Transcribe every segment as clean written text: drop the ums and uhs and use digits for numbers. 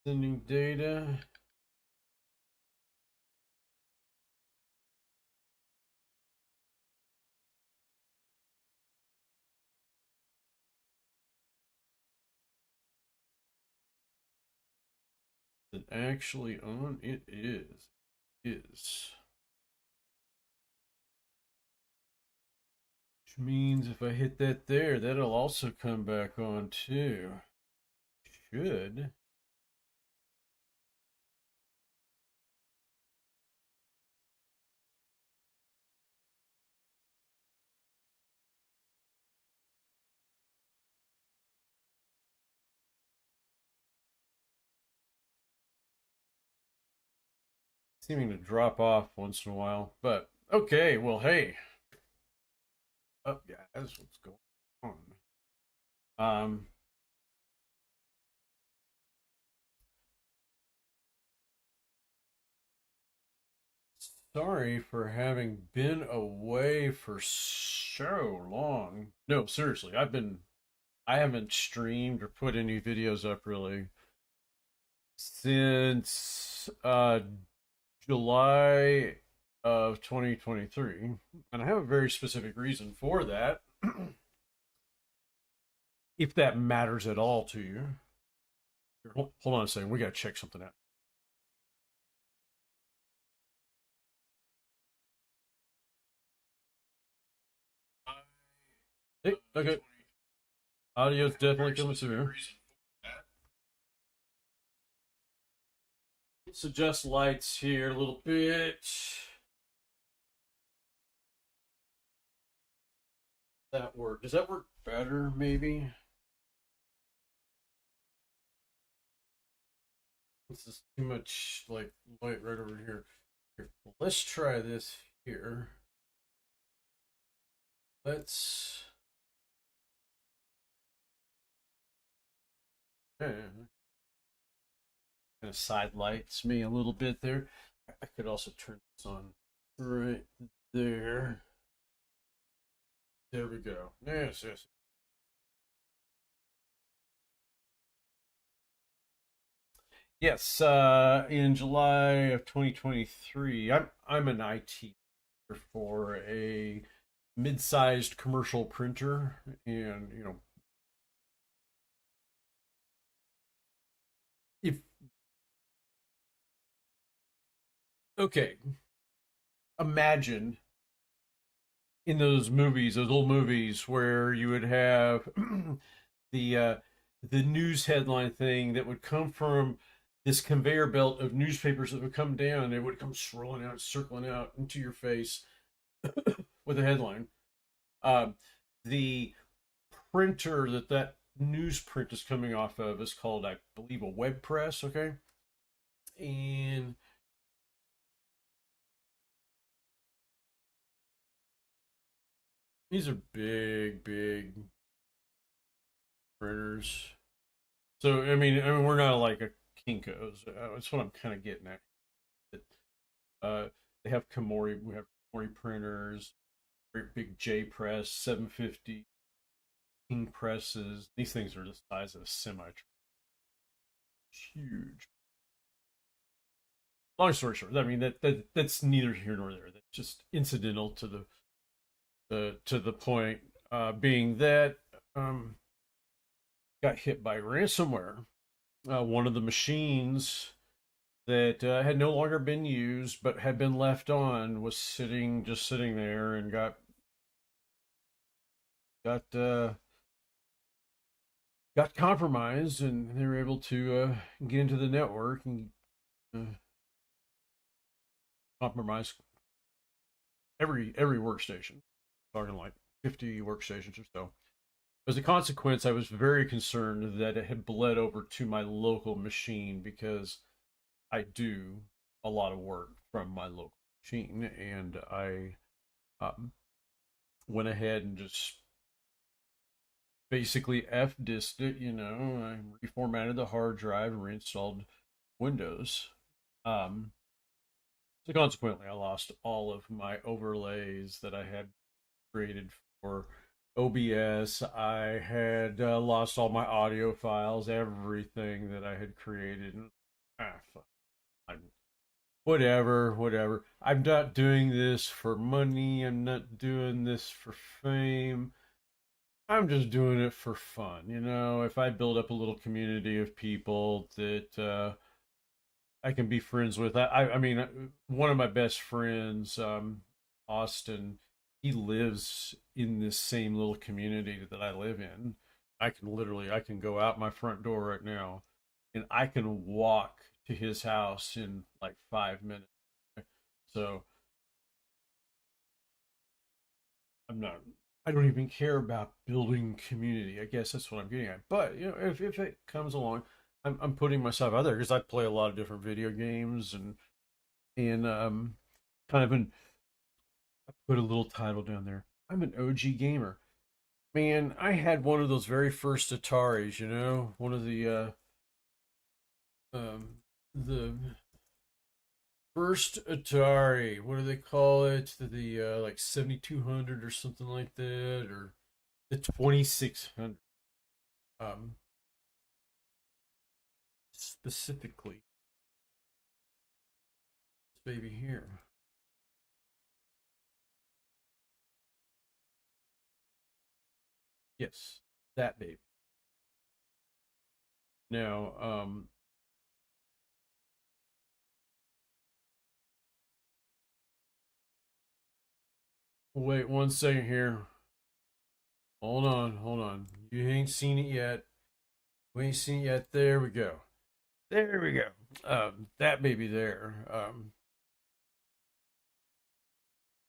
Sending data. Is it actually on? It is. It is. Which means if I hit that there, that'll also come back on too. Should. Seeming to drop off once in a while. But okay, well, hey. Oh, yeah, that's what's going on. Um, Sorry for having been away for so long. No, seriously, I haven't streamed or put any videos up really since July of 2023. And I have a very specific reason for that, if that matters at all to you. Hold on a second, we got to check something out. Hey, okay. Audio's definitely coming through. Let's adjust lights here a little bit. That work? Does that work better, maybe? This is too much like light right over here. Here, let's try this here. Let's. Kind of side lights me a little bit there. I could also turn this on right there. There we go. Yes, yes. Yes, in July of 2023, I'm an IT for a mid-sized commercial printer, and if okay, imagine in those movies, those old movies where you would have the uh, the news headline thing that would come from this conveyor belt of newspapers that would come down. It would come swirling out, circling out into your face with a headline. Um, the printer that newsprint is coming off of is called, I believe, a web press. Okay, and these are big, big printers. So I mean, we're not like a Kinkos. That's what I'm kind of getting at. Uh, they have Komori. We have Komori printers, great big J press, 750 King presses. These things are the size of a semi. Huge. Long story short, I mean that's neither here nor there. That's just incidental to the point. Being that got hit by ransomware. One of the machines that had no longer been used but had been left on was just sitting there, and got got compromised, and they were able to get into the network and uh, compromise every workstation. Talking like 50 workstations or so. As a consequence, I was very concerned that it had bled over to my local machine, because I do a lot of work from my local machine, and I um, went ahead and just basically F-disked it. I reformatted the hard drive and reinstalled Windows. Um, so consequently, I lost all of my overlays that I had created for OBS. I had lost all my audio files, everything that I had created. And, fuck. Whatever, whatever. I'm not doing this for money. I'm not doing this for fame. I'm just doing it for fun. If I build up a little community of people that I can be friends with. I mean, one of my best friends, Austin, he lives in this same little community that I live in. I can go out my front door right now and I can walk to his house in like 5 minutes. So I'm not, I don't even care about building community. I guess that's what I'm getting at. But, if it comes along, I'm putting myself out there because I play a lot of different video games and kind of an I put a little title down there. I'm an OG gamer. Man, I had one of those very first Ataris, one of the first Atari. What do they call it? The like 7200 or something like that, or the 2600. Um, Specifically, this baby here. Yes, that baby. Now, wait 1 second here. Hold on, hold on. You ain't seen it yet. We ain't seen it yet. There we go. There we go. That baby there.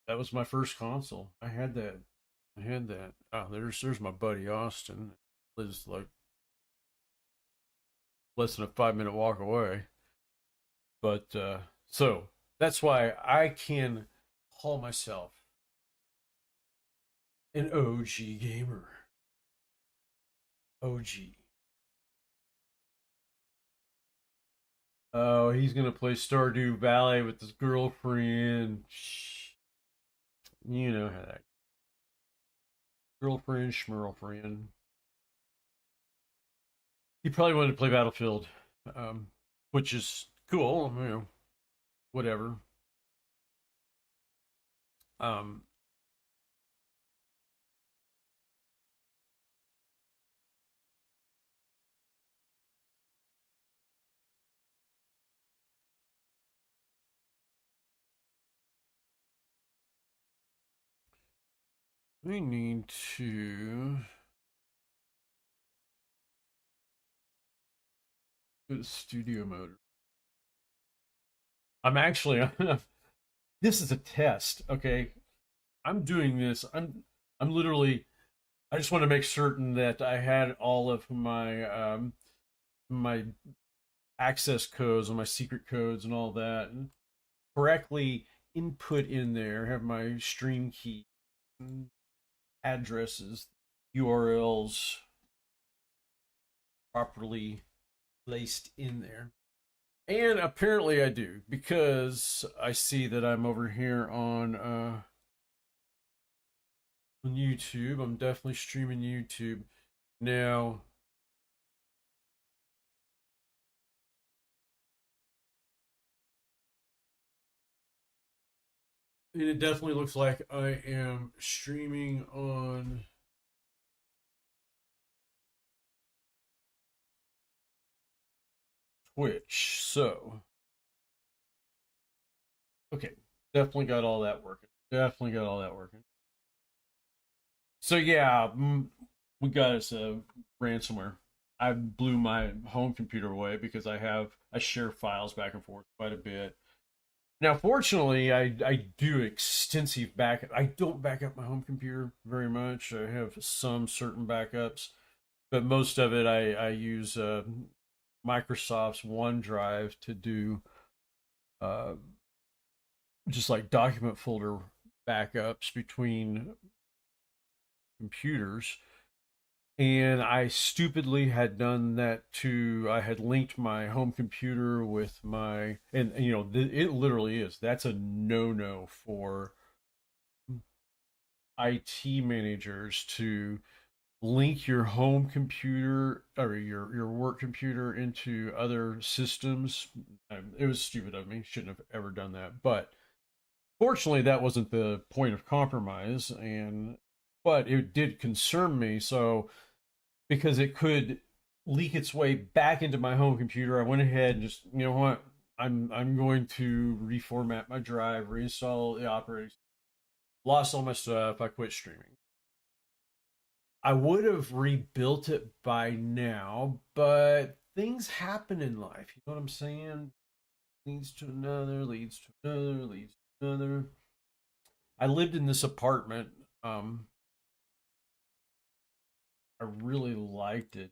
That was my first console. I had that. I had that. Oh, there's my buddy Austin. Lives like less than a 5 minute walk away. But so that's why I can call myself an OG gamer. OG. Oh, he's gonna play Stardew Valley with his girlfriend. Shh. You know how that girlfriend, schmirlfriend. He probably wanted to play Battlefield, which is cool. Whatever. Um, we need to go to studio mode. I'm actually this is a test, okay? I'm doing this. I'm literally I just want to make certain that I had all of my access codes and my secret codes and all that and correctly input in there. Have my stream key, addresses, URLs properly placed in there. And apparently I do because I see that I'm over here on YouTube. I'm definitely streaming YouTube now. And it definitely looks like I am streaming on Twitch. So, okay, definitely got all that working. Definitely got all that working. So yeah, we got us a ransomware. I blew my home computer away because I share files back and forth quite a bit. Now, fortunately, I do extensive backup. I don't back up my home computer very much. I have some certain backups, but most of it I use Microsoft's OneDrive to do uh, just like document folder backups between computers. And I stupidly had done that to, I had linked my home computer with and it literally is. That's a no no for IT managers to link your home computer or your work computer into other systems. It was stupid of me. Shouldn't have ever done that. But fortunately, that wasn't the point of compromise, and but it did concern me. So because it could leak its way back into my home computer, I went ahead and just, you know what, I'm going to reformat my drive, reinstall the operating. Lost all my stuff. I quit streaming. I would have rebuilt it by now, but things happen in life. You know what I'm saying? Leads to another, leads to another, leads to another. I lived in this apartment. I really liked it.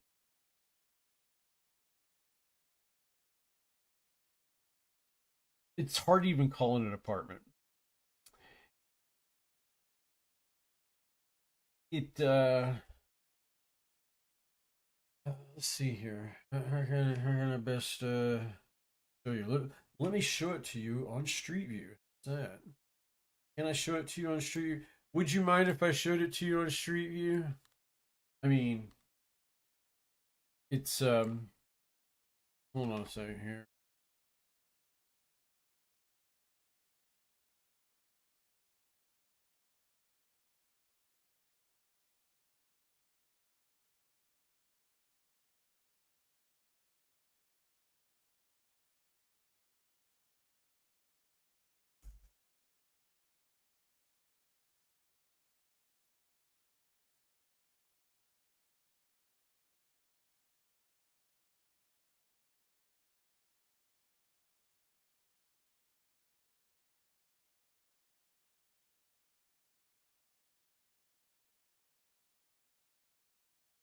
It's hard to even call it an apartment. It let's see here. How can I best show you? Let me show it to you on Street View. What's that? Can I show it to you on Street View? Would you mind if I showed it to you on Street View? I mean, it's hold on a second here.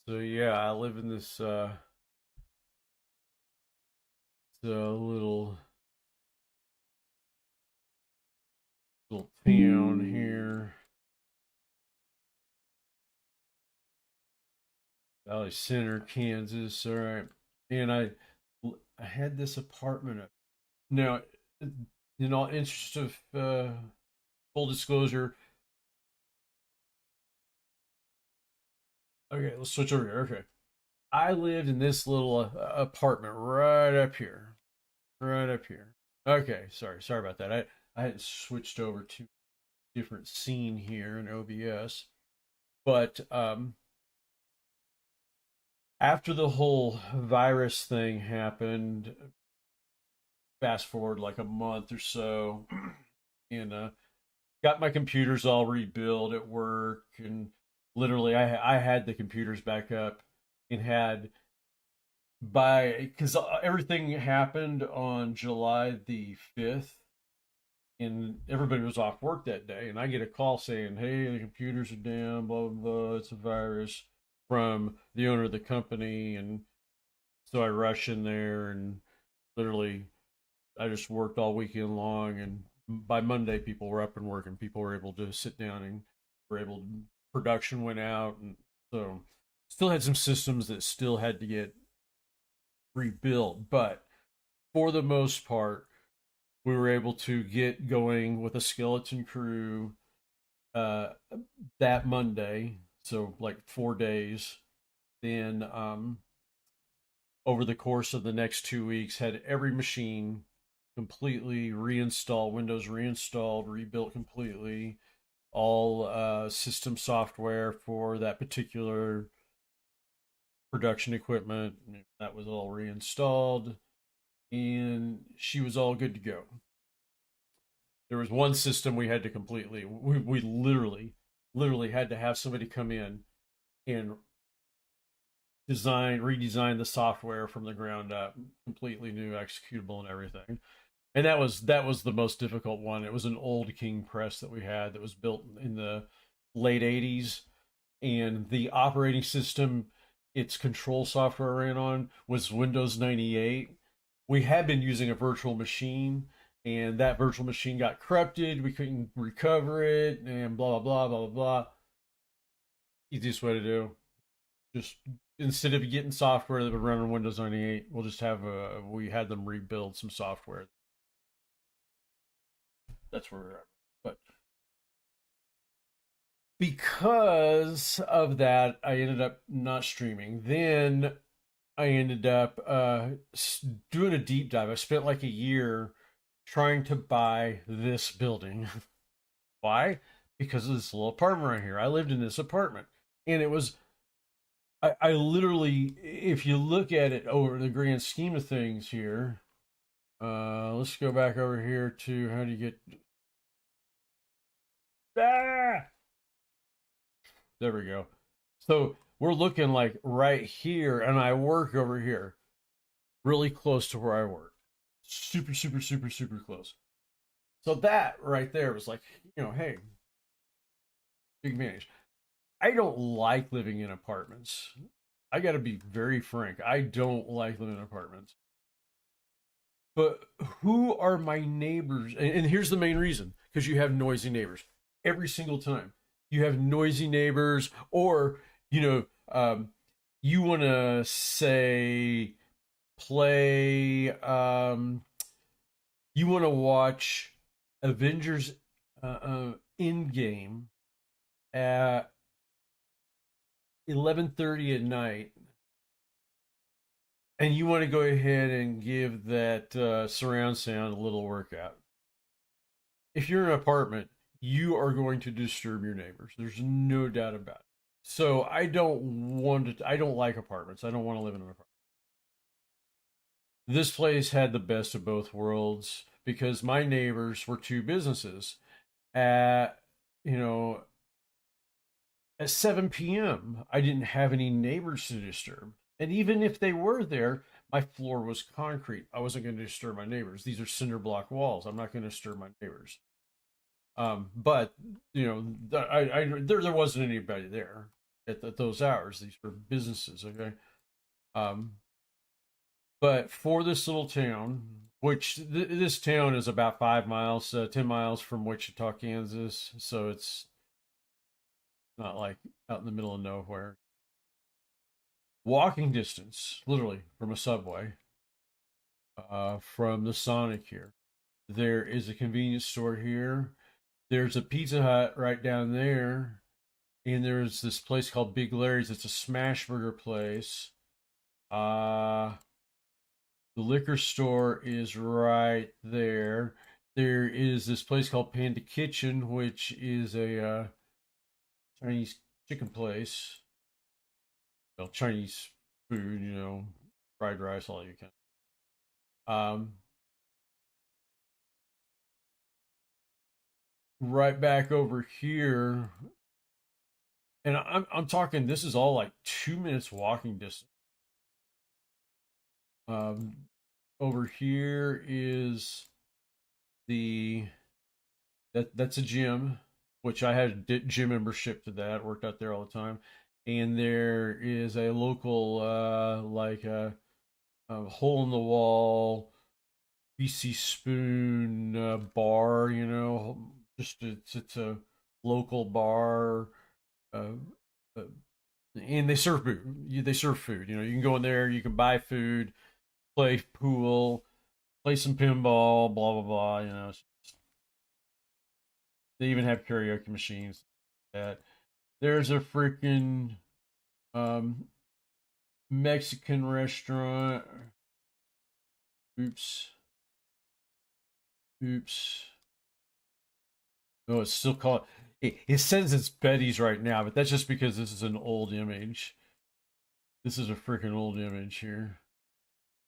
So yeah, I live in this little town here, Valley Center, Kansas. All right, and I had this apartment. Now, in all interest of full disclosure, okay, let's switch over here. Okay, I lived in this little apartment right up here, right up here. Okay, sorry about that. I had switched over to a different scene here in OBS, but after the whole virus thing happened, fast forward like a month or so, and got my computers all rebuilt at work, and literally I had the computers back up and had by because everything happened on July the 5th, and everybody was off work that day, and I get a call saying, hey, the computers are down, blah blah blah, it's a virus, from the owner of the company. And so I rush in there, and literally I just worked all weekend long, and by Monday people were up and working. People were able to sit down and were able to, production went out. And so still had some systems that still had to get rebuilt, but for the most part we were able to get going with a skeleton crew uh that Monday. So like 4 days. Then over the course of the next 2 weeks had every machine completely reinstalled, Windows reinstalled, rebuilt completely, all system software for that particular production equipment that was all reinstalled, and she was all good to go. There was one system we had to completely, we literally had to have somebody come in and redesign the software from the ground up, completely new executable and everything. And that was the most difficult one. It was an old King press that we had that was built in the late 80s, and the operating system its control software ran on was Windows 98. We had been using a virtual machine, and that virtual machine got corrupted. We couldn't recover it, and blah blah blah blah blah. Easiest way to do, just instead of getting software that would run on Windows 98, we'll just have we had them rebuild some software. That's where we're at. But because of that, I ended up not streaming. Then I ended up doing a deep dive. I spent like a year trying to buy this building. Why? Because of this little apartment right here. I lived in this apartment, and it was I literally, if you look at it over the grand scheme of things here, let's go back over here to how do you get. Ah! There we go. So we're looking like right here, and I work over here, really close to where I work. Super, super, super, super close. So that right there was like, hey, big advantage. I don't like living in apartments. I got to be very frank. I don't like living in apartments. But who are my neighbors? And here's the main reason, because you have noisy neighbors every single time. You have noisy neighbors, or, you know, you want to say, play, you want to watch Avengers Endgame at 11:30 at night, and you want to go ahead and give that surround sound a little workout. If you're in an apartment, you are going to disturb your neighbors. There's no doubt about it. So I don't want to. I don't like apartments. I don't want to live in an apartment. This place had the best of both worlds because my neighbors were two businesses. At you know at 7 p.m., I didn't have any neighbors to disturb. And even if they were there, my floor was concrete. I wasn't going to disturb my neighbors. These are cinder block walls. I'm not going to disturb my neighbors. But there wasn't anybody there at those hours. These were businesses, okay. Um, but for this little town, which this town is about 5 miles, 10 miles from Wichita, Kansas, so it's not like out in the middle of nowhere. Walking distance, literally, from a Subway, from the Sonic here. There is a convenience store here. There's a Pizza Hut right down there. And there's this place called Big Larry's. It's a smash burger place. The liquor store is right there. There is this place called Panda Kitchen, which is a Chinese chicken place. Well, Chinese food, fried rice, all you can. Right back over here, and I'm talking. This is all like 2 minutes walking distance. Um, Over here is the that's a gym, which I had a gym membership to that. Worked out there all the time, and there is a local like a hole in the wall BC Spoon bar. Just it's a local bar. Uh, uh, and they serve food. They serve food. You can go in there. You can buy food, play pool, play some pinball, blah blah blah. They even have karaoke machines. That there's a freaking um, Mexican restaurant. Oops, oops. Oh, it's still called. It says it's Betty's right now, but that's just because this is an old image. This is a freaking old image here.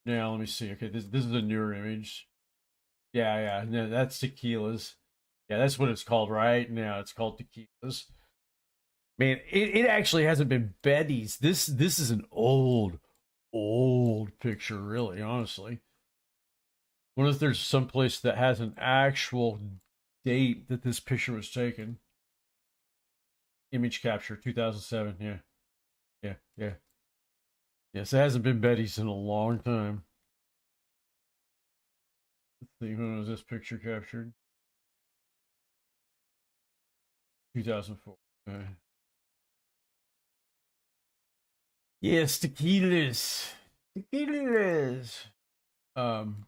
Now let me see. Okay, this is a newer image. Yeah, yeah. No, that's tequilas. Yeah, that's what it's called right now. It's called tequilas. Man, it actually hasn't been Betty's. This is an old picture, really, honestly. I wonder if there's some place that has an actual date that this picture was taken. Image capture, 2007. Yeah, yeah, yeah. Yes, it hasn't been Betty's in a long time. Let's see, when was this picture captured? 2004. Okay. Yes, tequilas. Tequilas. Um,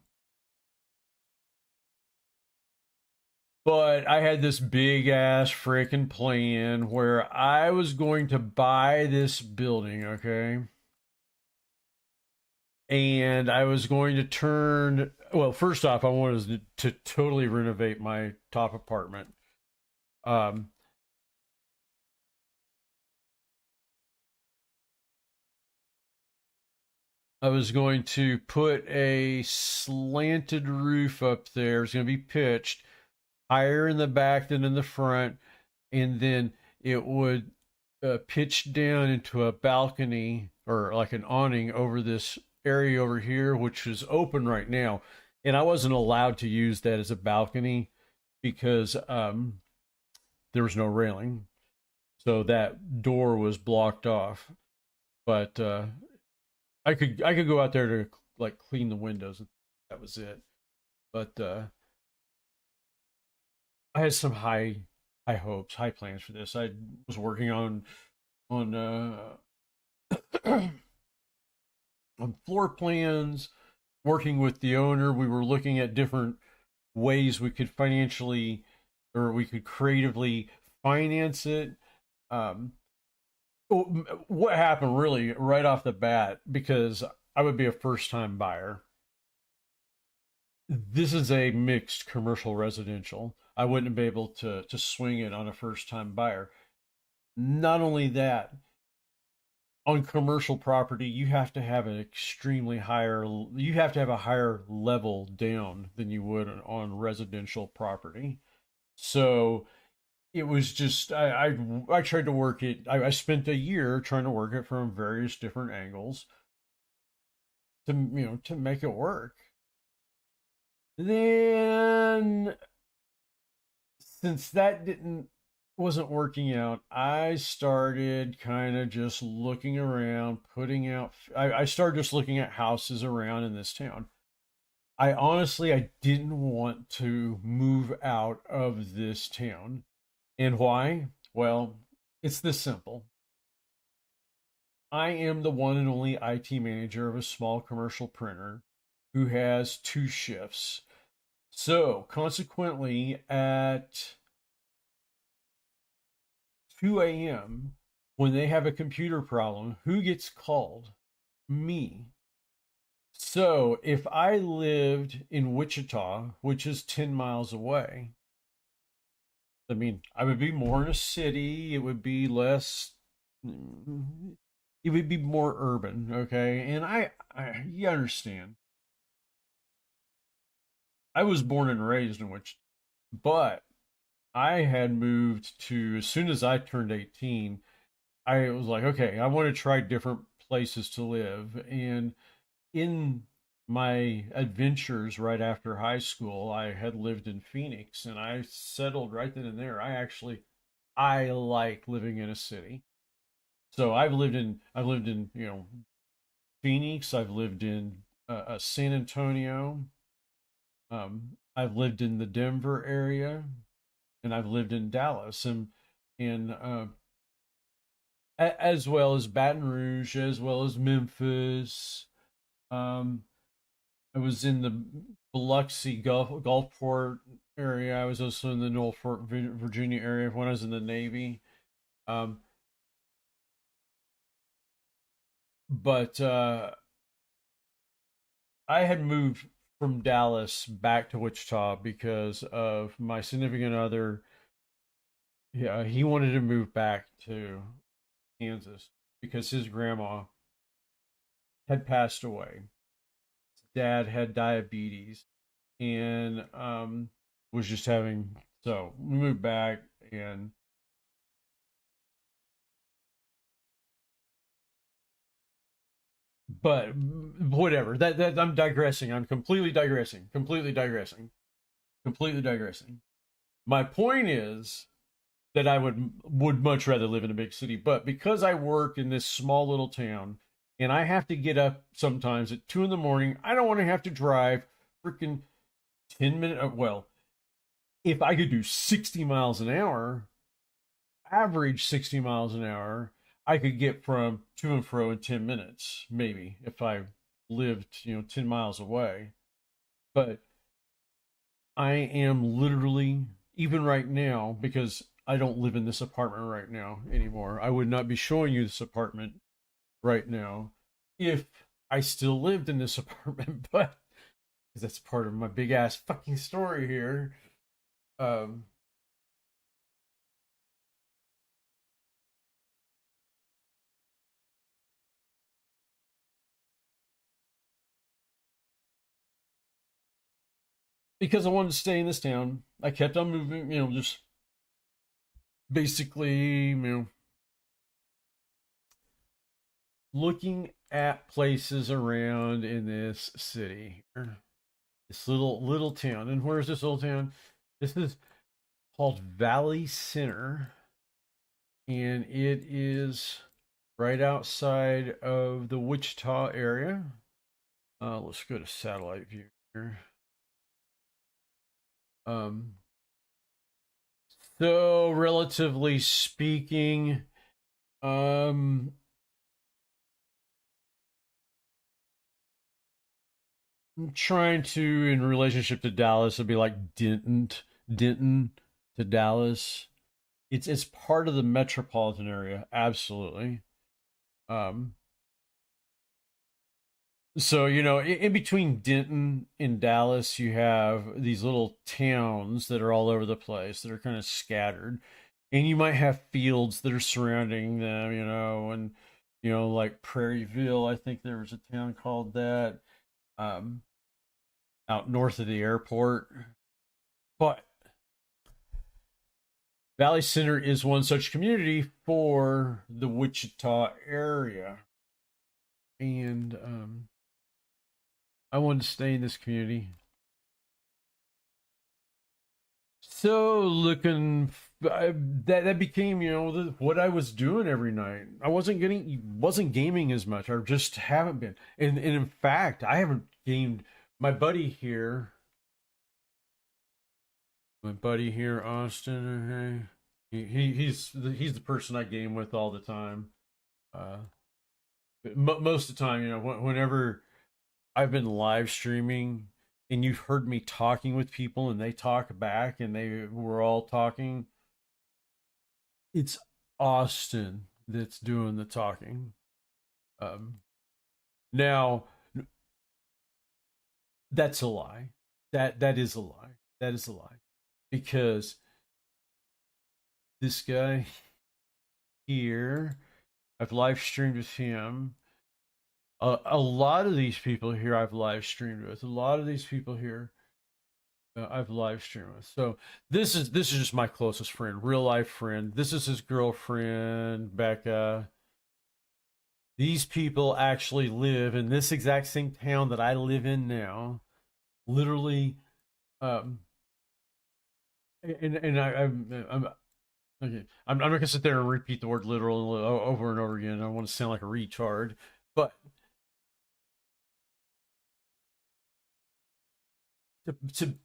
But I had this big ass freaking plan where I was going to buy this building, okay? And I was going to turn, well, first off, I wanted to totally renovate my top apartment. Um, I was going to put a slanted roof up there. It's going to be pitched higher in the back than in the front, and then it would pitch down into a balcony or like an awning over this area over here, which is open right now. And I wasn't allowed to use that as a balcony because there was no railing, so that door was blocked off. But I could go out there to like clean the windows. That was it. But I had some high hopes, high plans for this. I was working on on floor plans, working with the owner. We were looking at different ways we could financially or we could creatively finance it. Um, what happened really right off the bat, because I would be a first time buyer. This is a mixed commercial residential. I wouldn't be able to swing it on a first time buyer. Not only that, on commercial property, you have to have an extremely higher, you have to have a higher level down than you would on residential property. So it was just, I tried to work it. I spent a year trying to work it from various different angles to make it work. Then since that didn't wasn't working out, I started kind of just looking around, putting out. I started just looking at houses around in this town. I didn't want to move out of this town. And why? Well, it's this simple. I am the one and only IT manager of a small commercial printer who has two shifts. So, consequently, at 2 a.m., when they have a computer problem, who gets called? Me. So, if I lived in Wichita, which is 10 miles away, I mean, I would be more in a city, it would be less, it would be more urban, okay? And you understand. I was born and raised in Wichita, but I had moved to, as soon as I turned 18, I was like, okay, I want to try different places to live. And in my adventures right after high school, I had lived in Phoenix and I settled right then and there. I like living in a city. So I've lived in, Phoenix, I've lived in San Antonio, I've lived in the Denver area, and I've lived in Dallas and as well as Baton Rouge, as well as Memphis. Um, I was in the Biloxi Gulfport area. I was also in the Norfolk, Virginia area when I was in the Navy. Um, but I had moved from Dallas back to Wichita because of my significant other. Yeah, he wanted to move back to Kansas because his grandma had passed away. His dad had diabetes and was just having, so we moved back. And but whatever, that I'm digressing. I'm completely digressing. My point is that I would much rather live in a big city, but because I work in this small little town and I have to get up sometimes at 2 in the morning, I don't want to have to drive freaking 10 minutes. Well, if I could do 60 miles an hour, average 60 miles an hour, I could get from to and fro in 10 minutes, maybe if I lived, 10 miles away. But I am literally even right now, because I don't live in this apartment right now anymore. I would not be showing you this apartment right now if I still lived in this apartment, but because that's part of my big ass fucking story here. Um, because I wanted to stay in this town, I kept on moving, just basically, looking at places around in this city here, this little town. And where's this little town? This is called Valley Center, and it is right outside of the Wichita area. Let's go to satellite view here. Um, so relatively speaking, um, I'm trying to, in relationship to Dallas, it'd be like Denton to Dallas. It's part of the metropolitan area, absolutely. Um, so in between Denton and Dallas, you have these little towns that are all over the place that are kind of scattered, and you might have fields that are surrounding them, and like Prairieville, I think there was a town called that, um, out north of the airport. But Valley Center is one such community for the Wichita area, and I wanted to stay in this community. So looking, that became what I was doing every night. I wasn't gaming as much. I just haven't been, and in fact, I haven't gamed. My buddy here, Austin. He's the person I game with all the time. Uh, Most of the time, whenever I've been live streaming and you've heard me talking with people and they talk back and we're all talking, it's Austin that's doing the talking. Um, Now that's a lie. That is a lie. That is a lie. Because this guy here, I've live streamed with him. A lot of these people here I've live streamed with. A lot of these people here I've live streamed with. So this is just my closest friend, real life friend. This is his girlfriend, Becca. These people actually live in this exact same town that I live in now. Literally, um, and I'm okay. I'm not gonna sit there and repeat the word literal over and over again. I want to sound like a retard, but to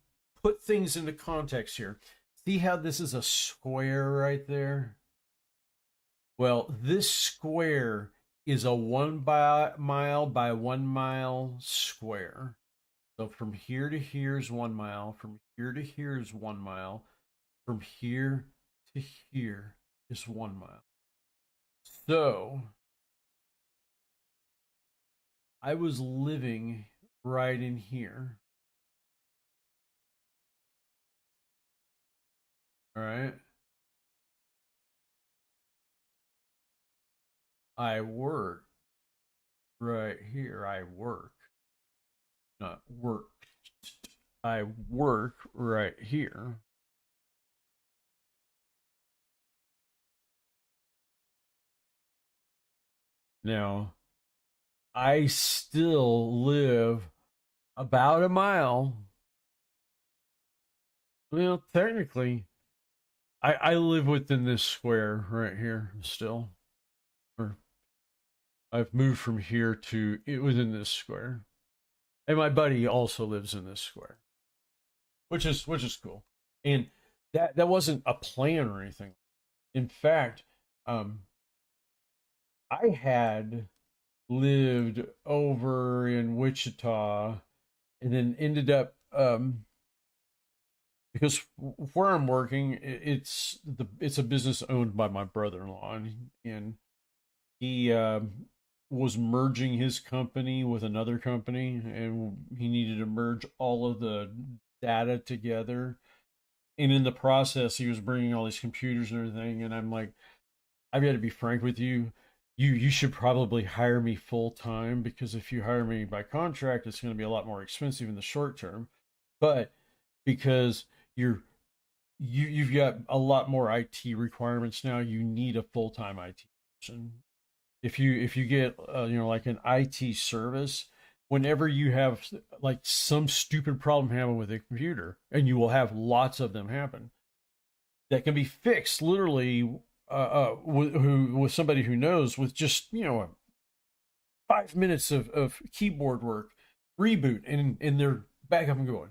put things into context here, see how this is a square right there? Well, this square is a 1 mile by 1 mile square. So from here to here is 1 mile. From here to here is 1 mile. From here to here is 1 mile. So I was living right in here. All right. I work right here. I work, not work. I work right here. Now, I still live about a mile. Well, technically, I live within this square right here still. Or I've moved from here to within this square. And my buddy also lives in this square, which is cool. And that wasn't a plan or anything. In fact, um, I had lived over in Wichita and then ended up because where I'm working, it's a business owned by my brother-in-law, and he was merging his company with another company, and he needed to merge all of the data together. And in the process, he was bringing all these computers and everything. And I'm like, I've got to be frank with you. You should probably hire me full time, because if you hire me by contract, it's going to be a lot more expensive in the short term. But because you've got a lot more IT requirements now, you need a full time IT person. If you get like an IT service, whenever you have like some stupid problem happen with a computer, and you will have lots of them happen, that can be fixed literally with somebody who knows, with just 5 minutes of keyboard work, reboot, and they're back up and going.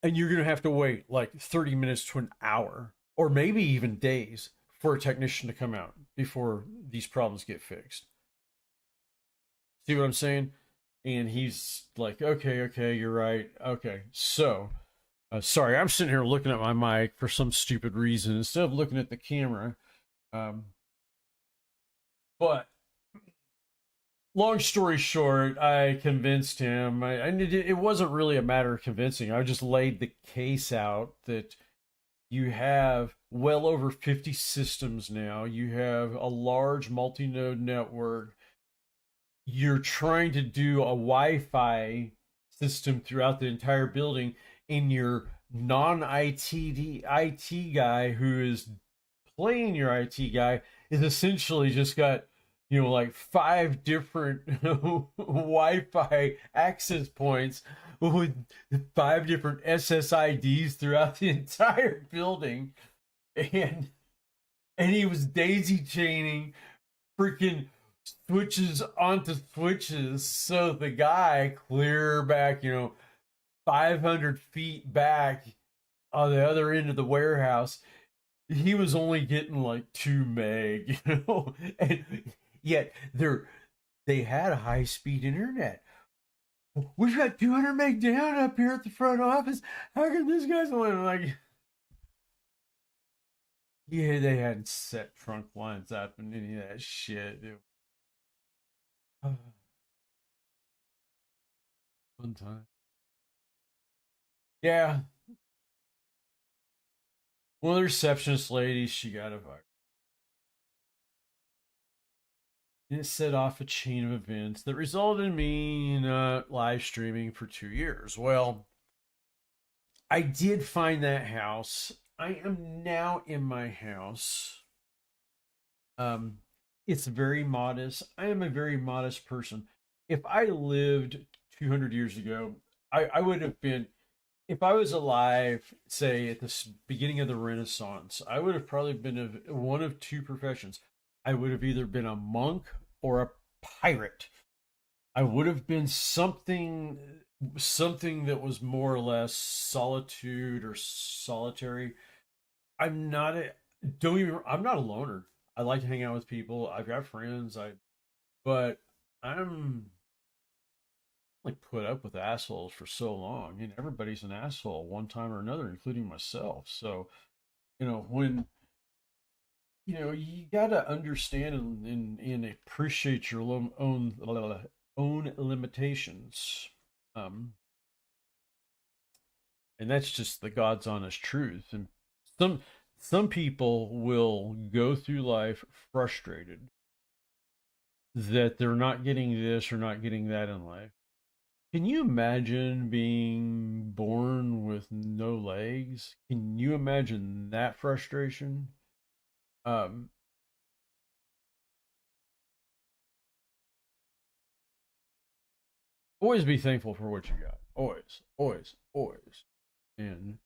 And you're going to have to wait like 30 minutes to an hour, or maybe even days, for a technician to come out before these problems get fixed. See what I'm saying? And he's like, okay, okay, you're right. Okay, so sorry, I'm sitting here looking at my mic for some stupid reason instead of looking at the camera. Um, but long story short, I convinced him. It wasn't really a matter of convincing. I just laid the case out that you have well over 50 systems now. You have a large multi-node network. You're trying to do a Wi-Fi system throughout the entire building, and your non-IT guy who is playing your IT guy is essentially just got like five different Wi-Fi access points with five different SSIDs throughout the entire building, and he was daisy chaining freaking switches onto switches, so the guy clear back 500 feet back on the other end of the warehouse, he was only getting like 2 meg, and yet they had a high speed internet. We've got 200 meg down up here at the front office. How come this guy's only like? Yeah, they hadn't set trunk lines up and any of that shit. One time. Yeah, one of the receptionist ladies, she got a virus. And it set off a chain of events that resulted in me live streaming for 2 years. Well, I did find that house. I am now in my house. Um, it's very modest. I am a very modest person. If I lived 200 years ago, I would have been, if I was alive, say at the beginning of the Renaissance, I would have probably been one of two professions. I would have either been a monk or a pirate. I would have been something that was more or less solitude or solitary. I'm not a don't even I'm not a loner. I like to hang out with people. I've got friends. But I'm like put up with assholes for so long. Everybody's an asshole one time or another, including myself. So, when you gotta understand and appreciate your own limitations. Um, and that's just the God's honest truth. And some some people will go through life frustrated that they're not getting this or not getting that in life. Can you imagine being born with no legs? Can you imagine that frustration? Um, Always be thankful for what you got. Always, always, always. And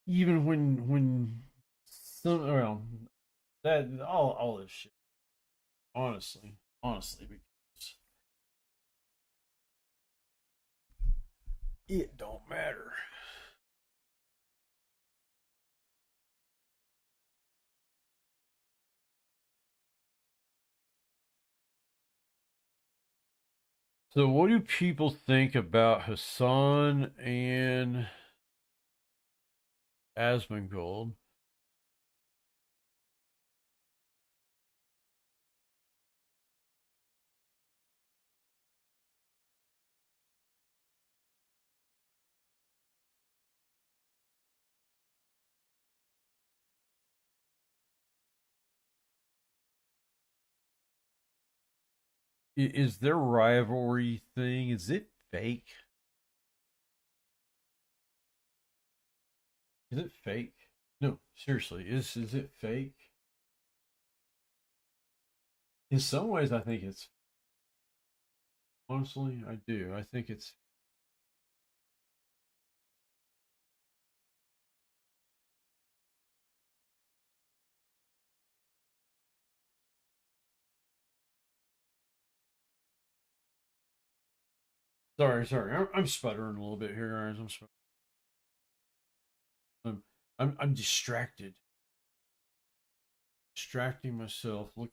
even when some well that all this shit, honestly, because it don't matter. So, what do people think about Hassan and Asmongold? Is their rivalry thing, is it fake? Is it fake? No, seriously, is it fake? In some ways, I think it's, honestly, I do. I think it's, sorry, I'm sputtering a little bit here, guys. I'm distracted, distracting myself. Look,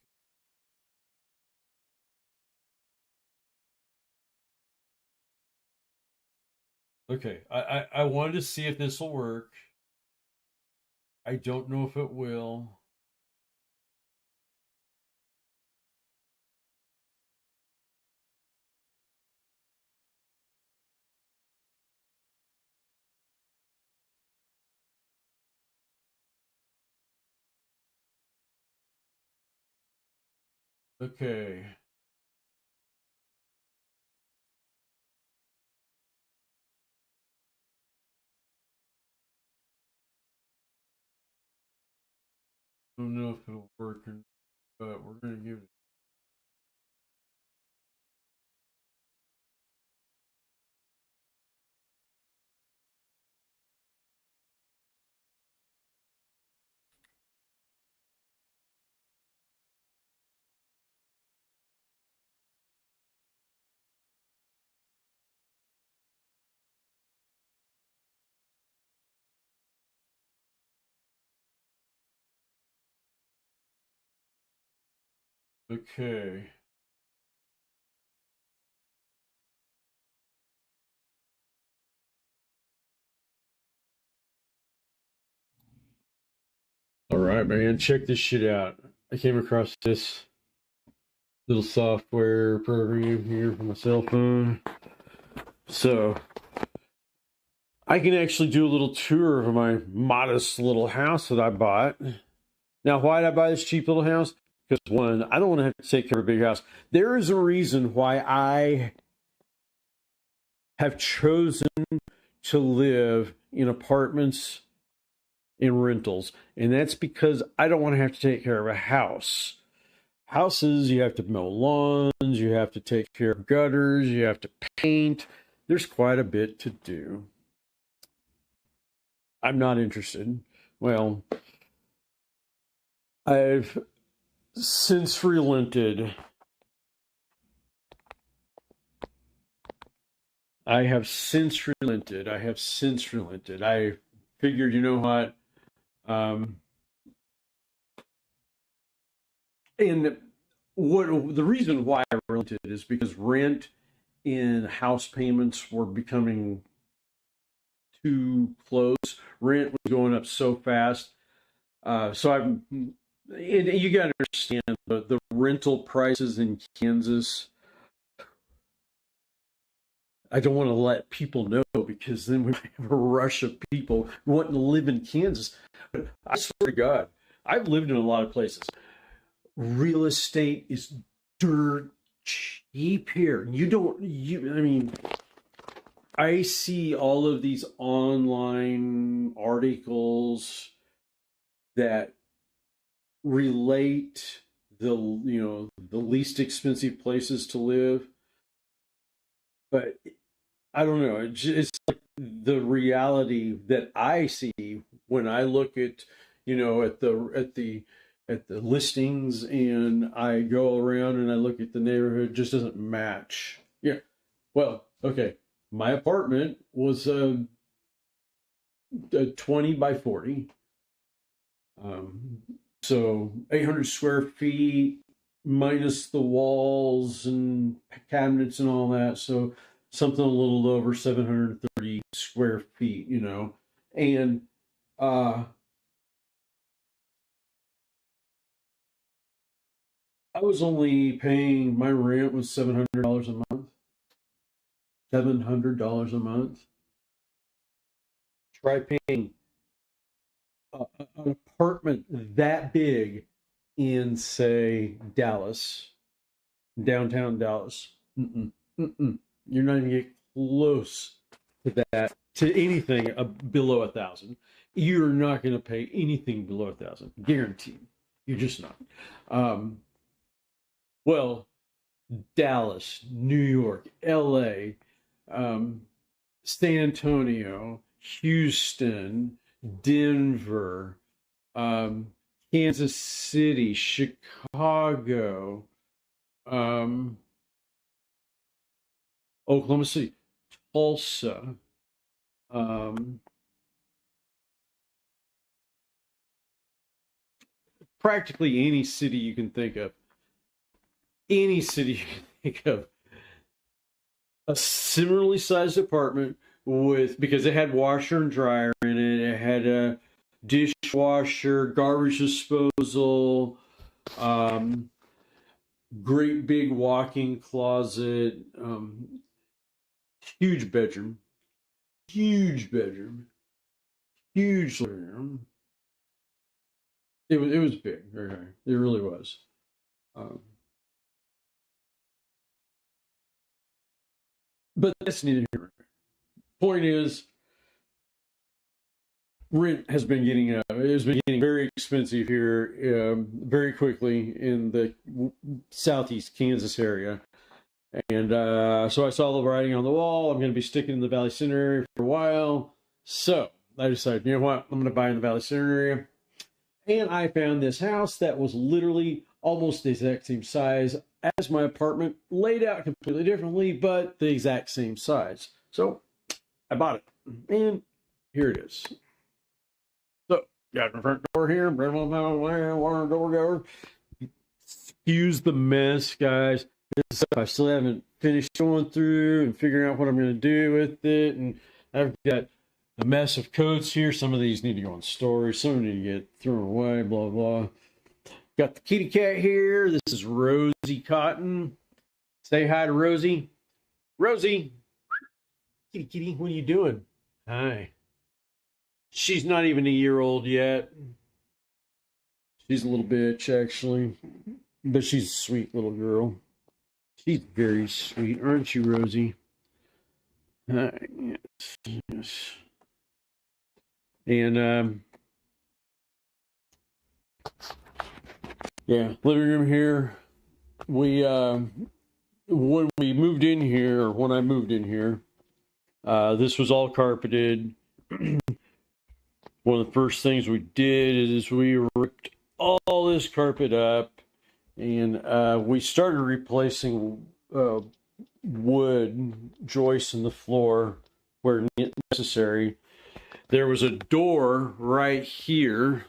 okay, I wanted to see if this will work. I don't know if it will. Okay. I don't know if it'll work, but we're gonna give it. Okay. All right, man. Check this shit out. I came across this little software program here for my cell phone. So I can actually do a little tour of my modest little house that I bought. Now, why did I buy this cheap little house? Because one, I don't want to have to take care of a big house. There is a reason why I have chosen to live in apartments in rentals, and that's because I don't want to have to take care of a house. Houses, you have to mow lawns, you have to take care of gutters, you have to paint. There's quite a bit to do. I'm not interested. Well, I've since relented. I have since relented. I have since relented. I figured, you know what? Um, and what the reason why I relented is because rent and house payments were becoming too close. Rent was going up so fast. So I'm, and you got to understand the rental prices in Kansas. I don't want to let people know because then we have a rush of people wanting to live in Kansas. But I swear to God, I've lived in a lot of places. Real estate is dirt cheap here. I mean, I see all of these online articles that relate the least expensive places to live, but I don't know. It's like the reality that I see when I look at at the listings and I go around and I look at the neighborhood just doesn't match. Yeah. Well, okay. My apartment was a 20 by 40. Um, so 800 square feet. minus the walls and cabinets and all that. So something a little over 730 square feet, you know. And uh, I was only paying, my rent was $700 a month. $700 a month. Try paying an apartment that big in, say, Dallas, downtown Dallas. Mm-mm, mm-mm. You're not even get close to that, to anything below 1,000. You're not going to pay anything below 1,000, guaranteed. You're just not. Um, well, Dallas, New York, L.A., San Antonio, Houston, Denver, um, Kansas City, Chicago, um, Oklahoma City, Tulsa, um, practically any city you can think of. Any city you can think of. A similarly sized apartment with, because it had washer and dryer in it, it had a dishwasher, garbage disposal, um, great big walk-in closet, huge bedroom, huge bedroom, huge living room. It was big. Okay. It really was. Um, but that's neither here nor there. Point is, rent has been getting very expensive here very quickly in the southeast Kansas area. And so I saw the writing on the wall. I'm going to be sticking in the Valley Center area for a while. So I decided, you know what? I'm going to buy in the Valley Center area. And I found this house that was literally almost the exact same size as my apartment, laid out completely differently, but the exact same size. So I bought it. And here it is. So, got the front door here. Water door goer. Excuse the mess, guys. This stuff I still haven't finished going through and figuring out what I'm going to do with it. And I've got a mess of coats here. Some of these need to go in storage. Some need to get thrown away, blah, blah. Got the kitty cat here. This is Rosie Cotton. Say hi to Rosie. Rosie. Kitty, kitty, what are you doing? Hi. She's not even a year old yet. She's a little bitch, actually. But she's a sweet little girl. She's very sweet, aren't you, Rosie? Yes. Yes. And, yeah, living room here. We, when we moved in here, or when I moved in here, this was all carpeted. One of the first things we did is we ripped all this carpet up, and we started replacing wood joists in the floor where necessary. There was a door right here,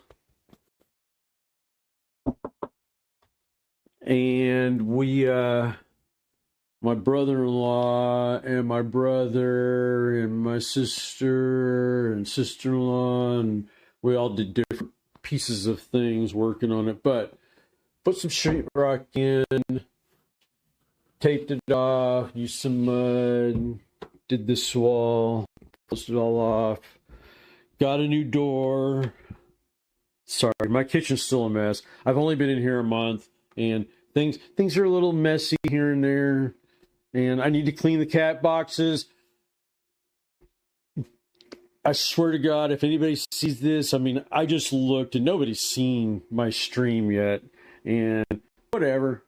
and we my brother-in-law and my brother and my sister and sister-in-law, and we all did different pieces of things working on it, but put some sheetrock in, taped it off, used some mud, did this wall, closed it all off, got a new door. Sorry, my kitchen's still a mess. I've only been in here a month, and things are a little messy here and there. And I need to clean the cat boxes. I swear to God, if anybody sees this, I mean, I just looked and nobody's seen my stream yet. And whatever.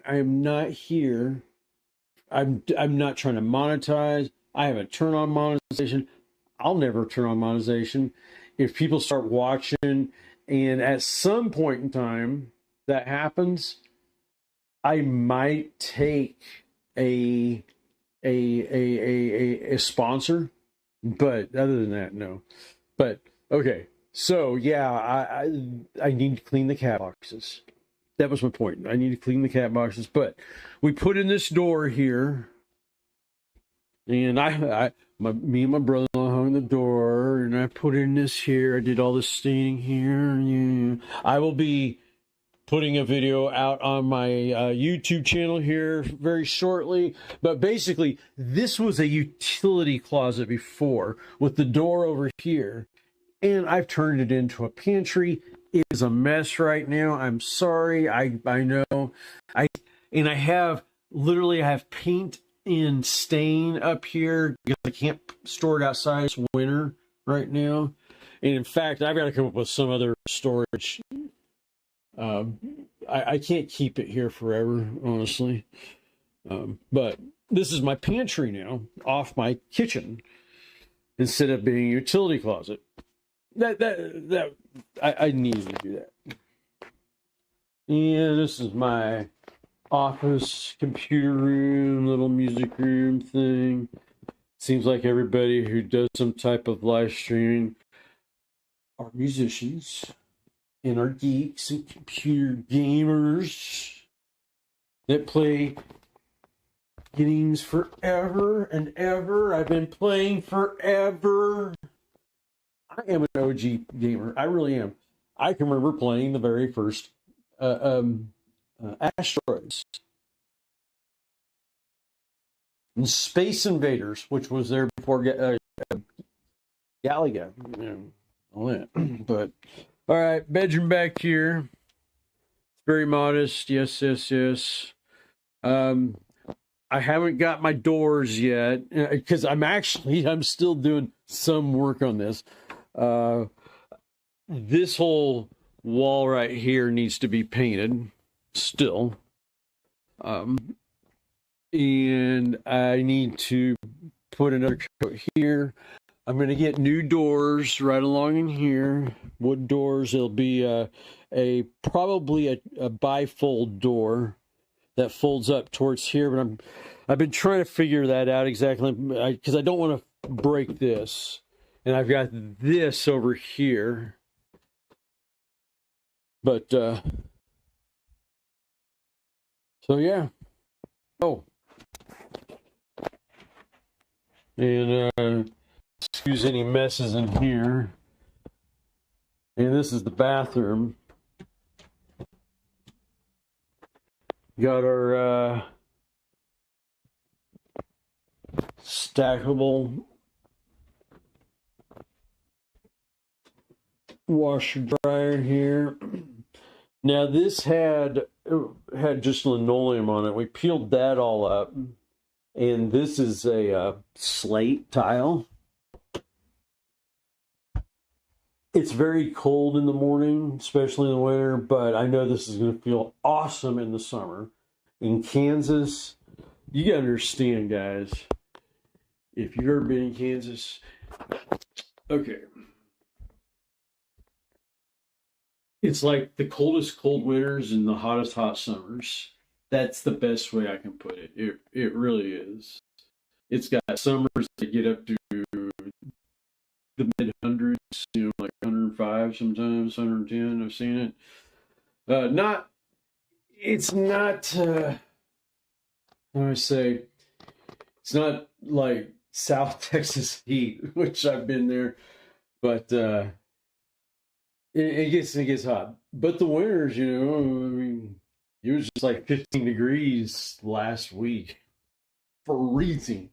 I'm not here. I'm not trying to monetize. I haven't turned on monetization. I'll never turn on monetization. If people start watching, and at some point in time that happens, I might take a sponsor, but other than that, no. But okay, so yeah, I need to clean the cat boxes. that was my point. I need to clean the cat boxes, but we put in this door here, and me and my brother-in-law hung the door, and I put in this here. I did all this staining here. Yeah. I will be putting a video out on my YouTube channel here very shortly. But basically, this was a utility closet before with the door over here. And I've turned it into a pantry. It is a mess right now. I'm sorry. I know. I have paint and stain up here because I can't store it outside. It's winter right now. And in fact, I've got to come up with some other storage. I can't keep it here forever, honestly. But this is my pantry now, off my kitchen, instead of being a utility closet. I needed to do that. And this is my office, computer room, little music room thing. Seems like everybody who does some type of live streaming are musicians. And are geeks and computer gamers that play games forever and ever. I've been playing forever. I am an OG gamer. I really am. I can remember playing the very first Asteroids and Space Invaders, which was there before Galaga. All that. But all right, bedroom back here. Very modest. Yes. I haven't got my doors yet because I'm still doing some work on this. This whole wall right here needs to be painted still. And I need to put another coat here. I'm going to get new doors right along in here, wood doors. It'll be probably a bifold door that folds up towards here. But I've been trying to figure that out exactly because I don't want to break this, and I've got this over here. But so yeah. Oh, and excuse any messes in here. And this is the bathroom. Got our stackable washer dryer here. Now this had just linoleum on it. We peeled that all up, and this is a slate tile. It's very cold in the morning, especially in the winter, but I know this is going to feel awesome in the summer. In Kansas, you got to understand, guys, if you've ever been in Kansas, okay, it's like the coldest cold winters and the hottest hot summers. That's the best way I can put it. It really is. It's got summers that get up to the mid hundreds, like 105 sometimes, 110. I've seen it. It's not, how do I say, it's not like South Texas heat, which I've been there, but it gets hot. But the winters, I mean, it was just like 15 degrees last week. Freezing.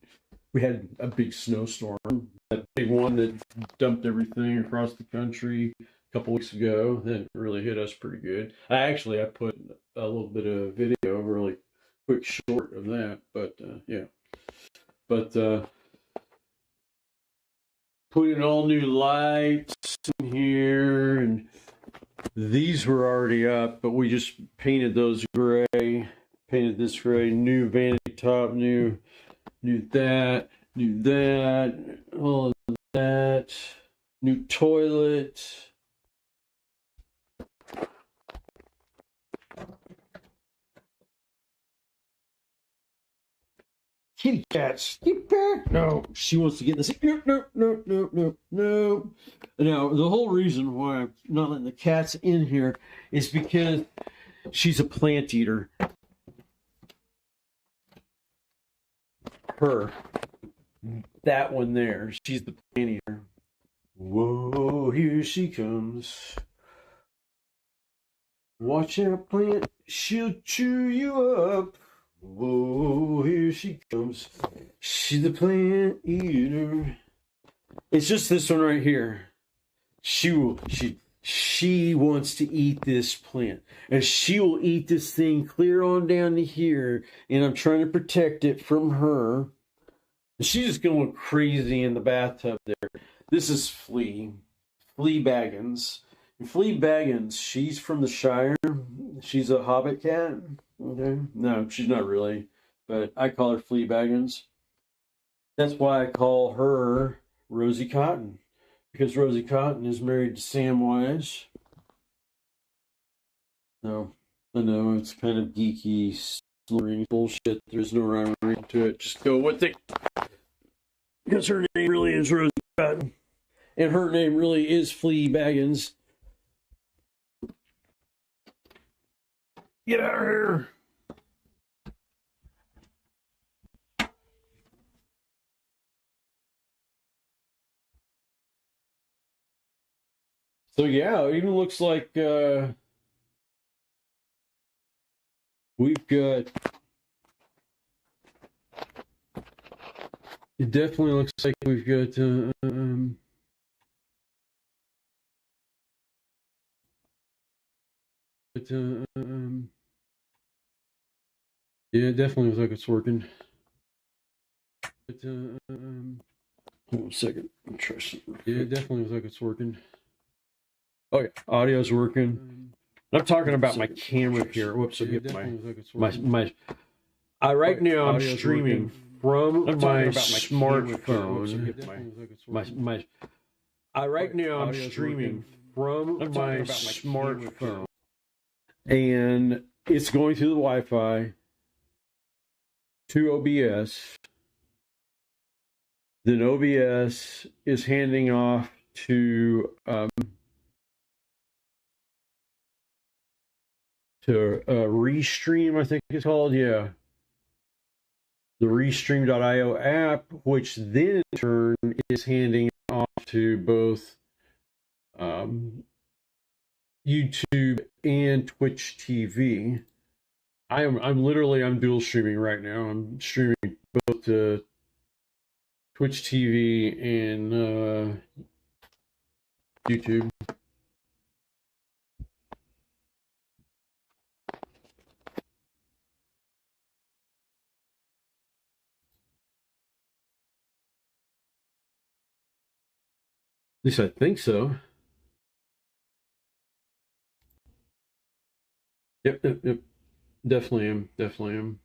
We had a big snowstorm, that big one that dumped everything across the country a couple weeks ago. That really hit us pretty good. I put a little bit of video, really quick short of that, but yeah. But put in all new lights in here, and these were already up, but we just painted those gray. Painted this gray, new vanity top, new that, all of that, new toilet. Kitty cats, get back! No, she wants to get this. No. Now, the whole reason why I'm not letting the cats in here is because She's a plant eater. Her. That one there. She's the plant eater. Whoa, here she comes. Watch out, plant. She'll chew you up. Whoa, here she comes. She's the plant eater. It's just this one right here. She wants to eat this plant. And she will eat this thing clear on down to here. And I'm trying to protect it from her. And she's just going crazy in the bathtub there. This is Flea Baggins. And Flea Baggins, she's from the Shire. She's a hobbit cat. Okay. No, she's not really. But I call her Flea Baggins. That's why I call her Rosie Cotton. Because Rosie Cotton is married to Samwise. No, I know it's kind of geeky, slurring bullshit. There's no rhyme or reason to it. Just go with it. Because her name really is Rosie Cotton. And her name really is Flea Baggins. Get out of here. So yeah, it even looks like we've got. It definitely looks like we've got. Yeah, it definitely looks like it's working. Hold on a second. I'll try something. Yeah, it definitely looks like it's working. Oh yeah, audio's working. I'm talking about my camera here. Whoops, I'll get my. Right now I'm streaming from my smartphone. Right now I'm streaming from my smartphone, and it's going through the Wi-Fi to OBS. Then OBS is handing off to Restream, I think it's called, yeah. The Restream.io app, which then in turn is handing off to both YouTube and Twitch TV. I'm literally dual streaming right now. I'm streaming both to Twitch TV and YouTube. At least I think so. Yep. Definitely am.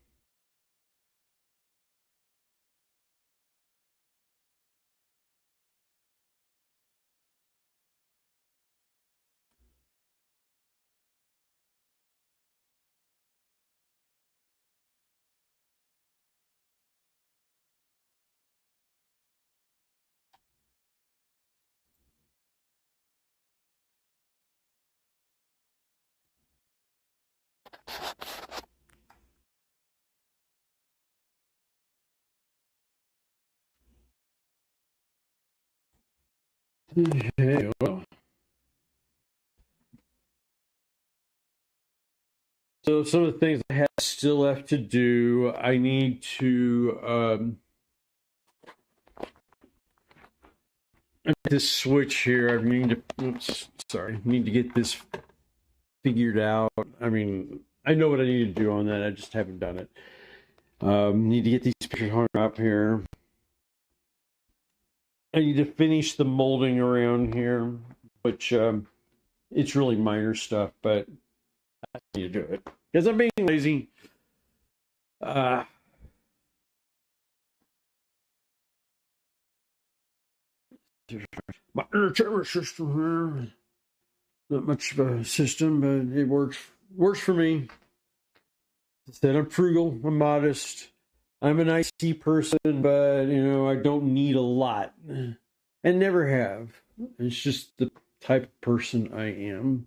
Okay, well. So some of the things I have still left to do, I need to this switch here. I need to get this figured out. I mean, I know what I need to do on that. I just haven't done it. Need to get these pictures hung up here. I need to finish the molding around here, which it's really minor stuff, but I need to do it because I'm being lazy. My entertainment system here, not much of a system, but it works for me. I said I'm frugal, I'm modest, I'm an IT person, but I don't need a lot, and never have. It's just the type of person I am.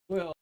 Well,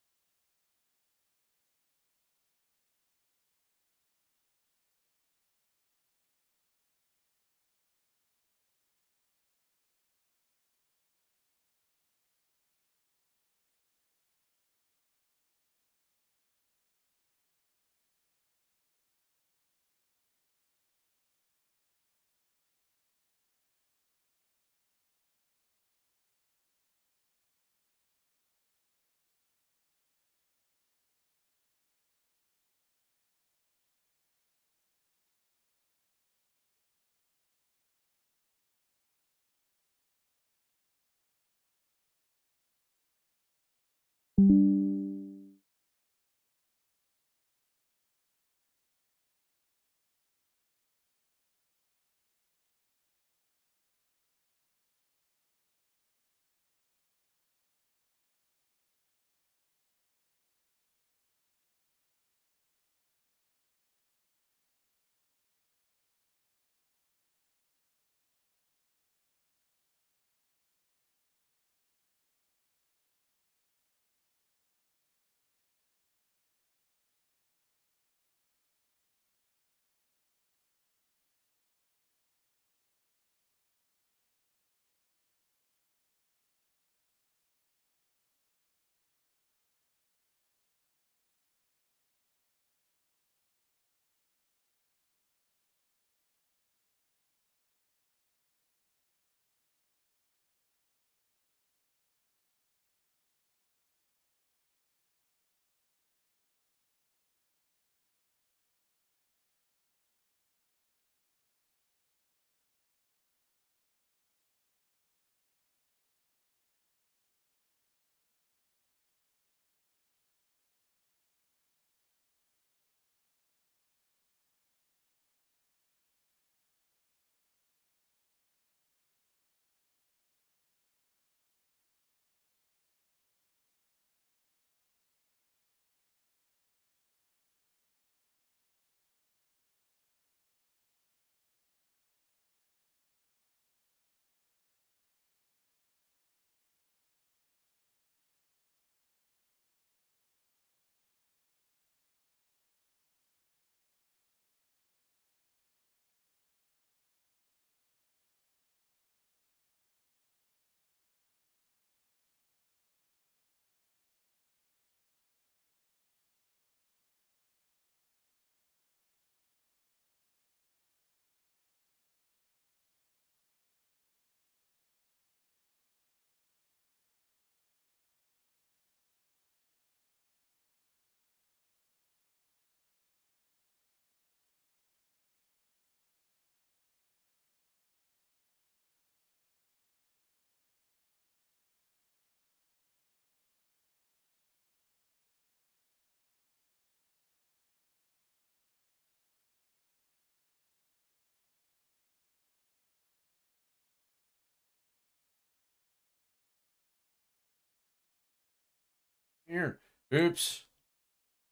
here. Oops.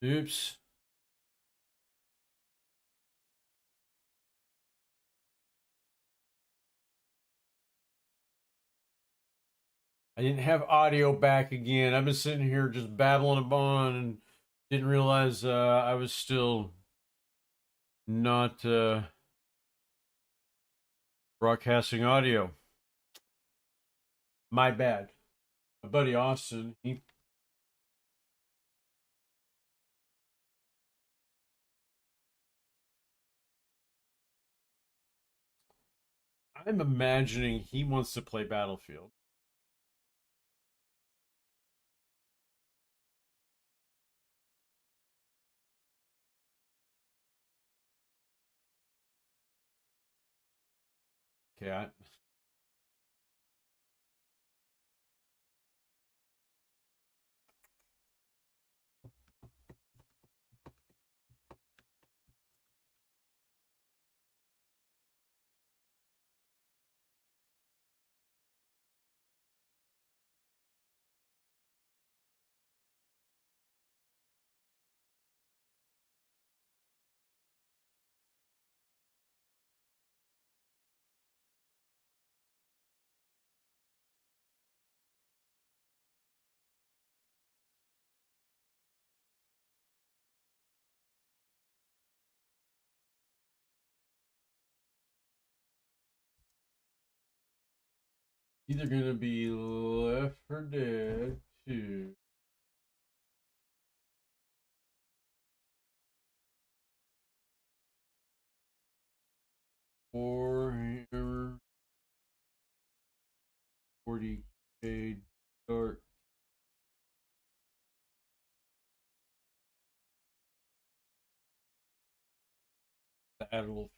Oops. I didn't have audio back again. I've been sitting here just babbling on and didn't realize I was still not broadcasting audio. My bad. My buddy Austin, I'm imagining he wants to play Battlefield. Okay, Either gonna be Left 4 Dead 2. Warhammer 40K Dark Battle.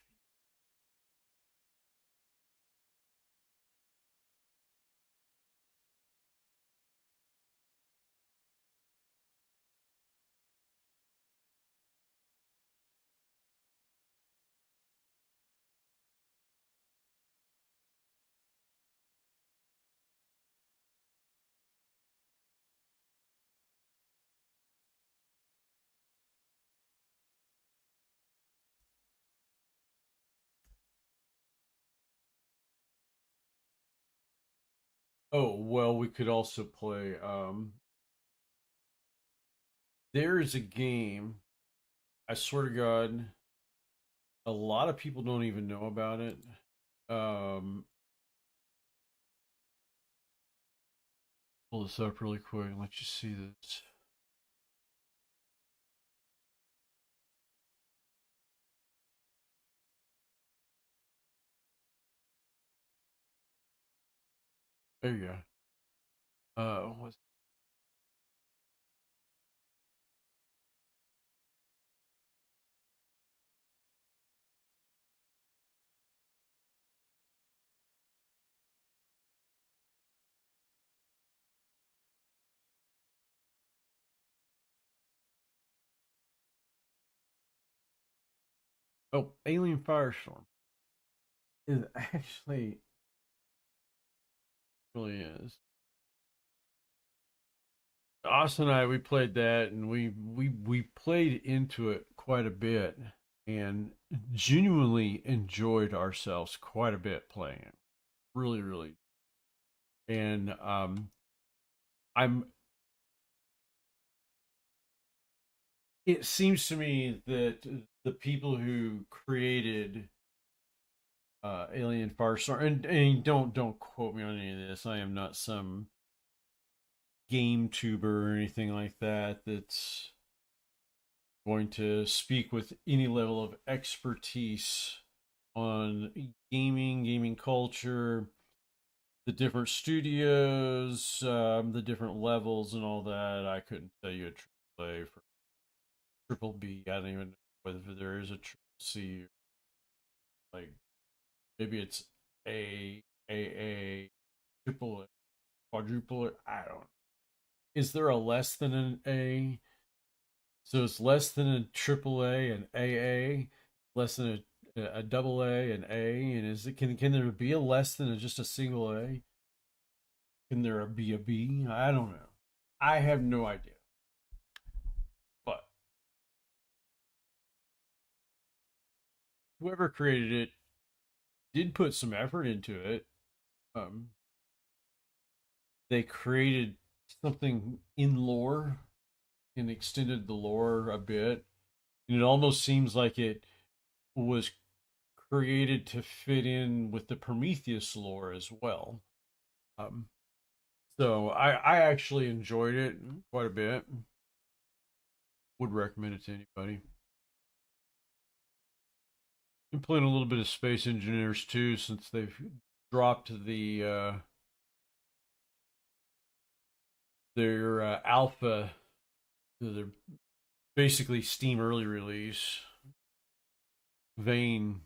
Oh, well, we could also play. There is a game, I swear to God, a lot of people don't even know about it. Um, Pull this up really quick and let you see this. There you go. What's Oh, Alien Firestorm is actually really is. Austin and I, we played that, and we played into it quite a bit, and genuinely enjoyed ourselves quite a bit playing it. Really, really. And I'm. It seems to me that the people who created Alien Firestorm, and don't quote me on any of this. I am not some game tuber or anything like that. That's going to speak with any level of expertise on gaming culture, the different studios, the different levels, and all that. I couldn't tell you a triple A for triple B. I don't even know whether there is a triple C. Like maybe it's A, triple A, quadruple A. I don't know. Is there a less than an A? So it's less than a triple A and AA, less than a double A and A, and can there be a less than just a single A? Can there be a B? I don't know. I have no idea. But whoever created it did put some effort into it. Um, they created something in lore and extended the lore a bit, and it almost seems like it was created to fit in with the Prometheus lore as well. Um, So I actually enjoyed it quite a bit. Would recommend it to anybody. Been playing a little bit of Space Engineers too, since they've dropped their alpha, their basically Steam early release. Vane,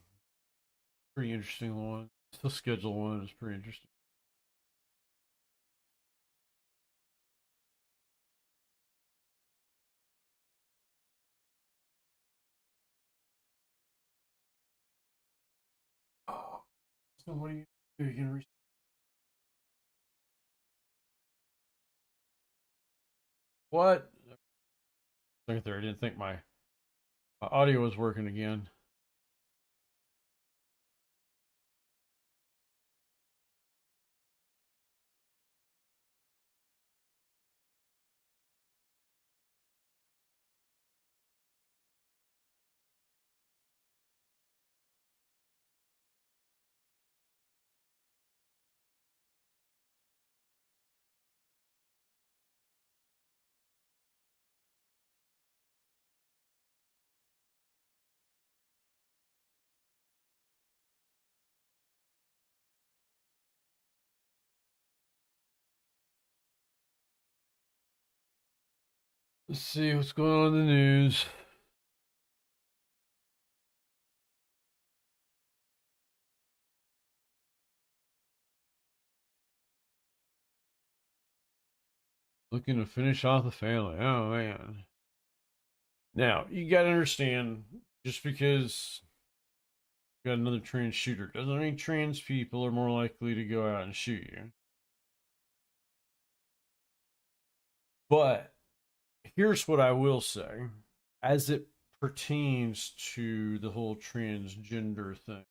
pretty interesting one. Still schedule one is pretty interesting. Oh, so what are you doing? You gonna what? Second there, I didn't think my audio was working again. Let's see what's going on in the news. Looking to finish off the family. Oh man. Now you got to understand, just because you got another trans shooter doesn't mean trans people are more likely to go out and shoot you. But here's what I will say, as it pertains to the whole transgender thing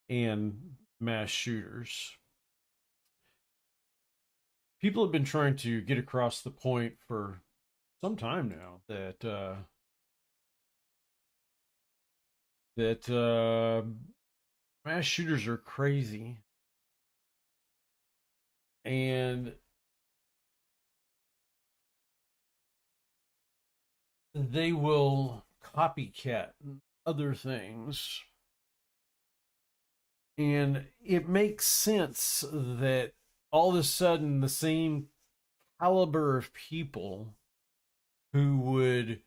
and mass shooters. People have been trying to get across the point for some time now that mass shooters are crazy, and they will copycat other things. And it makes sense that all of a sudden the same caliber of people who would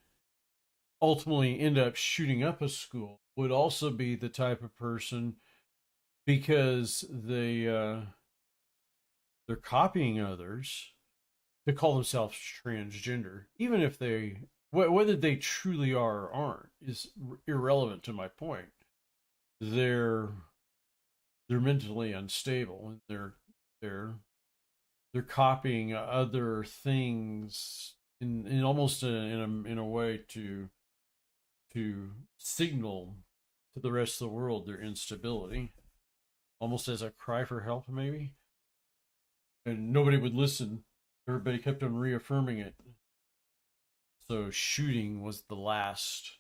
ultimately end up shooting up a school would also be the type of person, because they're copying others, to call themselves transgender, even if they, whether they truly are or aren't, is irrelevant to my point. They're they're mentally unstable, and they're they're copying other things in almost in a way to signal to the rest of the world their instability, almost as a cry for help, maybe. And nobody would listen. Everybody kept on reaffirming it. So shooting was the last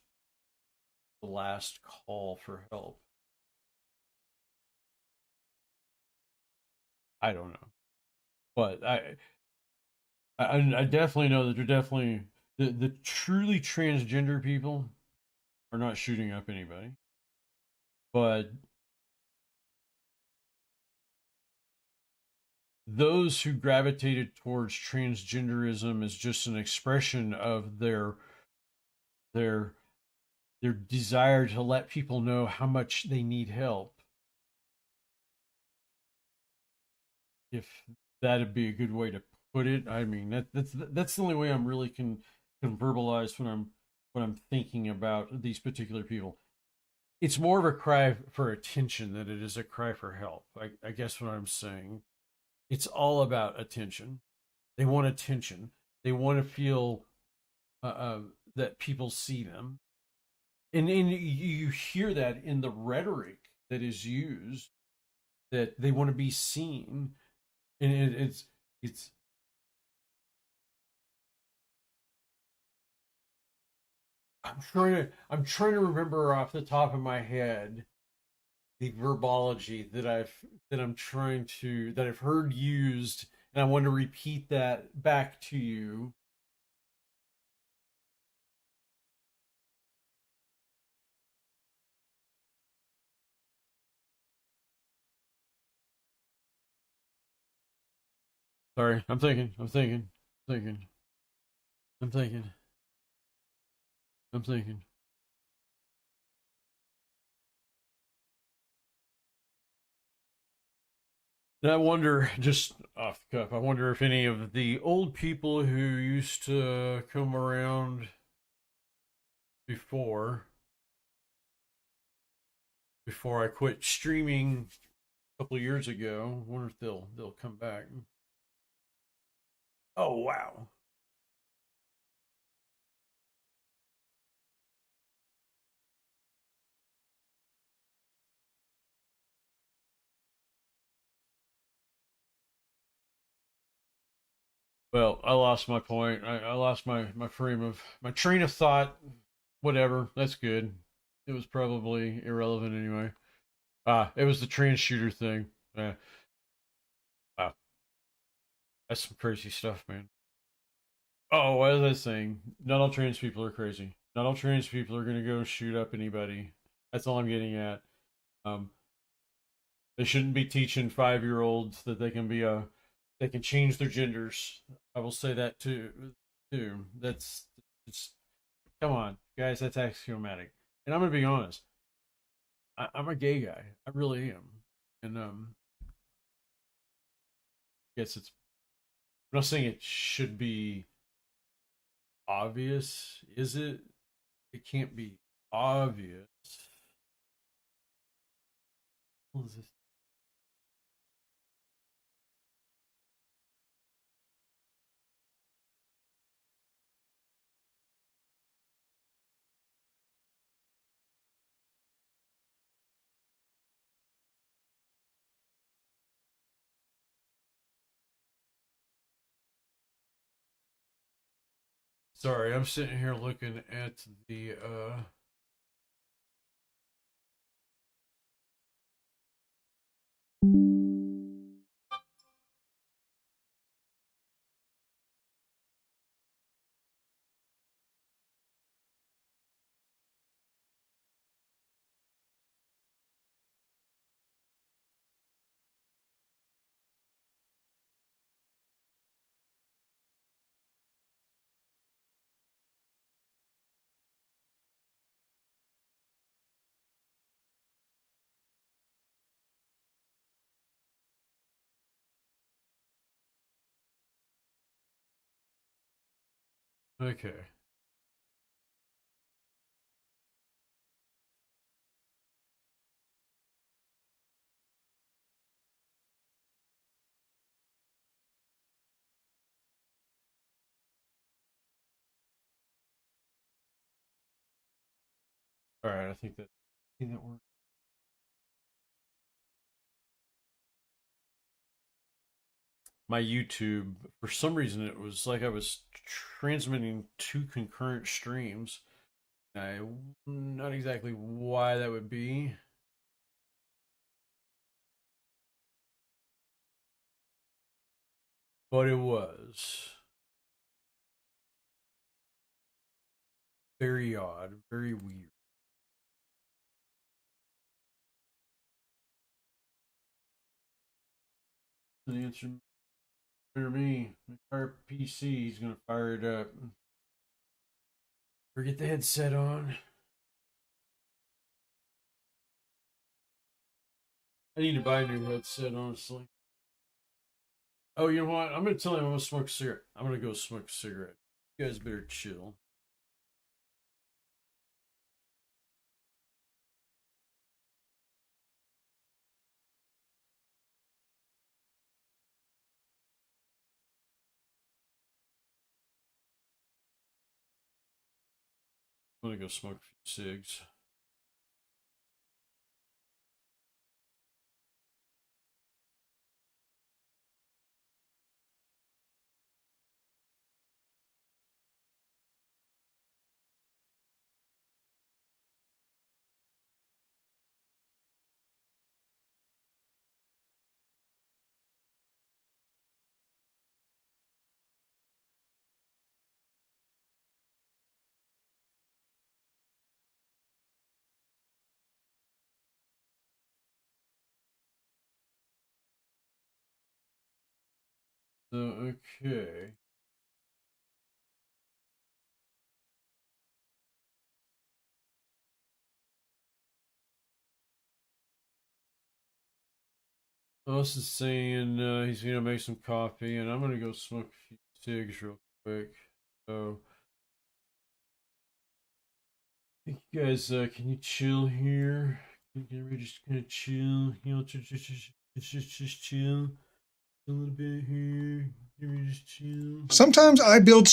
call for help. I don't know, but I definitely know that they're definitely the truly transgender people are not shooting up anybody, but those who gravitated towards transgenderism is just an expression of their their desire to let people know how much they need help. If that'd be a good way to put it. I mean, that's the only way I'm really can verbalize when I'm thinking about these particular people. It's more of a cry for attention than it is a cry for help. I guess what I'm saying. It's all about attention. They want attention. They want to feel that people see them, and you hear that in the rhetoric that is used, that they want to be seen, and it's I'm trying to remember off the top of my head the verbology that I'm trying to that I've heard used, and I want to repeat that back to you. Sorry, thinking, I'm thinking, I'm thinking. And I wonder, just off the cuff, I wonder if any of the old people who used to come around before before I quit streaming a couple of years ago, I wonder if they'll come back. Oh wow. Well, I lost my point. I lost my frame of my train of thought. Whatever. That's good. It was probably irrelevant anyway. It was the trans shooter thing. Wow, that's some crazy stuff, man. Oh, what was I saying? Not all trans people are crazy. Not all trans people are gonna go shoot up anybody. That's all I'm getting at. Um, they shouldn't be teaching 5-year olds that They can change their genders. I will say that too. Too. That's it's come on, guys. That's axiomatic. And I'm gonna be honest. I'm a gay guy. I really am. And guess it's. I'm not saying it should be obvious. Is it? It can't be obvious. What is this? Sorry, I'm sitting here looking at the okay. All right, I think that works. My YouTube, for some reason, it was like I was transmitting two concurrent streams. I not exactly why that would be, but it was very odd, very weird. The answer for me, our PC is gonna fire it up. Or get the headset on. I need to buy a new headset, honestly. Oh, you know what? I'm gonna tell him I'm gonna smoke a cigarette. I'm gonna go smoke a cigarette. You guys better chill. I'm gonna go smoke a few cigs. So, okay. Us is saying he's gonna make some coffee, and I'm gonna go smoke a few cigs real quick. So, think you guys, can you chill here? Can we just kind of chill? You know, just chill a little bit here. Can we just chill? Sometimes I build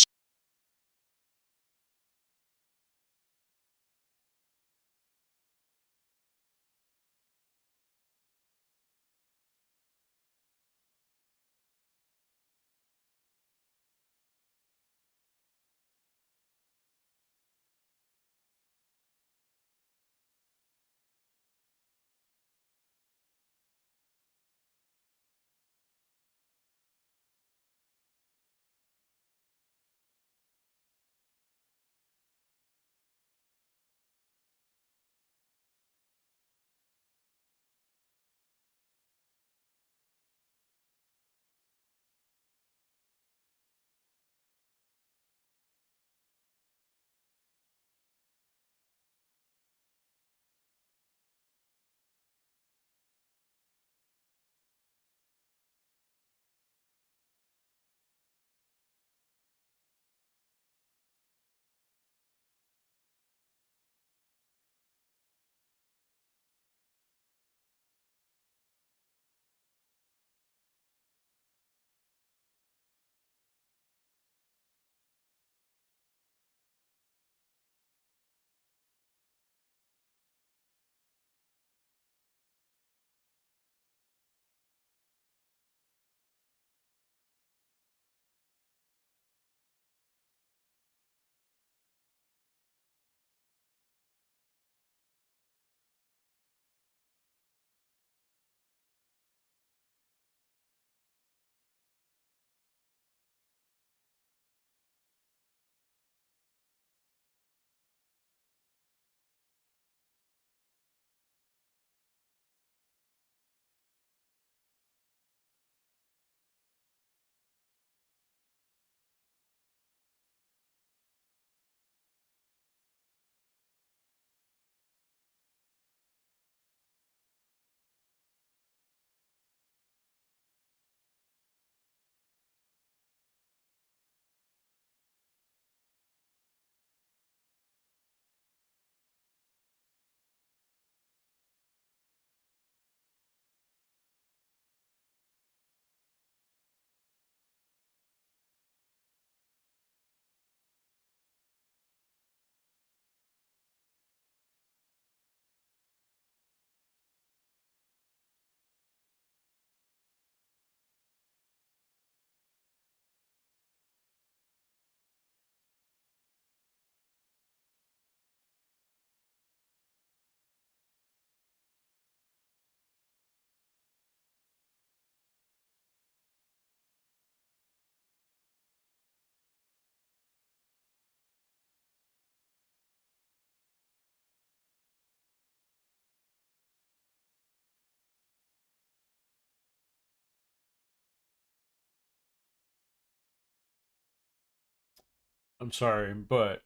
I'm sorry, but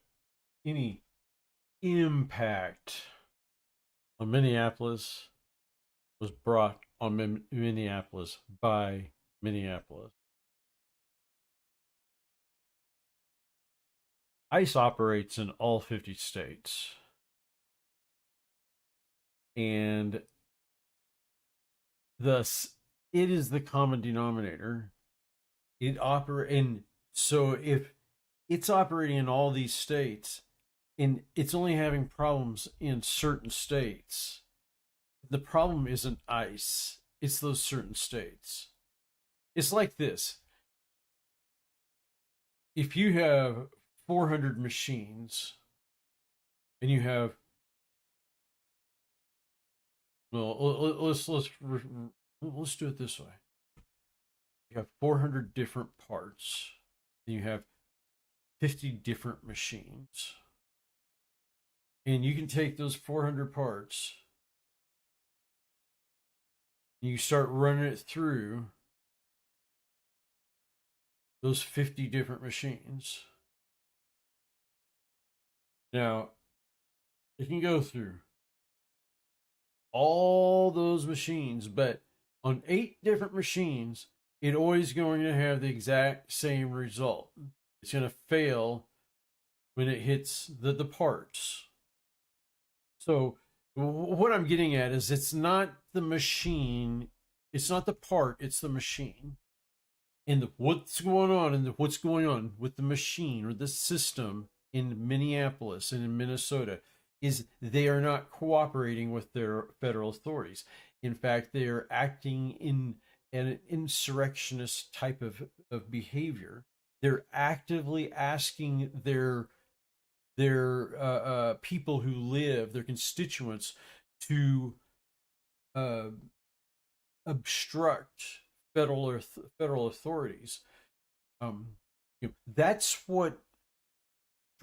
any impact on Minneapolis was brought on Minneapolis by Minneapolis. ICE operates in all 50 states. And thus, it is the common denominator. So if it's operating in all these states and it's only having problems in certain states, the problem isn't ICE, it's those certain states. It's like this. If you have 400 machines and you have, well, let's do it this way. You have 400 different parts, and you have 50 different machines. And you can take those 400 parts and you start running it through those 50 different machines. Now, it can go through all those machines, but on 8 different machines, it's always going to have the exact same result. It's going to fail when it hits the parts. So what I'm getting at is it's not the machine, it's not the part, it's the machine. And what's going on with the machine or the system in Minneapolis and in Minnesota is they are not cooperating with their federal authorities. In fact, they are acting in an insurrectionist type of behavior. They're actively asking their people who live, their constituents, to obstruct federal authorities. That's what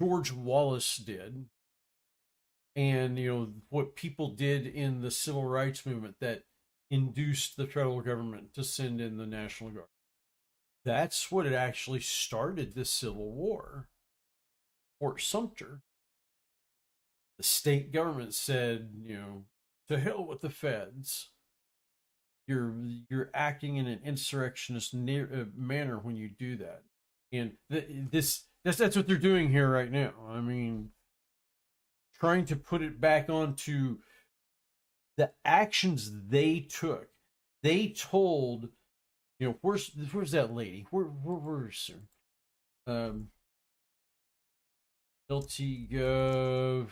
George Wallace did, and what people did in the civil rights movement that induced the federal government to send in the National Guard. That's what it actually started the Civil War. Fort Sumter, the state government said, to hell with the feds. You're acting in an insurrectionist manner when you do that, and that's what they're doing here right now. I mean, trying to put it back onto the actions they took. They told, where's that lady? Where's her? LT Gov.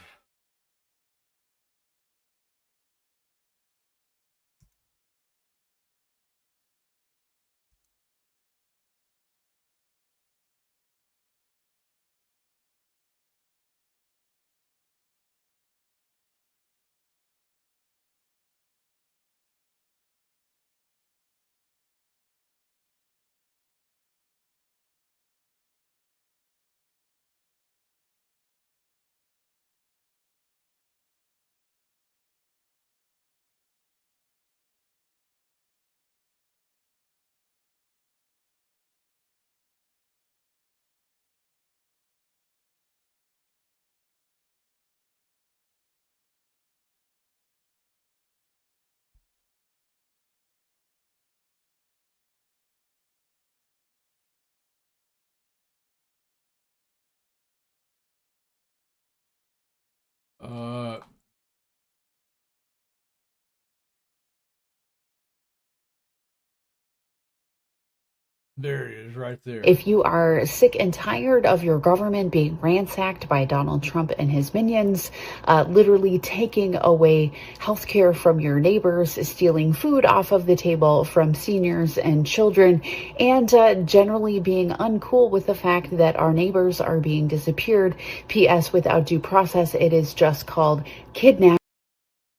There it is, right there. If you are sick and tired of your government being ransacked by Donald Trump and his minions, literally taking away healthcare from your neighbors, stealing food off of the table from seniors and children, and generally being uncool with the fact that our neighbors are being disappeared, P.S. without due process, it is just called kidnapping.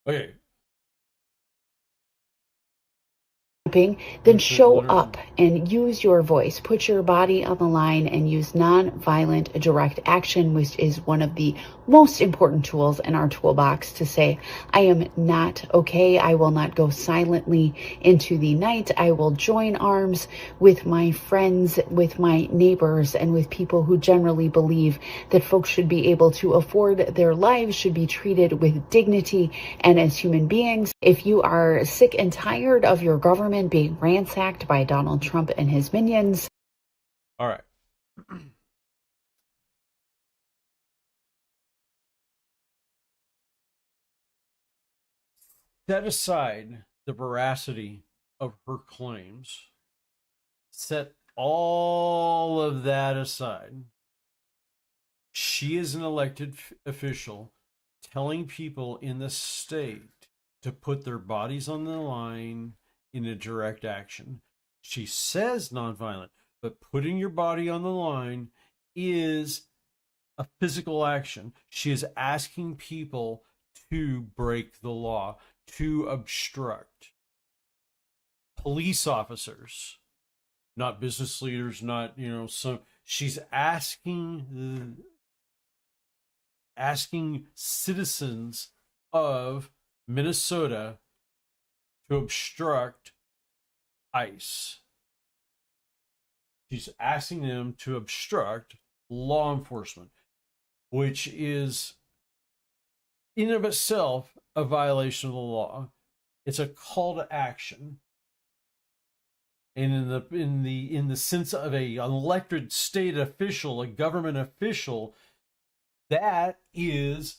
Okay. then show up and use your voice. Put your body on the line and use non-violent direct action, which is one of the most important tools in our toolbox to say, I am not okay. I will not go silently into the night. I will join arms with my friends, with my neighbors, and with people who generally believe that folks should be able to afford their lives, should be treated with dignity and as human beings. If you are sick and tired of your government being ransacked by Donald Trump and his minions. All right. Set aside the veracity of her claims. Set all of that aside. She is an elected official telling people in the state to put their bodies on the line in a direct action. She says nonviolent, but putting your body on the line is a physical action. She is asking people to break the law, to obstruct. Police officers, not business leaders, not, she's asking citizens of Minnesota to obstruct ICE. She's asking them to obstruct law enforcement, which is in and of itself a violation of the law. It's a call to action. And in the sense of an elected state official, a government official, that is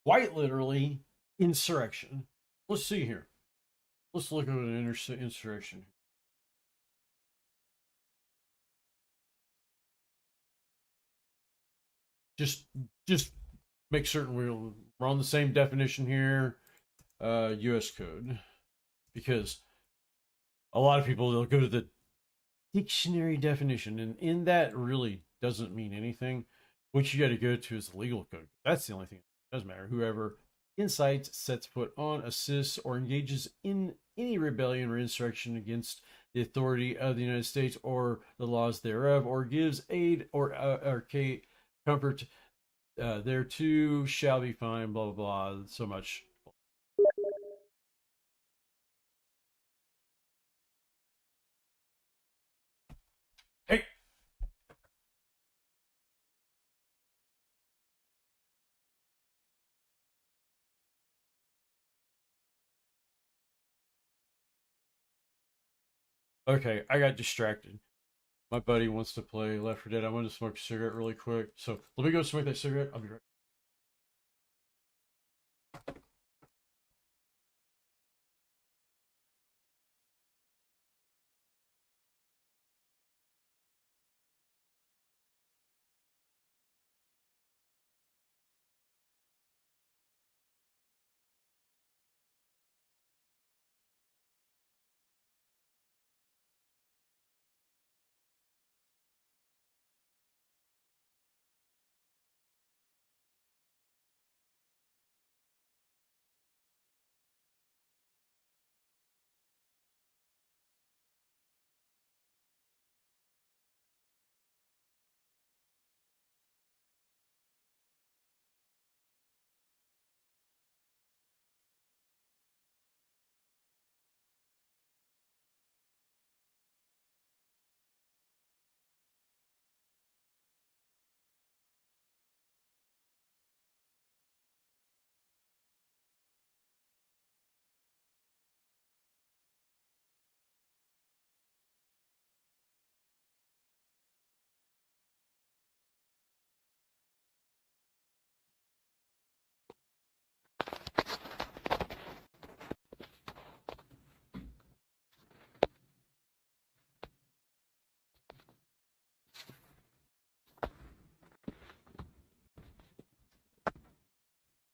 quite literally insurrection. Let's see here. Let's look at an insurrection. Just make certain we're on the same definition here. U.S. Code, because a lot of people, they'll go to the dictionary definition, and in that really doesn't mean anything. What you got to go to is the legal code. That's the only thing that does matter. Whoever incites, sets foot on, assists, or engages in any rebellion or insurrection against the authority of the United States or the laws thereof, or gives aid or comfort thereto, shall be fined, blah, blah, blah, so much. Hey! Okay, I got distracted. My buddy wants to play Left 4 Dead. I want to smoke a cigarette really quick. So let me go smoke that cigarette. I'll be right back.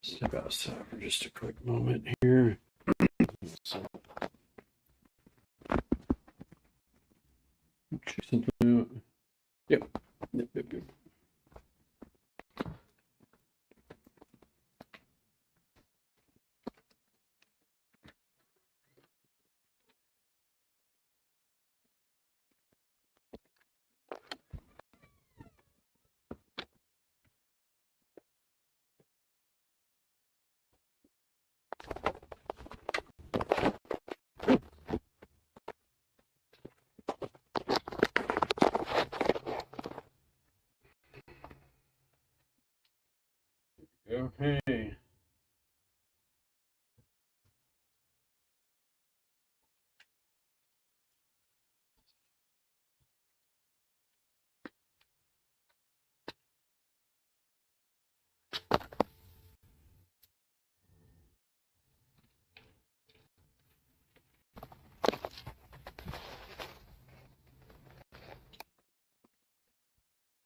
Step outside for just a quick moment here. So, check something out. Yep. Yep. Okay.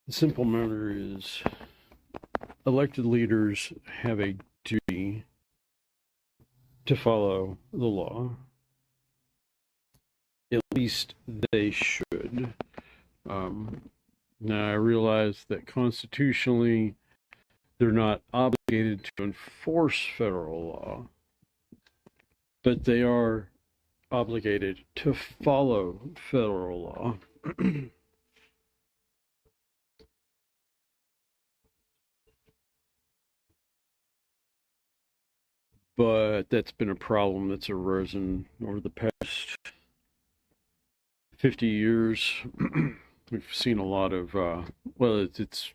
The simple matter is elected leaders have a duty to follow the law. At least they should. Now, I realize that constitutionally they're not obligated to enforce federal law, but they are obligated to follow federal law. But that's been a problem that's arisen over the past 50 years. We've seen a lot of, it's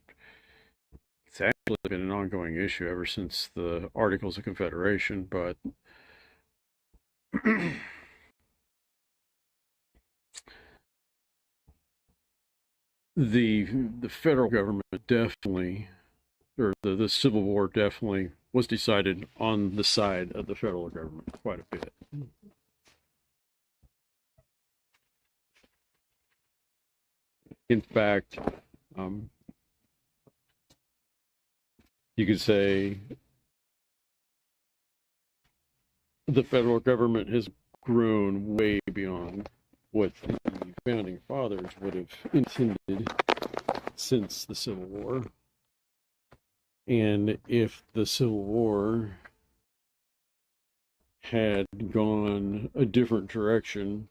actually been an ongoing issue ever since the Articles of Confederation, but the federal government definitely, or the Civil War definitely was decided on the side of the federal government quite a bit. In fact, you could say the federal government has grown way beyond what the founding fathers would have intended since the Civil War. And if the Civil War had gone a different direction,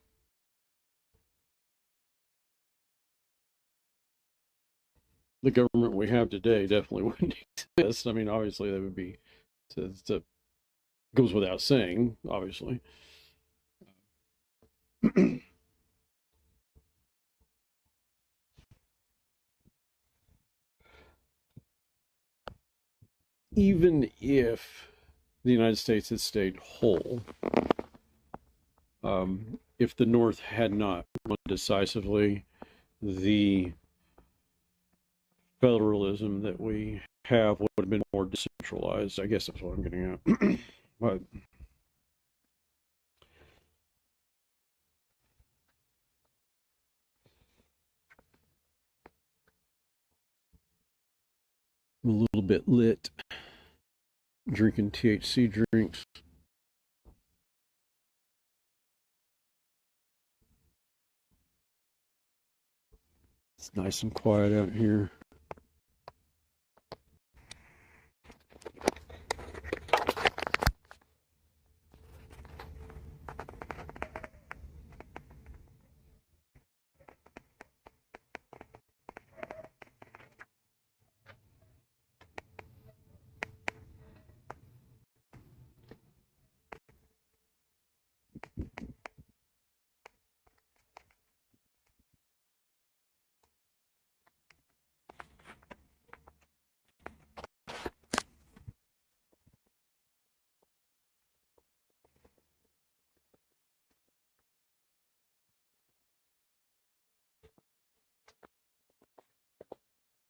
the government we have today definitely wouldn't exist. I mean, obviously, that would be, goes without saying, obviously. Even if the United States had stayed whole, if the North had not won decisively, the federalism that we have would have been more decentralized. I guess that's what I'm getting at. But I'm a little bit lit, drinking THC drinks. It's nice and quiet out here.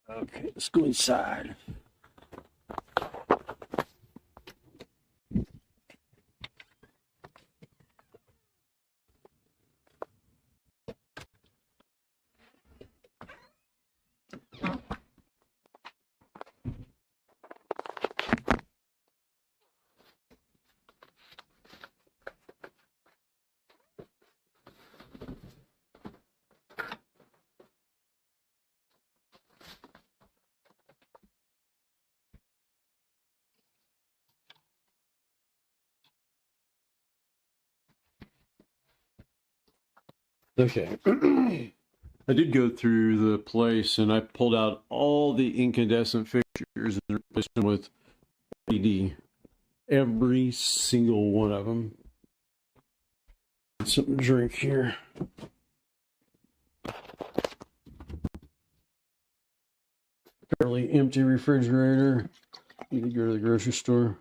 Okay, let's go inside. Okay. I did go through the place and I pulled out all the incandescent fixtures and replaced them with LED. Every single one of them. Something to drink here. Fairly empty refrigerator. Need to go to the grocery store.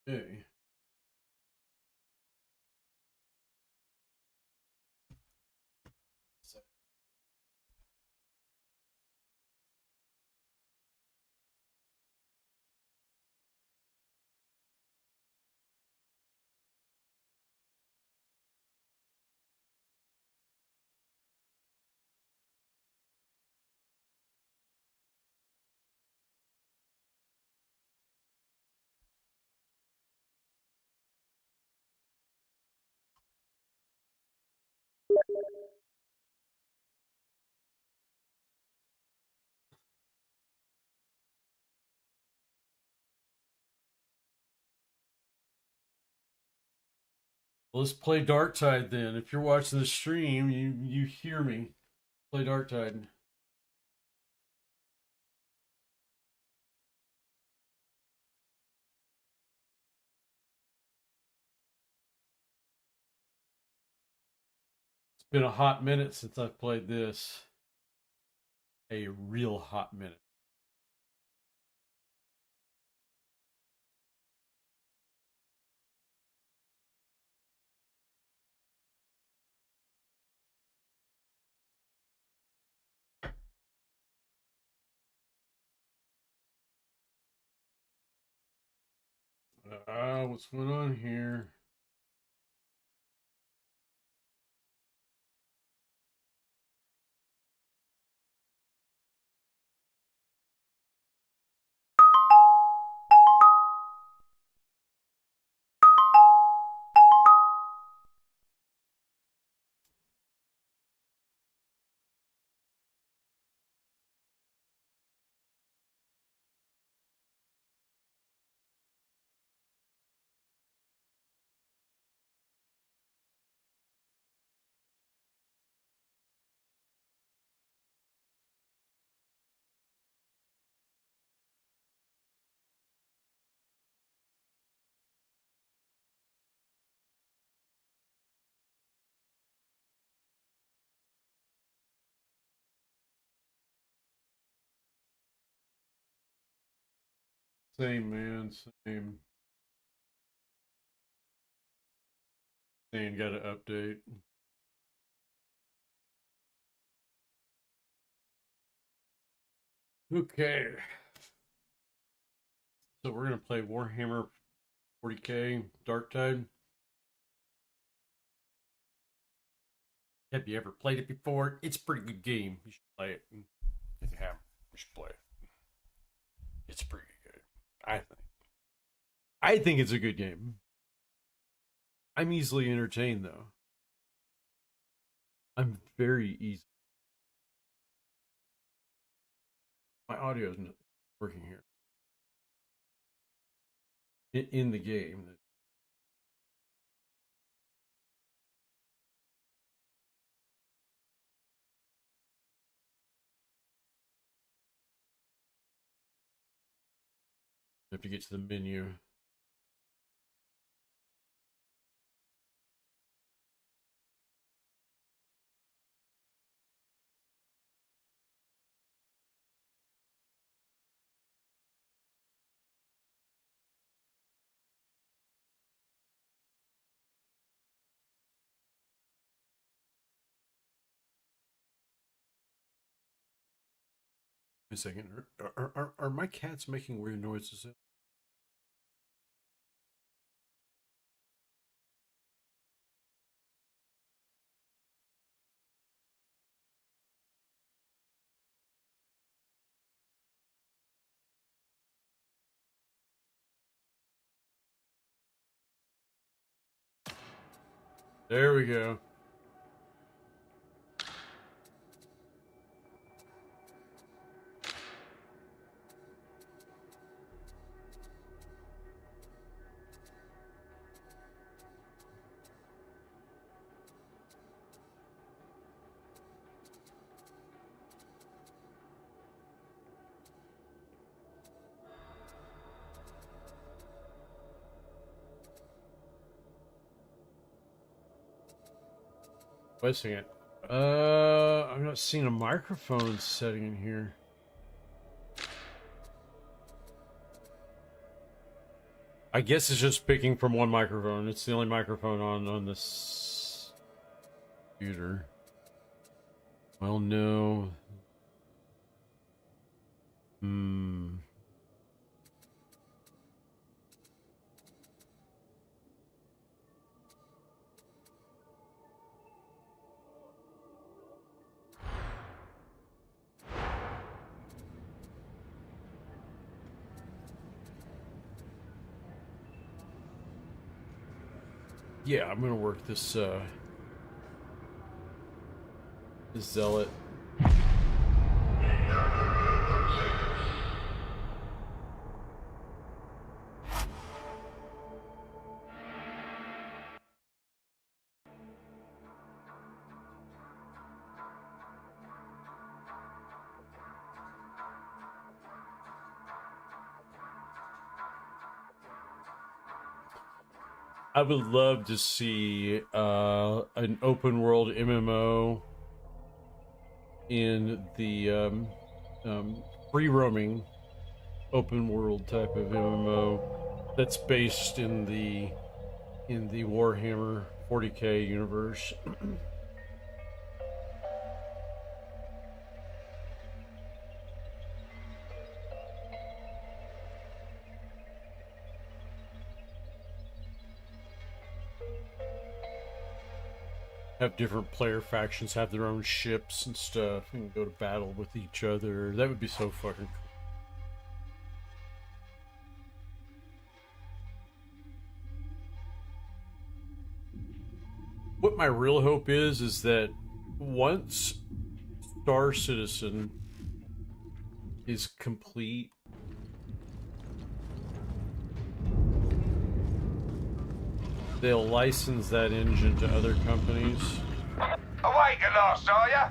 Okay. Let's play Dark Tide then. If you're watching the stream, you hear me. Play Dark Tide. It's been a hot minute since I've played this. A real hot minute. What's going on here? Same, man. Same. Saying got to update. Okay. So we're going to play Warhammer 40k Dark Tide. Have you ever played it before? It's a pretty good game. You should play it. If you haven't, you should play it. It's pretty good. I think. I think it's a good game. I'm easily entertained though. I'm very easy. My audio isn't working here. In the game. I have to get to the menu. A second. Are my cats making weird noises? There we go. Wait a second. I'm not seeing a microphone setting in here. I guess it's just picking from one microphone. It's the only microphone on this computer. Well, no. Yeah, I'm gonna work this this zealot. I would love to see an open world MMO in the free roaming open world type of MMO that's based in the Warhammer 40K universe. Have different player factions have their own ships and stuff and go to battle with each other. That would be so fucking cool. What my real hope is that once Star Citizen is complete, they'll license that engine to other companies Awake at last, are ya?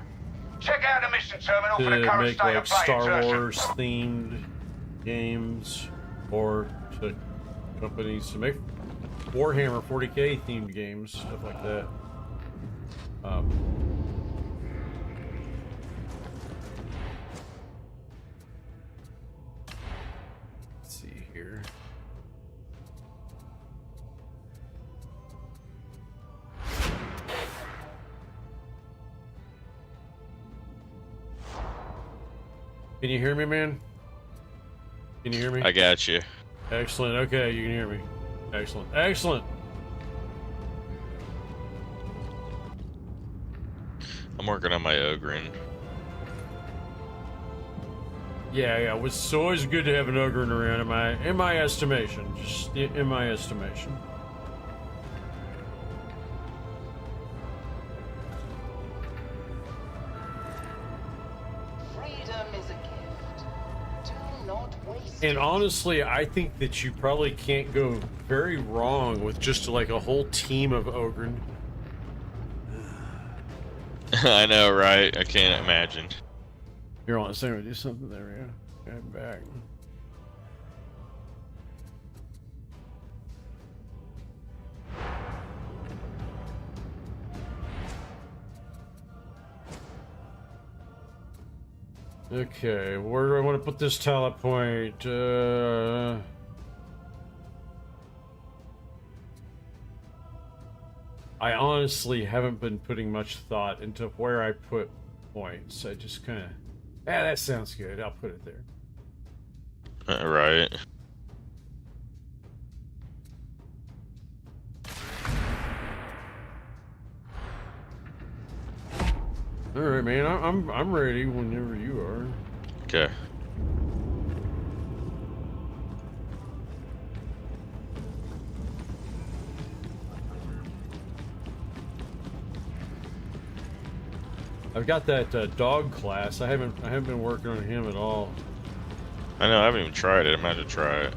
Check out the mission terminal for the to current make state like of play Star insertion. Wars themed games, or to companies to make Warhammer 40K themed games, stuff like that. Let's see here. Can you hear me, man? Can you hear me? I got you. Excellent. Okay, you can hear me. Excellent. Excellent. I'm working on my Ogren. Yeah. It's always good to have an Ogren around, in my estimation. Just in my estimation. Freedom is a gift. Do not waste And it. honestly, I think that you probably can't go very wrong with just like a whole team of Ogren. I know, right? I can't imagine. Here, on a second, do something there, yeah. Get back. Okay, where do I want to put this talent point? I honestly haven't been putting much thought into where I put points. I just kind of, that sounds good. I'll put it there. Right. All right, man. I'm ready whenever you are. Okay. I've got that dog class. I haven't been working on him at all. I know, I haven't even tried it. I'm about to try it.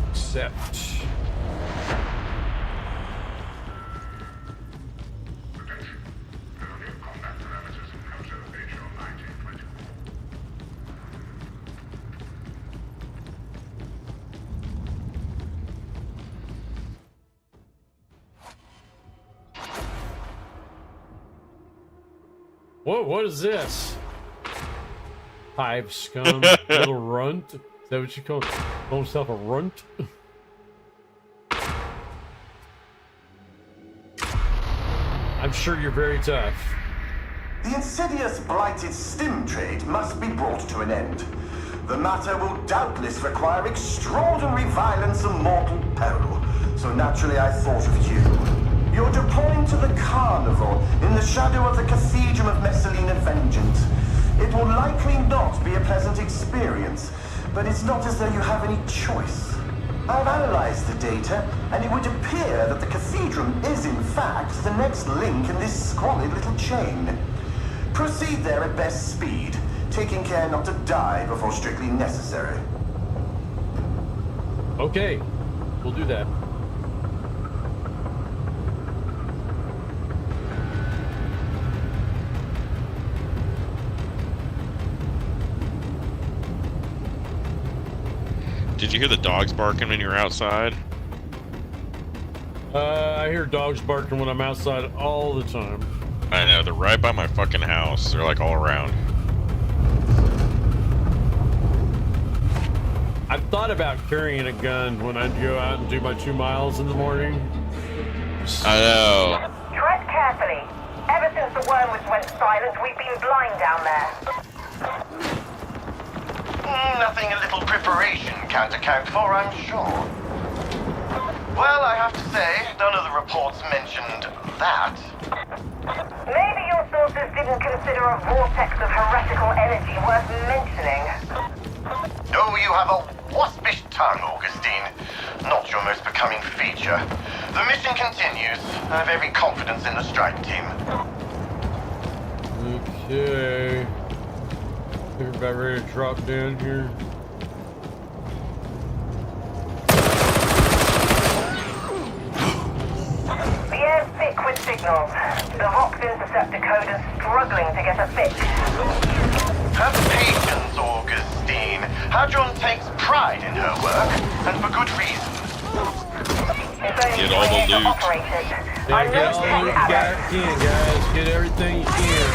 Accept. Whoa, what is this? Hive scum, little runt. Is that what you call yourself, a runt? I'm sure you're very tough. The insidious blighted stim trade must be brought to an end. The matter will doubtless require extraordinary violence and mortal peril, so naturally I thought of you. You're deploying to the carnival in the shadow of the Cathedral of Messalina Vengeance. It will likely not be a pleasant experience, but it's not as though you have any choice. I've analyzed the data, and it would appear that the Cathedral is in fact the next link in this squalid little chain. Proceed there at best speed, taking care not to die before strictly necessary. Okay, we'll do that. Did you hear the dogs barking when you were outside? I hear dogs barking when I'm outside all the time. I know, they're right by my fucking house. They're like all around. I've thought about carrying a gun when I go out and do my 2 miles in the morning. I know. Tread carefully. Ever since the wormwoods went silent, we've been blind down there. Nothing a little preparation can't account for, I'm sure. Well, I have to say, none of the reports mentioned that. Maybe your sources didn't consider a vortex of heretical energy worth mentioning. Oh, you have a waspish tongue, Augustine. Not your most becoming feature. The mission continues. I have every confidence in the strike team. Okay. Everybody ready to drop down here? The air's thick with signals. The Vox intercept decoder's struggling to get a fix. Have patience, Augustine. Hadron takes pride in her work, and for good reason. It's only Get all the 28 loot. operated. Yeah, I'm get no all tech you addict. can, guys. Get everything you can.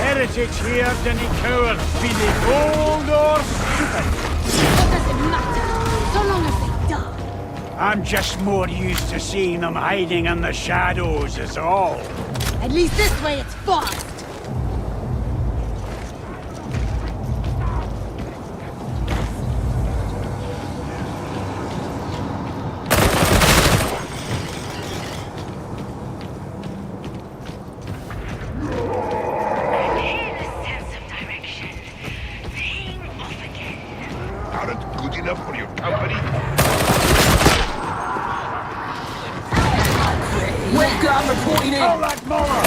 Heritage here didn't cower be they old or stupid. What does it matter? So long as they die. I'm just more used to seeing them hiding in the shadows is all. At least this way it's fast. Aren't good enough for your company? All that more!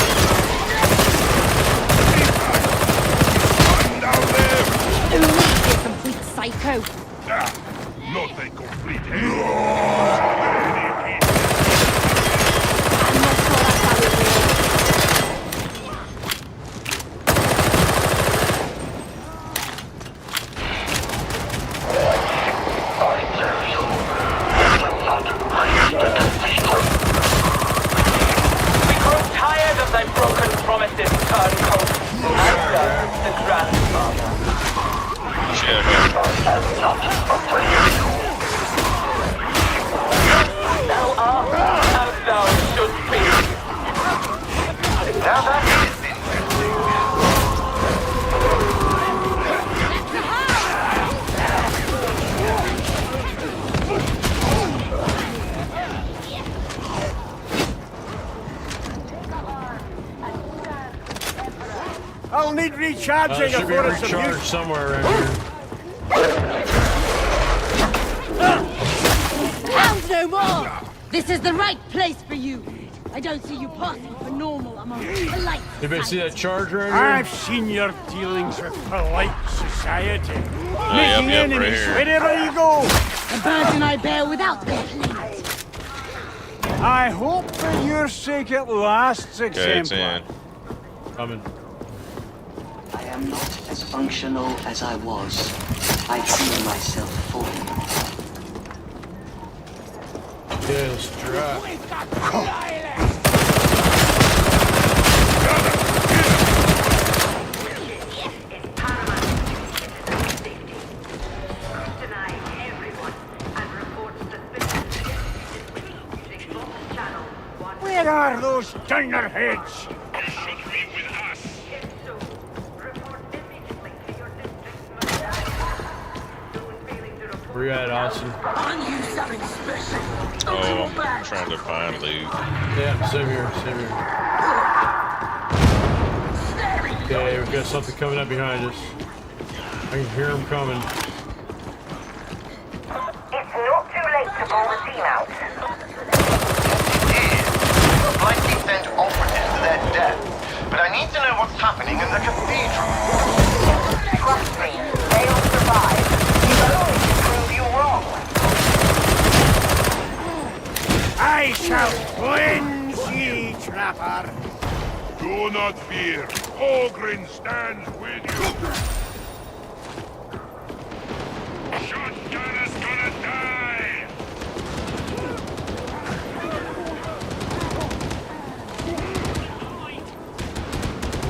Down there! You complete psycho. Not a complete I'm not sure that's how it works. We grow tired of thy broken promises, turncoat. Answer the grandfather. Shit. Thou art as thou should be. Now that is interesting. I'll need recharging Should be before it's recharged abused. somewhere around here. Hound no more! This is the right place for you. I don't see you passing for normal among polite Anybody see that society. charge right here? I've seen your dealings with polite society. yep, Making right enemies here. wherever you go. A burden I bear without complaint. I hope for your sake it lasts, Okay, it's exemplar. in. Coming. I am not as functional as I was. I feel myself falling. Okay, let's drop. Where are those dunderheads? Where you at, Austin? Oh, I'm trying to find loot. Yeah, same here, same here. Okay, we've got something coming up behind us. I can hear them coming. It's not too late to pull the team out. Likely sent operatives to their death, but I need to know what's happening in the cathedral. Trust me, they'll survive. Only to prove you wrong. I shall cleanse ye, trapper. Do not fear. Ogren stands with you. Shotgun is gonna die.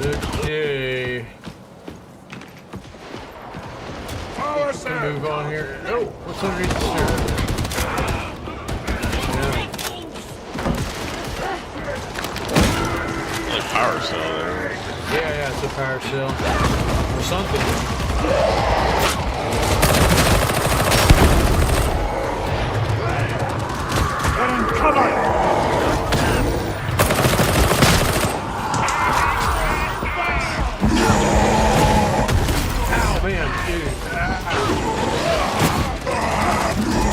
Okay. Power Let's cell. move on here. Oh, what's underneath the stairs? Like power cell there. Yeah, it's a power cell. Or something. Get in cover. Oh man, dude.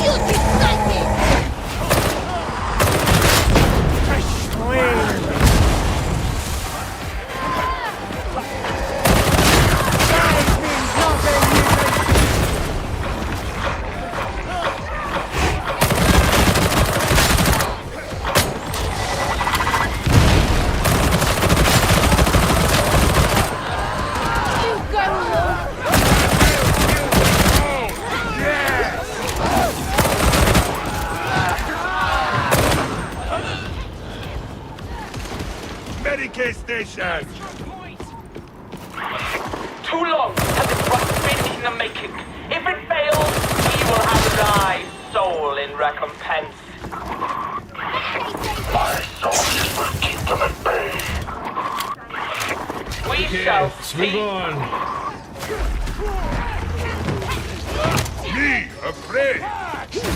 You'll be excited! You go, Lord! Medicaid station. Too long has this rust been in the making. If it fails, we will have thy soul in recompense. My soldiers will keep them at bay. We Okay, shall let's move see. on. Me afraid.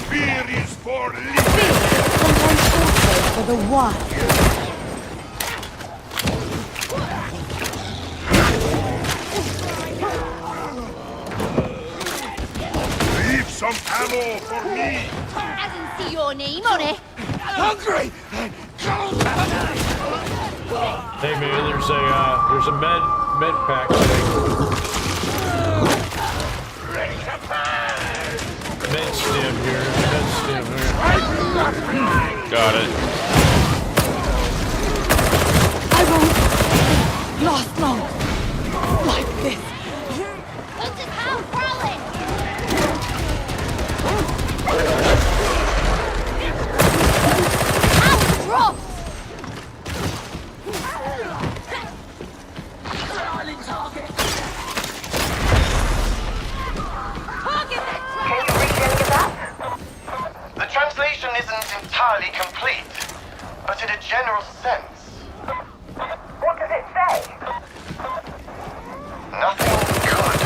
Fear is for living. Sometimes also for the wild. Leave some ammo for me. I can see your name on it. Hungry. Hey man, there's a med pack thing. Med stim here. Med stim here. Got it. I won't last long like this. What's the cow crawling? Ow, drop! Target that Can you read any of that? The translation isn't entirely complete, but in a general sense, What does it say? nothing good.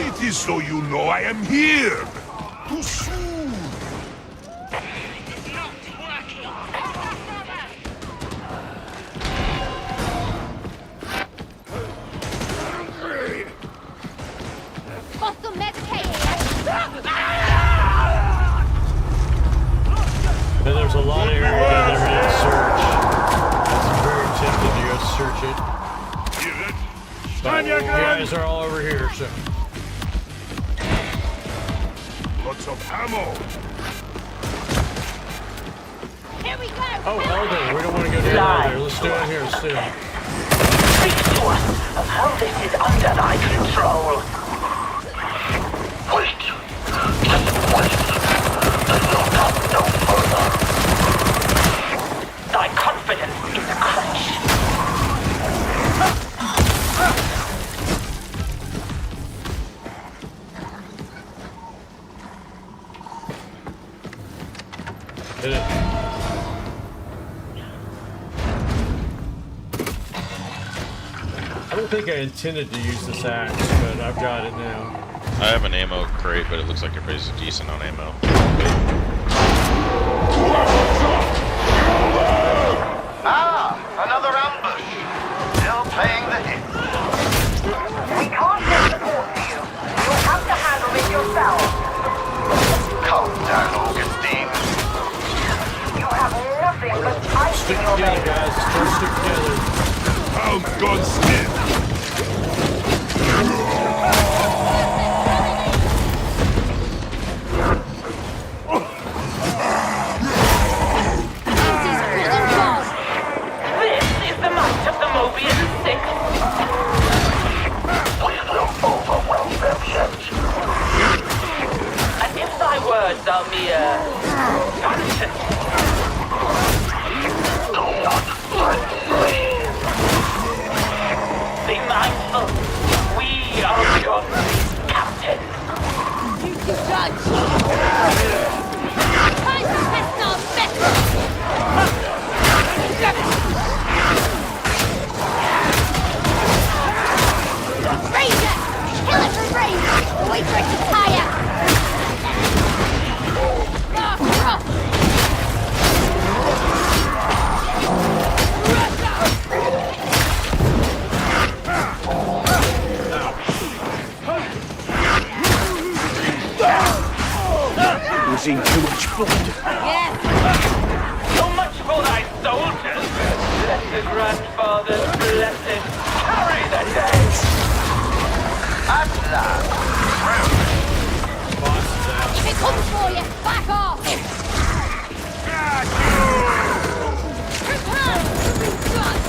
It is so you know I am here. To soothe. Got some medication. And there's a lot of area down there we didn't search. It's very tempting to go search it. But you guys are all over here, so. Lots of ammo. Here we go! Oh, Elder, we don't want to go down there. Let's do it here instead. Speak to us of how this is under thy control. Wait. Just wait. They will come no further. Thy confidence is a crutch. Hit it. I don't think I intended to use this axe, but I've got it now. I have an ammo crate, but it looks like everybody's decent on ammo. Ah, another ambush. Still playing the hits. We can't get support to you. You'll have to handle it yourself. Calm down, Augustine. You have nothing but ice Stick in your together, veins. guys. Let's stick together. Hound gone stiff. This is the might of the Mobius Six. We will overwhelm them yet. And if thy words are mere fantasy, Do not let me. be mindful. We are your captain. You to judge! Time to test our mettle! Ranger! Kill it for range! Wait for it to tire! Losing too much blood. Yes! So much for thy soldiers. Let the grandfather's blessing carry the day. At last. If it comes for you, back off! Prepare to be done!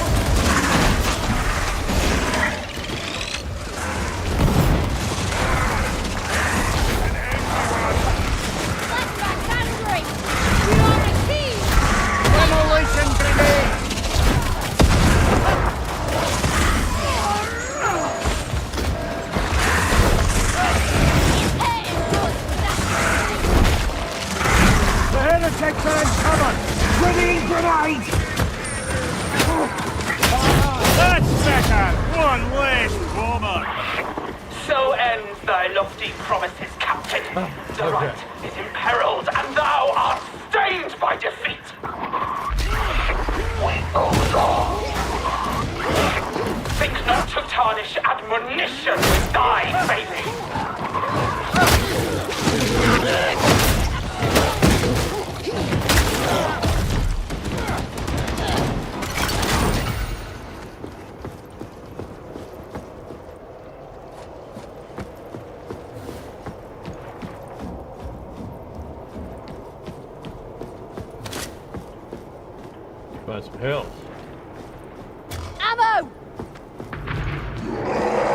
Flashback battery! We are the team! Demolition grenade! The heretic are covered! Ready grenade! That's better! One less woman! So ends thy lofty promises, Captain. The right is imperiled, and thou art stained by defeat. We owe all. Think not to tarnish admonition with thy failing. Find some health. Ammo!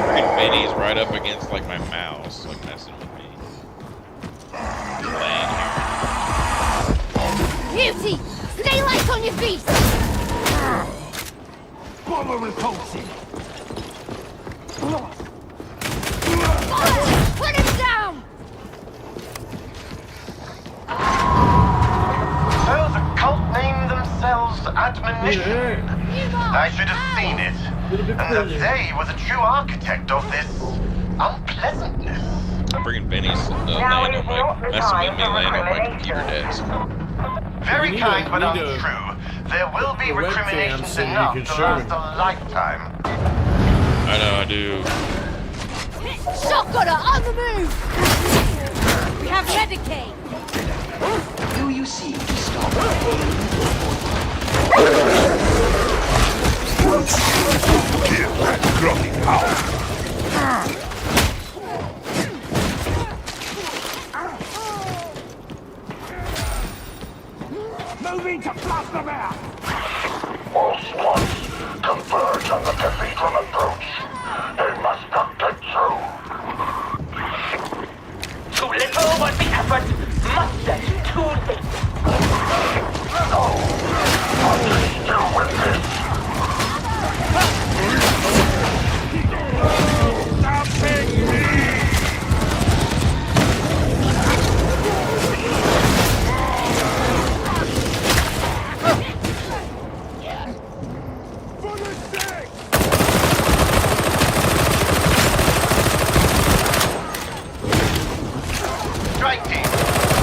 Freaking Benny's right up against like my mouse, like messing with me. Laying here. Beauty! Stay light on your feet! Bomber repulsive! Fire! Put him down! So the cult named themselves Admonition. I should have seen it. And that they were the true architect of this unpleasantness. I'm bringing Benny's laying on my messing with me laying on my computer desk. Very kind, but need untrue. There will be a webcam recriminations so you enough can to show last me. a lifetime. I know, I do. Shotgunner on the move! We have Medicaid! Do you seek to stop Kill that grotty hound. Moving to Plastermouth! All squads, converge on the cathedral approach. They must not get through. Too little was the effort, mustered too late. No, are they still with this? Stopping me! For the sake! Strike team,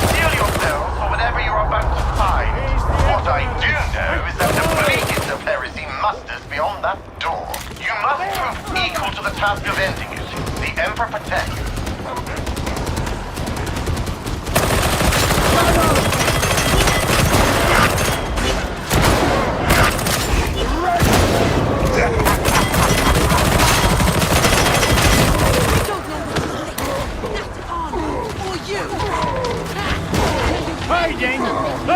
steel yourselves for whatever you're about to find. What I do know is that the bleakest of heresy musters beyond that door. You must prove equal to the task of ending it. The Emperor protects. Hiding! I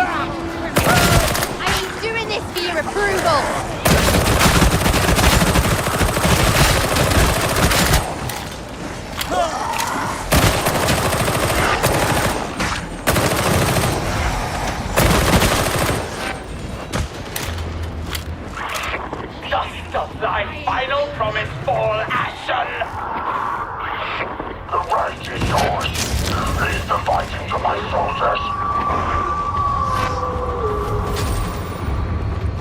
ain't doing this for your approval! Just does thy final promise fall ashen. The right is yours. Leave the fighting to my soldiers.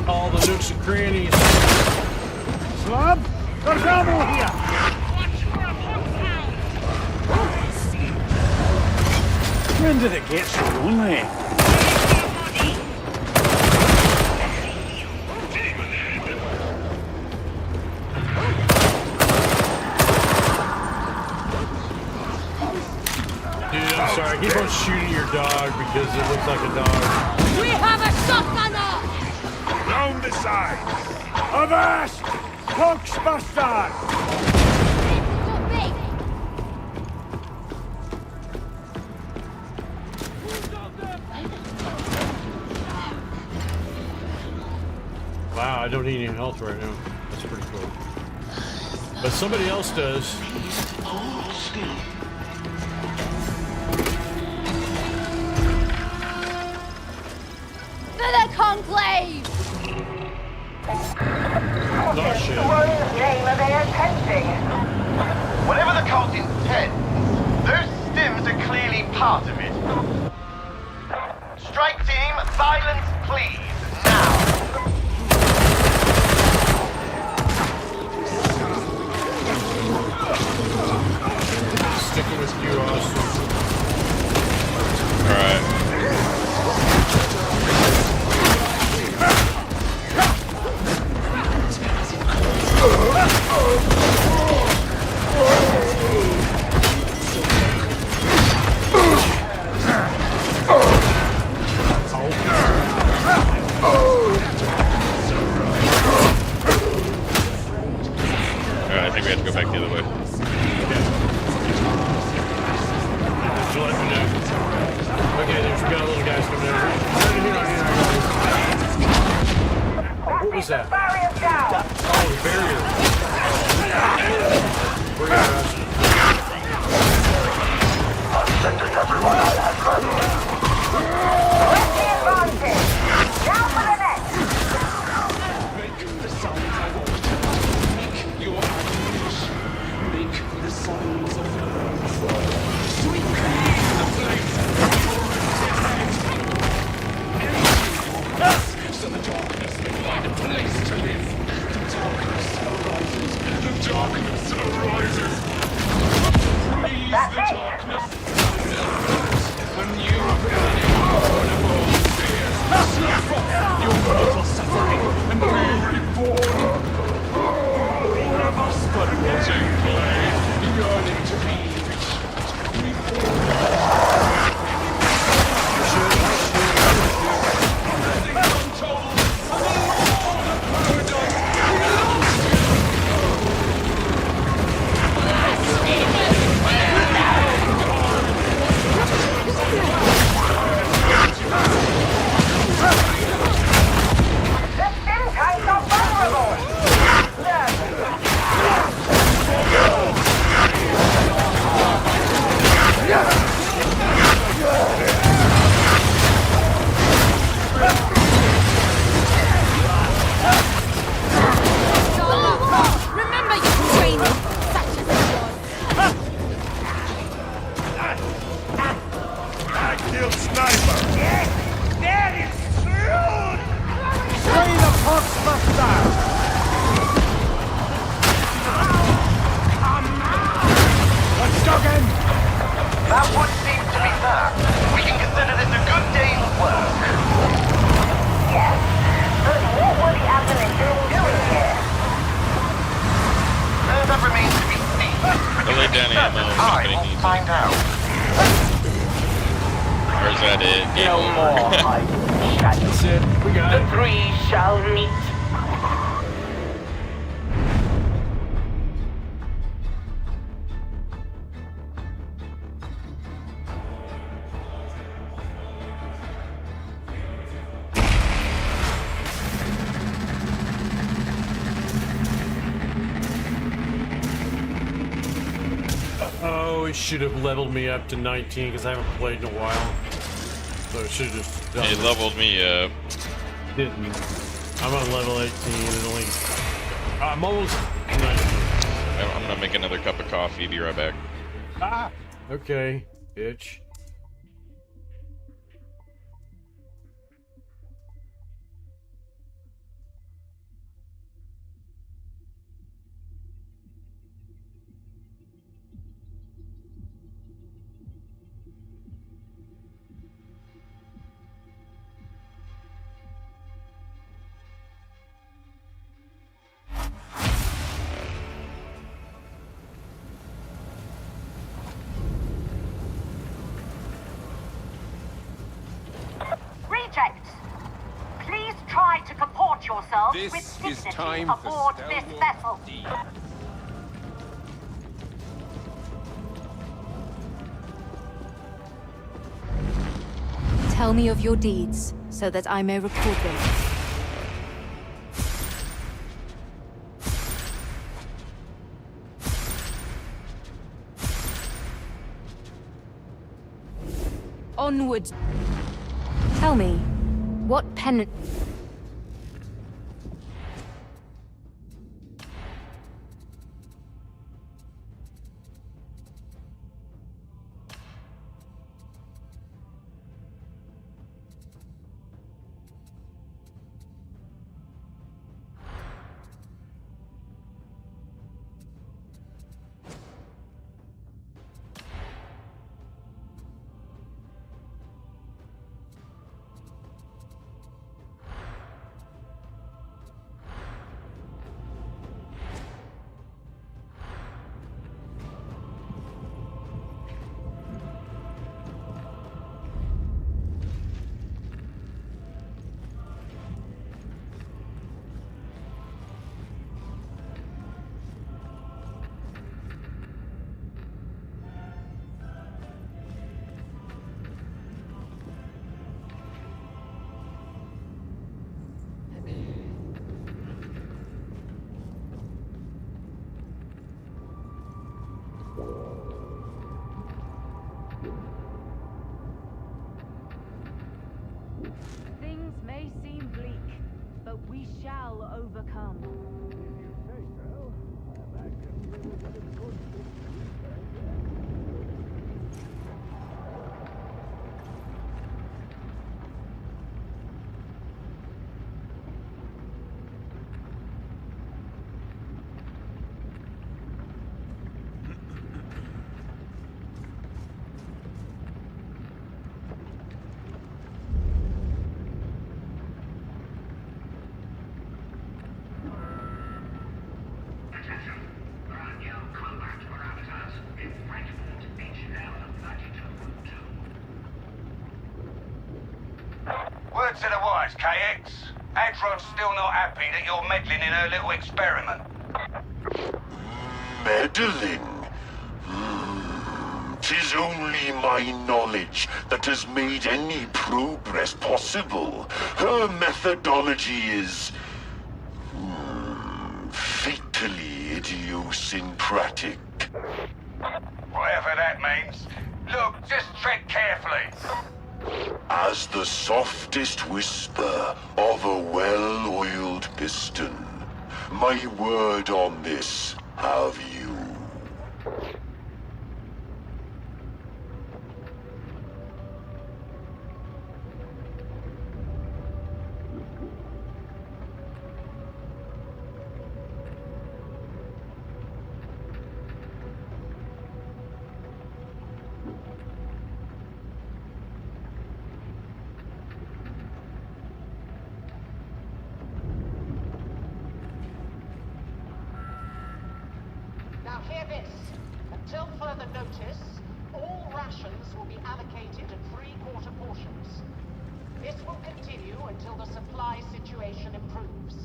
All the nooks and crannies. Slab, there's ammo here! When did it get so lonely? Dude, I'm sorry. I keep on shooting your dog because it looks like a dog. We have a shotgunner! Down the side. Avast! Pox bastard! Got big! Wow, I don't need any health right now. That's pretty cool. But somebody else does. For the conclave! Oh, shit. One's name are they attempting? Whatever the cult intends, those stims are clearly part of it. Strike team, silence please, now. Sticking with you, Austin. Alright. Alright, I think we have to go back the other way. Just let me know. Okay, there's we got little guys coming over. What was that? Barriers down! Oh, the barrier. Where are you at? I'm sending everyone I have left. Where's the advantage? Now for the next! That's it! find out. Or is that it? Game No over. more hiding shadows. That's it. We got The it. three shall meet. Oh, it should have leveled me up to 19 because I haven't played in a while. So it should have just done It it. leveled me up. Didn't. I'm on level 18 and only. I'm almost 19. I'm gonna make another cup of coffee. Be right back. Ah! Okay, bitch. Rejects! Please try to comport yourselves This with is dignity time for aboard this Stalwart vessel. D. Tell me of your deeds, so that I may record them. Onward. Tell me, what penance... Things may seem bleak, but we shall overcome. Word to the wise, KX. Adron's still not happy that you're meddling in her little experiment. Meddling? 'Tis only my knowledge that has made any progress possible. Her methodology is... fatally idiosyncratic. Whatever that means. Look, just tread carefully. As the softest whisper of a well-oiled piston, my word on this have you. Now hear this. Until further notice, all rations will be allocated in 3-quarter portions. This will continue until the supply situation improves.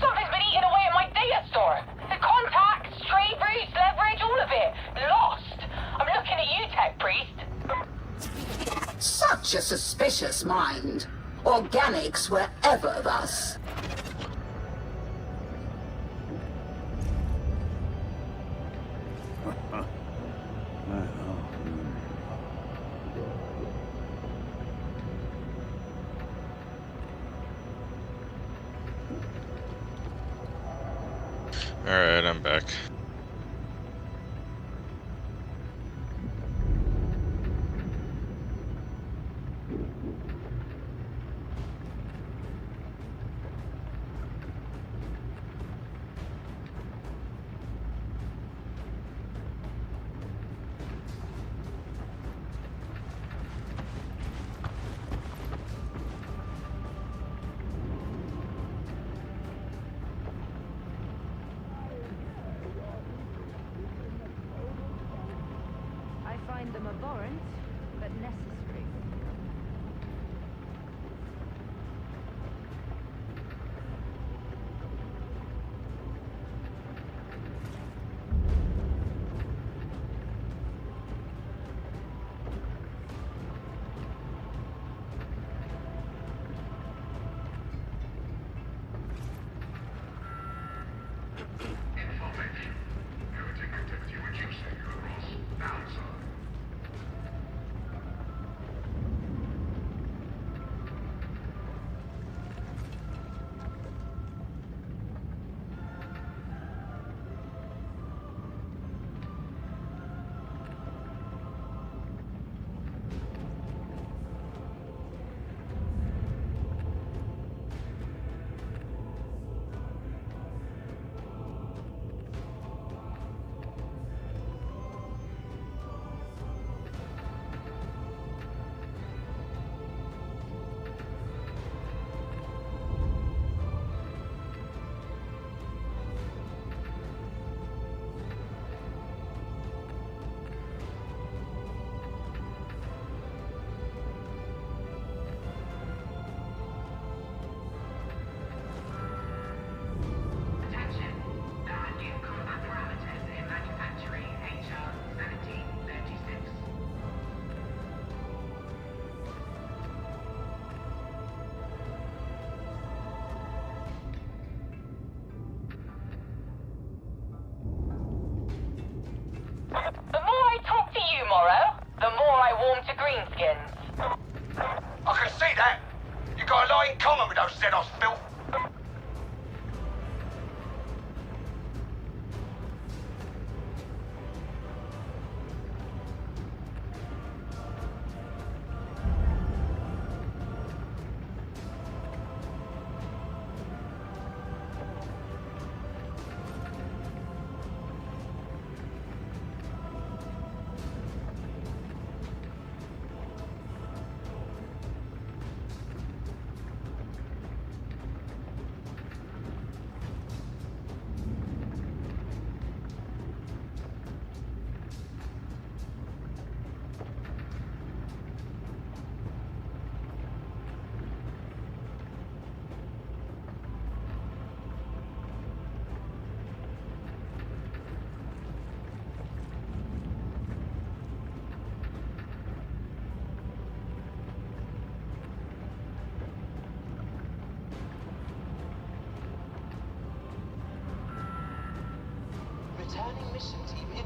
Something's been eating away at my data store. The contacts, trade routes, leverage, all of it. Lost. I'm looking at you, Tech Priest. Such a suspicious mind. Organics were ever thus. Alright, I'm back. I find them abhorrent, but necessary. The more I talk to you, Morrow, the more I warm to greenskins. I can see that. You got a lot in common with those Xenos filth.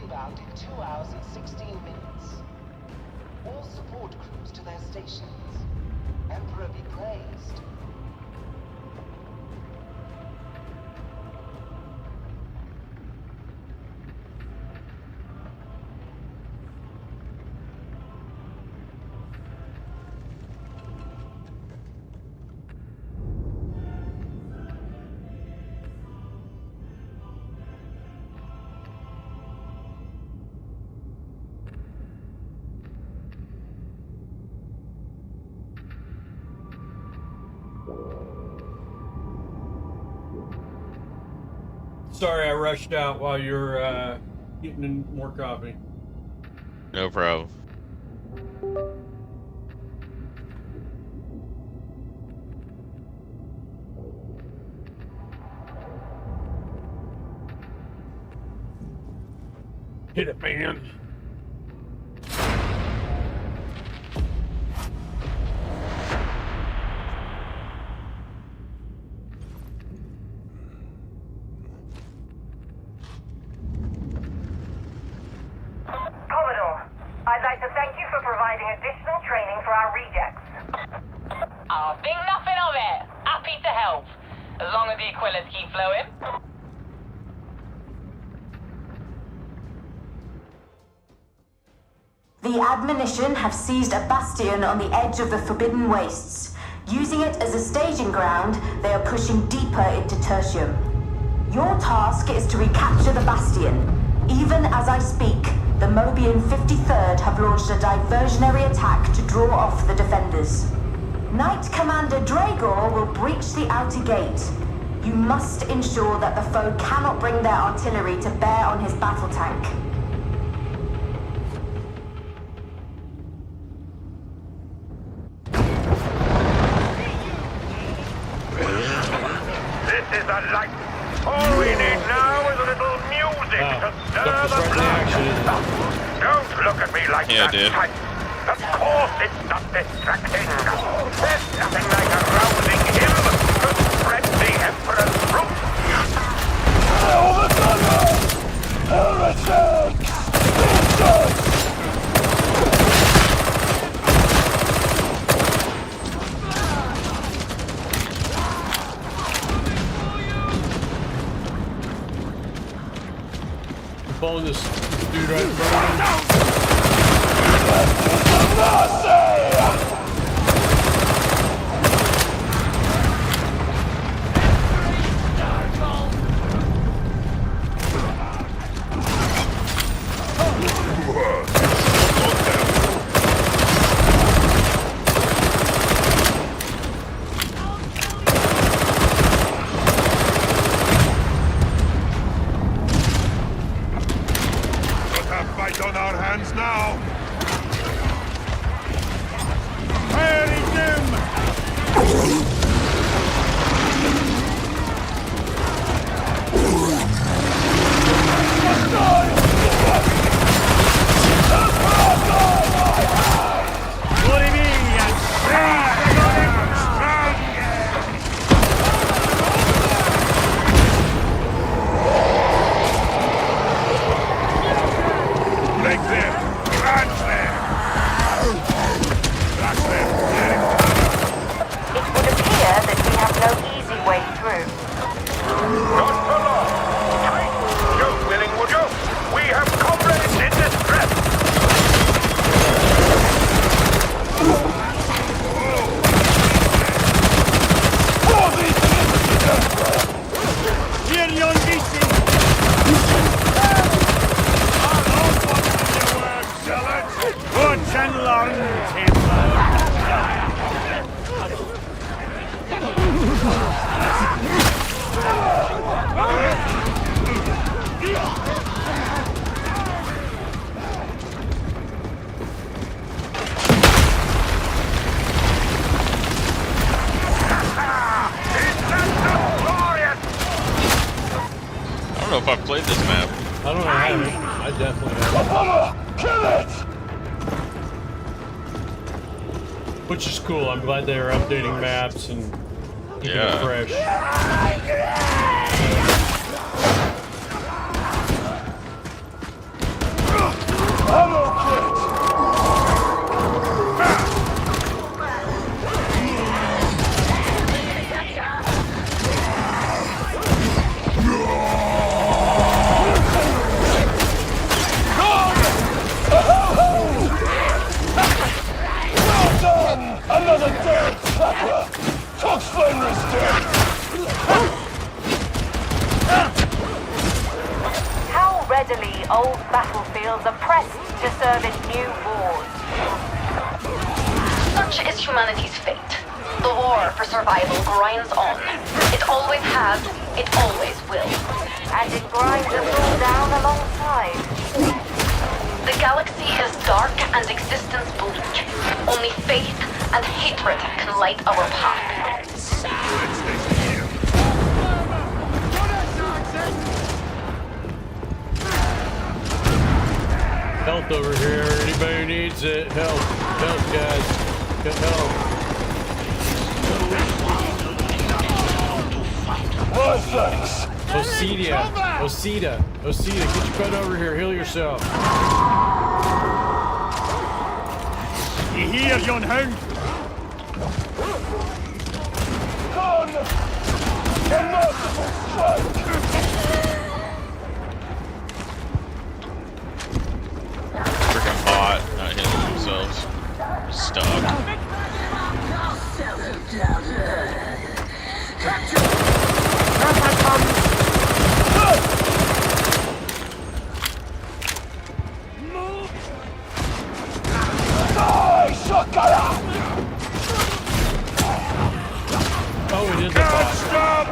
inbound in 2 hours and 16 minutes. All support crews to their stations. Emperor be praised. Sorry I rushed out while you're getting more coffee. No problem. Hit it, man. Commodore, I'd like to thank you for providing additional training for our rejects. Think nothing of it. Happy to help. As long as the Aquillas keep flowing. The Admonition have seized a bastion on the edge of the Forbidden Wastes. Using it as a staging ground, they are pushing deeper into Tertium. Your task is to recapture the bastion. Even as I speak, the Mobian 53rd have launched a diversionary attack to draw off the defenders. Knight Commander Dragor will breach the outer gate. You must ensure that the foe cannot bring their artillery to bear on his battle tank. This is a light. All we need now is a little music to stir the blood. Don't look at me like that, type. Of course it's not distracting. There's nothing like a rousing hymn to spread the Emperor's truth. Following this dude right in front of me. On our hands now. Bury them! I don't know if I've played this map. I don't know. I haven't. I definitely haven't. Kill it! Which is cool. I'm glad they are updating maps and keeping it fresh. Another dead flapper! Toxflame is dead! How readily old battlefields are pressed to serve in new wars. Such is humanity's fate. The war for survival grinds on. It always has, it always will. And it grinds us all down alongside. The galaxy is dark and existence bleak. Only faith and hatred can light our path. Health over here. Anybody who needs it? Help. Help, guys. Get help. My thanks! Osita, get your butt over here. Heal yourself. You hear, yon hound? Gone! A merciful strike! Freaking bot, not healing themselves. Stuck. Oh, it is a bot.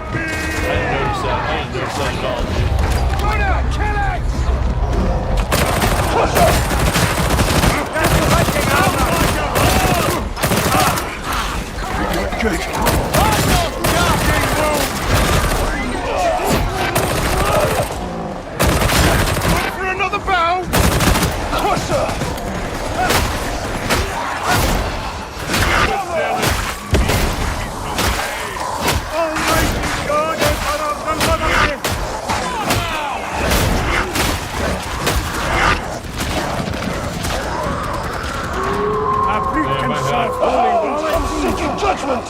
I didn't notice that. I didn't notice that at all, dude. Runner, kill it! Push it! Good. For another bow! Crusher! I'm seeking judgment!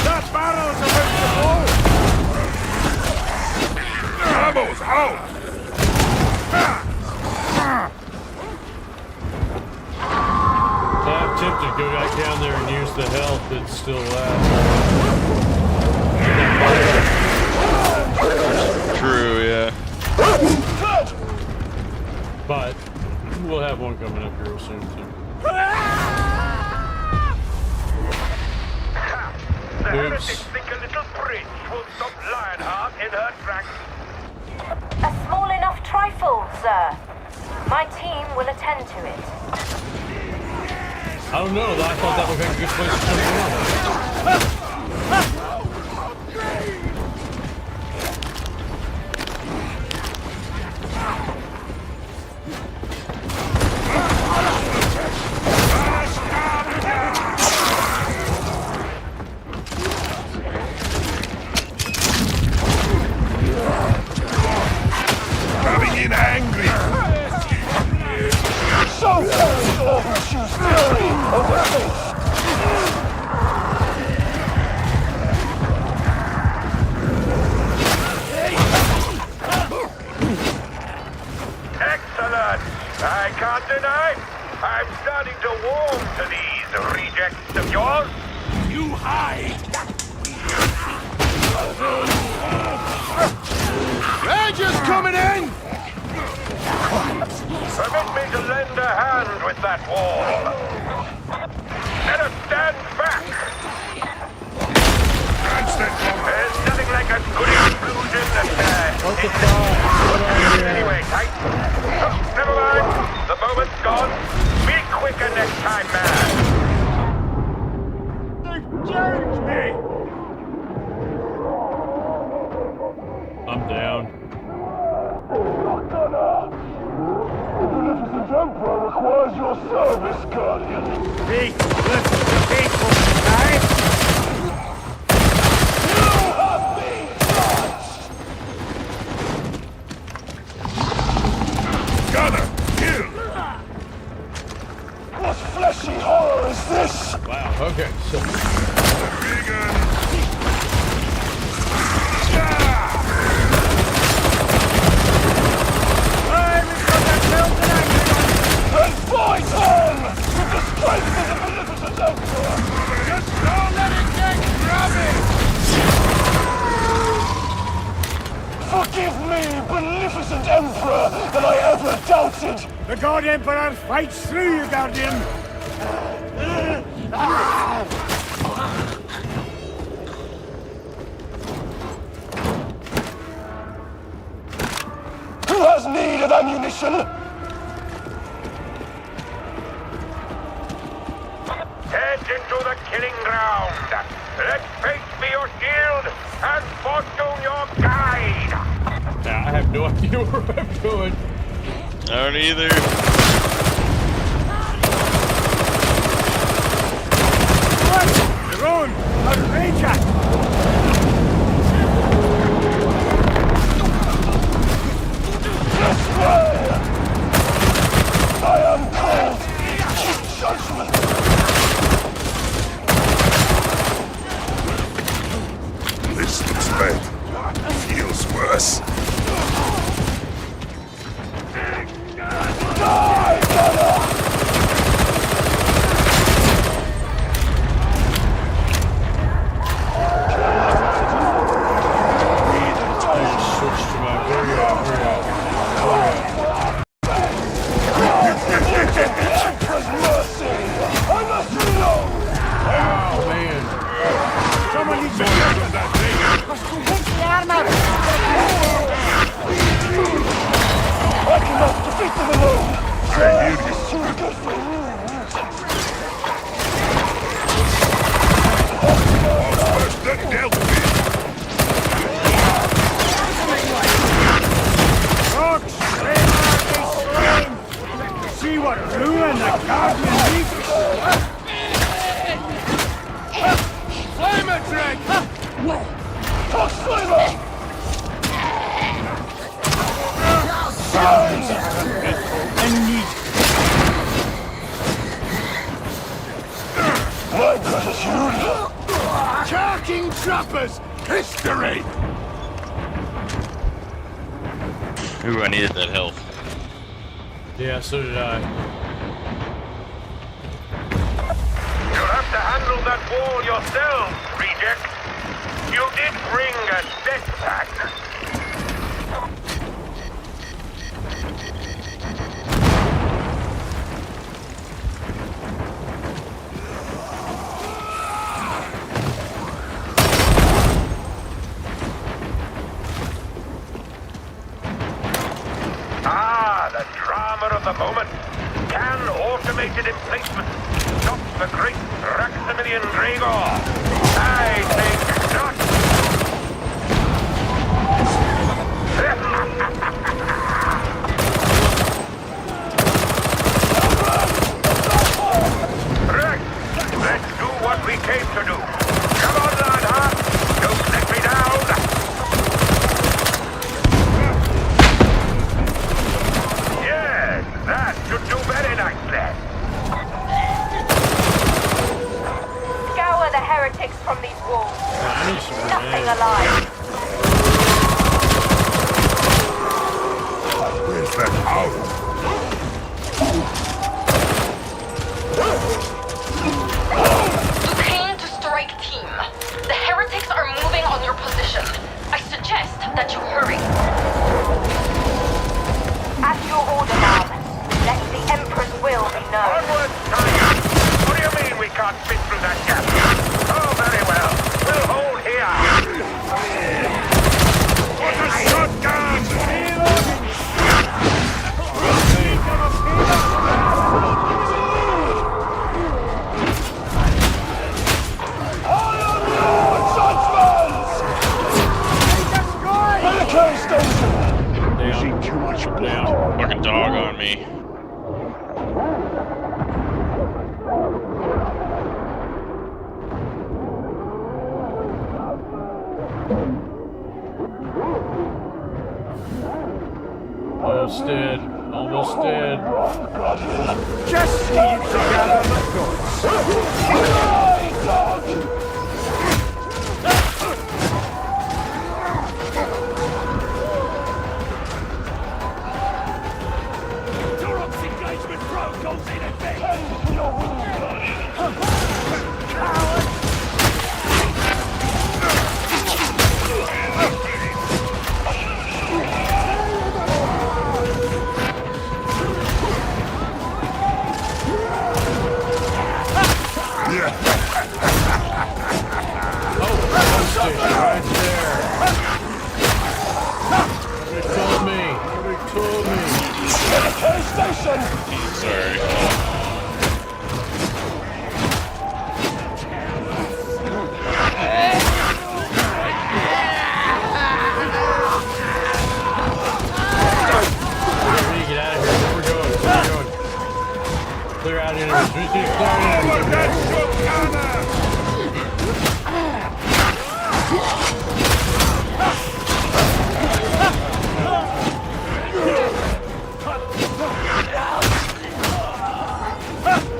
That barrel's about to blow! Ammo's out! I'm tempted to go back down there and use the health that's still left. True, yeah. But we'll have one coming up real soon too. The heretics think a little bridge will stop Lionheart in her tracks. A small enough trifle, sir. My team will attend to it. I don't know, I thought that would make a good place to come Coming in angry! So choose fury over faith! Excellent! I can't deny, I'm starting to warm to these rejects of yours. You hide! Rangers coming in! Permit me to lend a hand with that wall. Let us stand back. There's nothing like a good explosion that anyway, tight. Never mind. The moment's gone. Be quicker next time, man. They've changed me! I'm down. The Magnificent Emperor requires your service, Guardian. Faith, listen to people, right? You have been touched! this! Wow, okay, so... And fight on! With the strength of the Beneficent Emperor! Just don't let it get grubby! Forgive me, Beneficent Emperor, that I ever doubted! The God Emperor fights through you, Guardian! Who has need of ammunition? Head into the killing ground. Let fate be your shield and fortune your guide. Nah, I have no idea where I'm going. I don't either. Drone! A ranger! I am called Judgment. This looks bad. Feels worse. Die, brother! Switch to my very Emperor's mercy! I must reload! Oh, man. Someone needs to get on that thing! I cannot defeat them alone! I knew this. Too good for First that dealt with. Rocks! See what ruin the Guardian needs! Flamer drag! Fox Flamer! I need... My gratitude! Charking trappers! History! Ooh, I needed that health. Yeah, so did I. You'll have to handle that wall yourself, reject. You did bring a setback. Ah, the drama of the moment. Can automated emplacement stop the great Maximilian Gregor? I think not. Right, let's do what we came to do. Come on, lad, huh? Don't let me down. Yes, that should do very nicely. Scour the heretics from these walls. Nothing alive. Where's that hound? Lieutenant to strike team. The heretics are moving on your position. I suggest that you hurry. At your order, ma'am. Let the Emperor's will be known. Onward, Tiger! What do you mean we can't fit through that gap? Oh, very well. We'll hold here. What a shotgun! Too much blood. Fucking dog on me. Almost dead. Almost dead. Just needed to gather the thoughts. Station right there. Nobody told me. Nobody told me. Station! Sorry. Get out of here. Where we're going? Where we're going? Clear out enemies. We keep clearing enemies.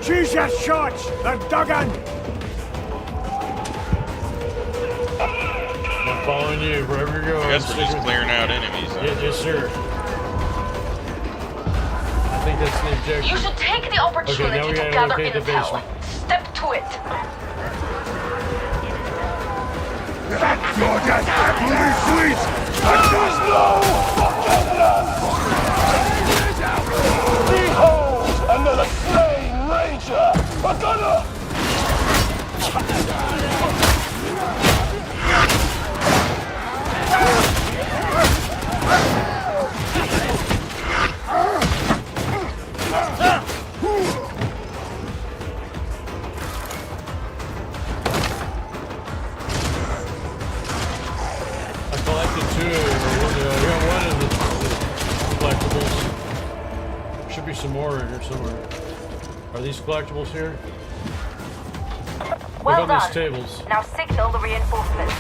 Choose your shots! They're dug in! I'm following you wherever you're going. I guess we're just clearing out enemies. Yes, sir. I think that's the objective. You should take the opportunity Okay, to now we gather gotta locate the intel. basement. Step to it. That's your death, absolutely sweet! I just know! Behold, another slain ranger! A gunner! I collected two. We got one of the collectibles. There should be some more in here somewhere. Are these collectibles here? Well what about done. these tables? Now signal the reinforcements.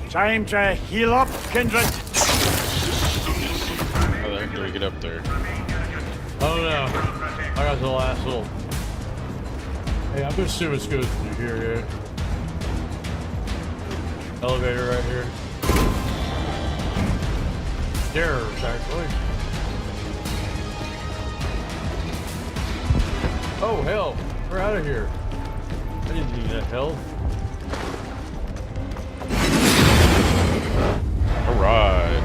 Time to heal up, Kindred. How the heck do we get up there? Oh no. I got the last little. Hey, I'm gonna see what's good through here, yeah. Elevator right here. Stairs, actually. Oh, hell. We're out of here. I didn't need that hell. Alright.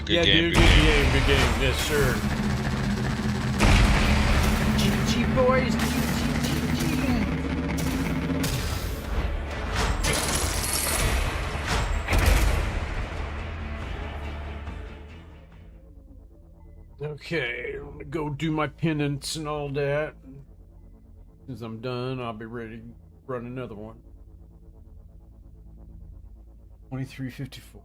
Good game, good game. Yes, sir. GG, boys. Okay, I'm gonna go do my penance and all that. As I'm done, I'll be ready to run another one. 2354.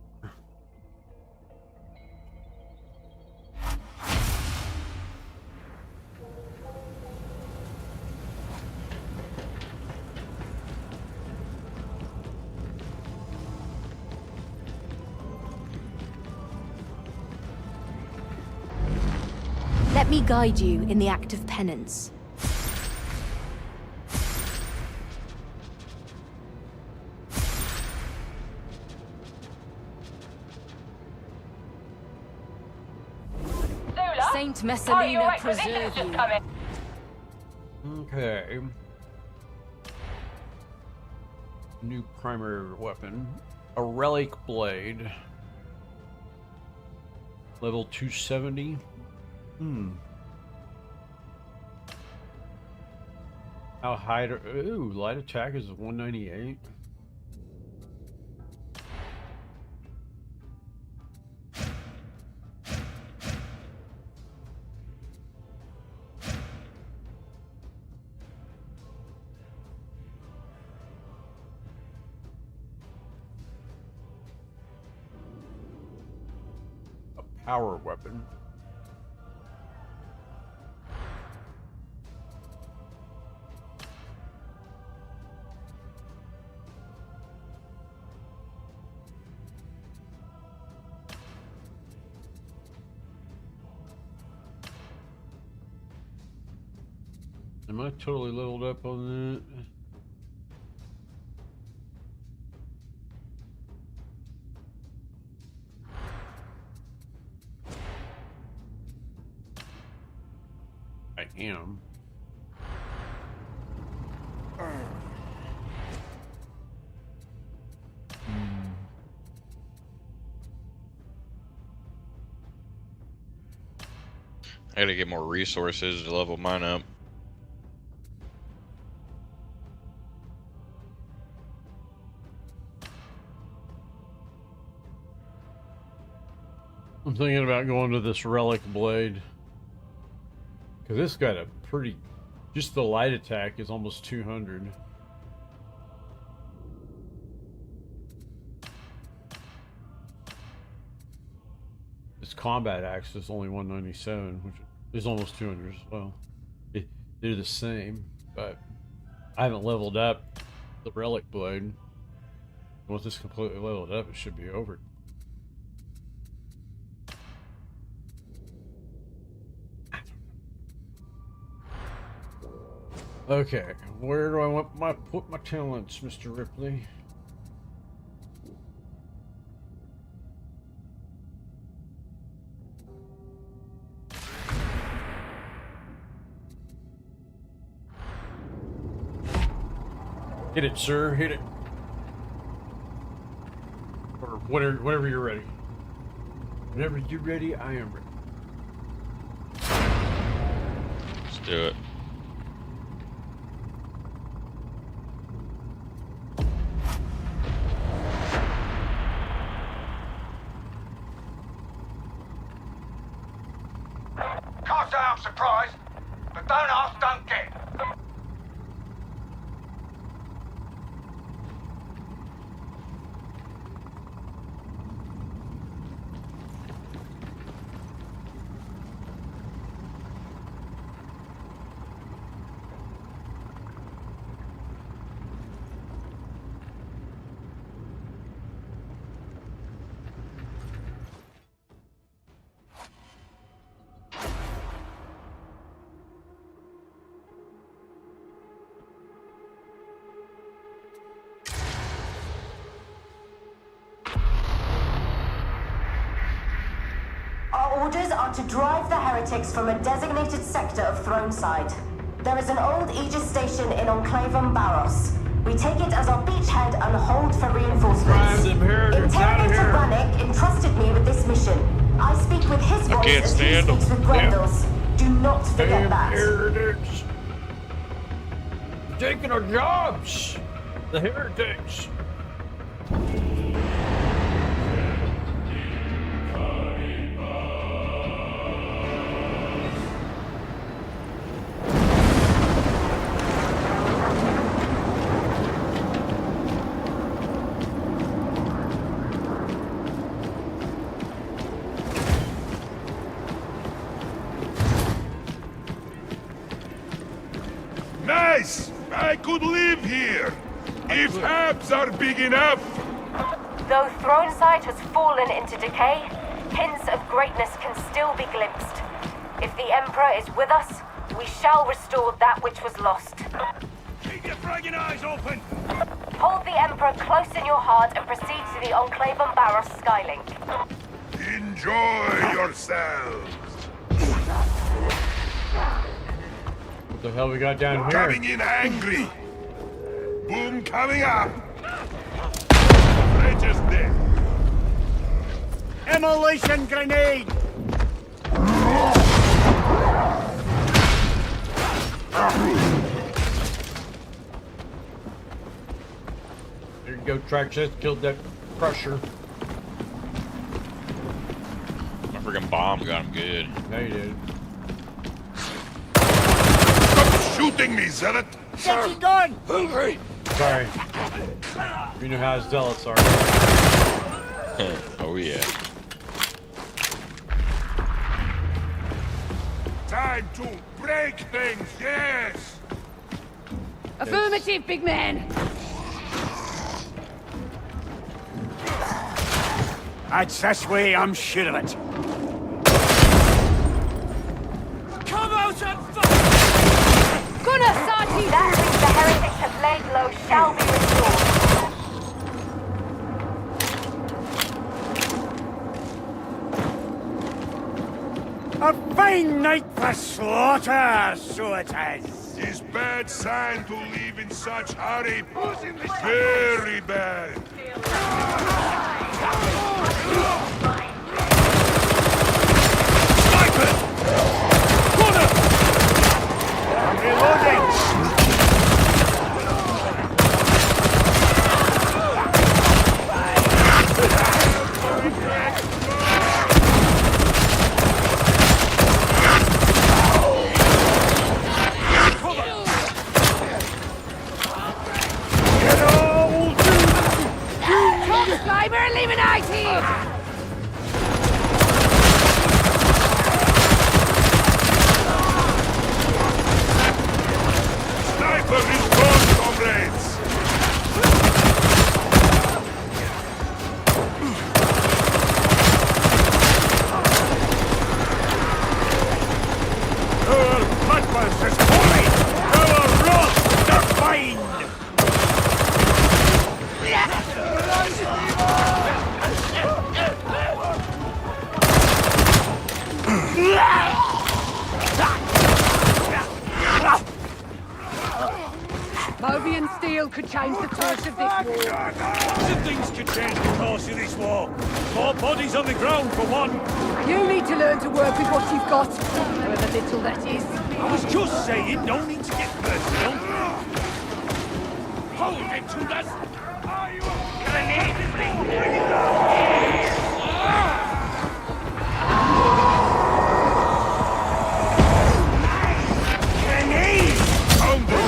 Let me guide you in the act of penance. Saint Oh, you're Messalina right, so this is preserve just you. coming. Okay. New primary weapon. A relic blade. Level 270. How high to... Ooh, light attack is 198. Power weapon. Am I totally leveled up on that? I am. I gotta get more resources to level mine up. I'm thinking about going to this relic blade. Because this got a pretty... Just the light attack is almost 200. This combat axe is only 197, which is almost 200 as well. They're the same, but I haven't leveled up the relic blade. Once it's completely leveled up, it should be over. Okay, where do I want put my talents, Mr. Ripley? Hit it, sir. Hit it. Or whenever you're ready. Whenever you're ready, I am ready. Let's do it. Can't say I'm surprised, but don't ask, don't get. Our orders are to drive the heretics from a designated sector of Throneside. There is an old Aegis station in Enclavum Barros. We take it as our beachhead and hold for reinforcements. Drive them heretics out of Interrogator here. Brannick entrusted me with this mission. I speak with his voice can't as he stand speaks with Grendel's. Do not forget Damn that. heretics. Taking our jobs. The heretics. Nice! I could live here! If Habs are big enough! Though Throneside has fallen into decay, hints of greatness can still be glimpsed. If the Emperor is with us, we shall restore that which was lost. Keep your friggin' eyes open! Hold the Emperor close in your heart and proceed to the Enclavum Barros Skylink. Enjoy yourselves! The hell we got down here? Coming in angry. Boom coming up. Rangers there. Demolition grenade! There you go, Track just killed that crusher. My freaking bomb got him good. No, you did. Stop shooting me, Zealot! Get your gun! Hungry! Sorry. You know how zealots are. Oh yeah. Time to break things, yes! Affirmative, big man. That's this way, I'm sure of it. Come out and fight! Gunnar, Sati! That which the heretics have laid low shall be restored. A fine night for slaughter, so it is. It's bad sign to leave in such hurry. Very bad. Sniper! Gunner! I'm reloading! Slimer eliminated! Sniper is gone, comrades! Our bloodlust is holy! Our wrath divine! Mobian steel could change the course of this war. Lots of things could change the course of this war. More bodies on the ground, for one. You need to learn to work with what you've got, however little that is. I was just saying, no need to get personal. Hold it to us! Grenade! Found them!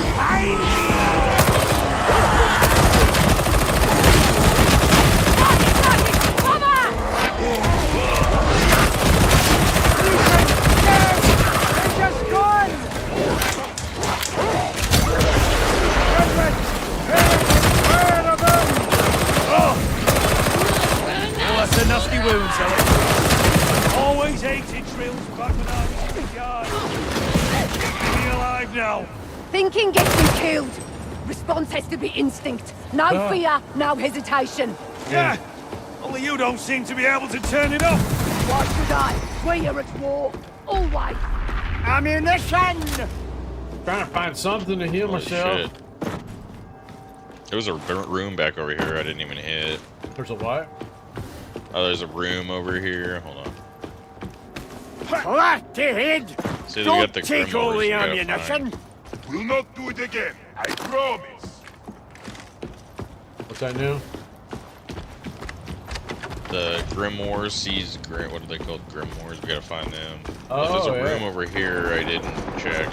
That's a nasty wound, Alex. Always hated drills back when I was in the yard. Be alive now. Thinking gets you killed. Response has to be instinct. No fear, no hesitation. Yeah. Only you don't seem to be able to turn it off. Why should I? We are at war. Always. Ammunition! Trying to find something to heal myself. Shit. There was a room back over here I didn't even hit. There's a what? Oh, there's a room over here. Hold on. Flat head! See, we Don't got the take Grimoires all the we gotta ammunition! Will not do it again, I promise. What's that new? The Grimoires sees what are they called? Grimoires. We gotta find them. Oh, there's a yeah. room over here I didn't check.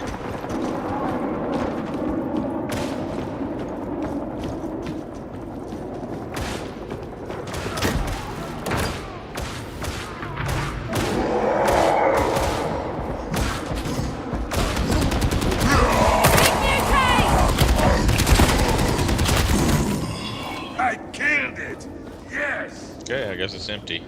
I killed it! Yes! Okay, I guess it's empty.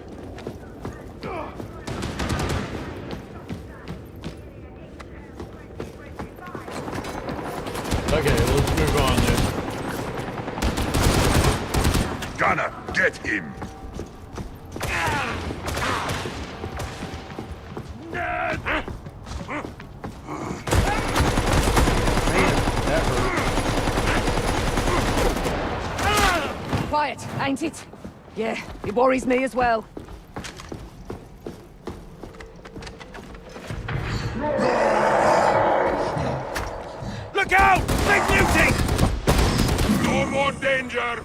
Okay, let's move on then. Gonna get him! ain't it? Yeah, it worries me as well. Look out! Big muting! No more danger!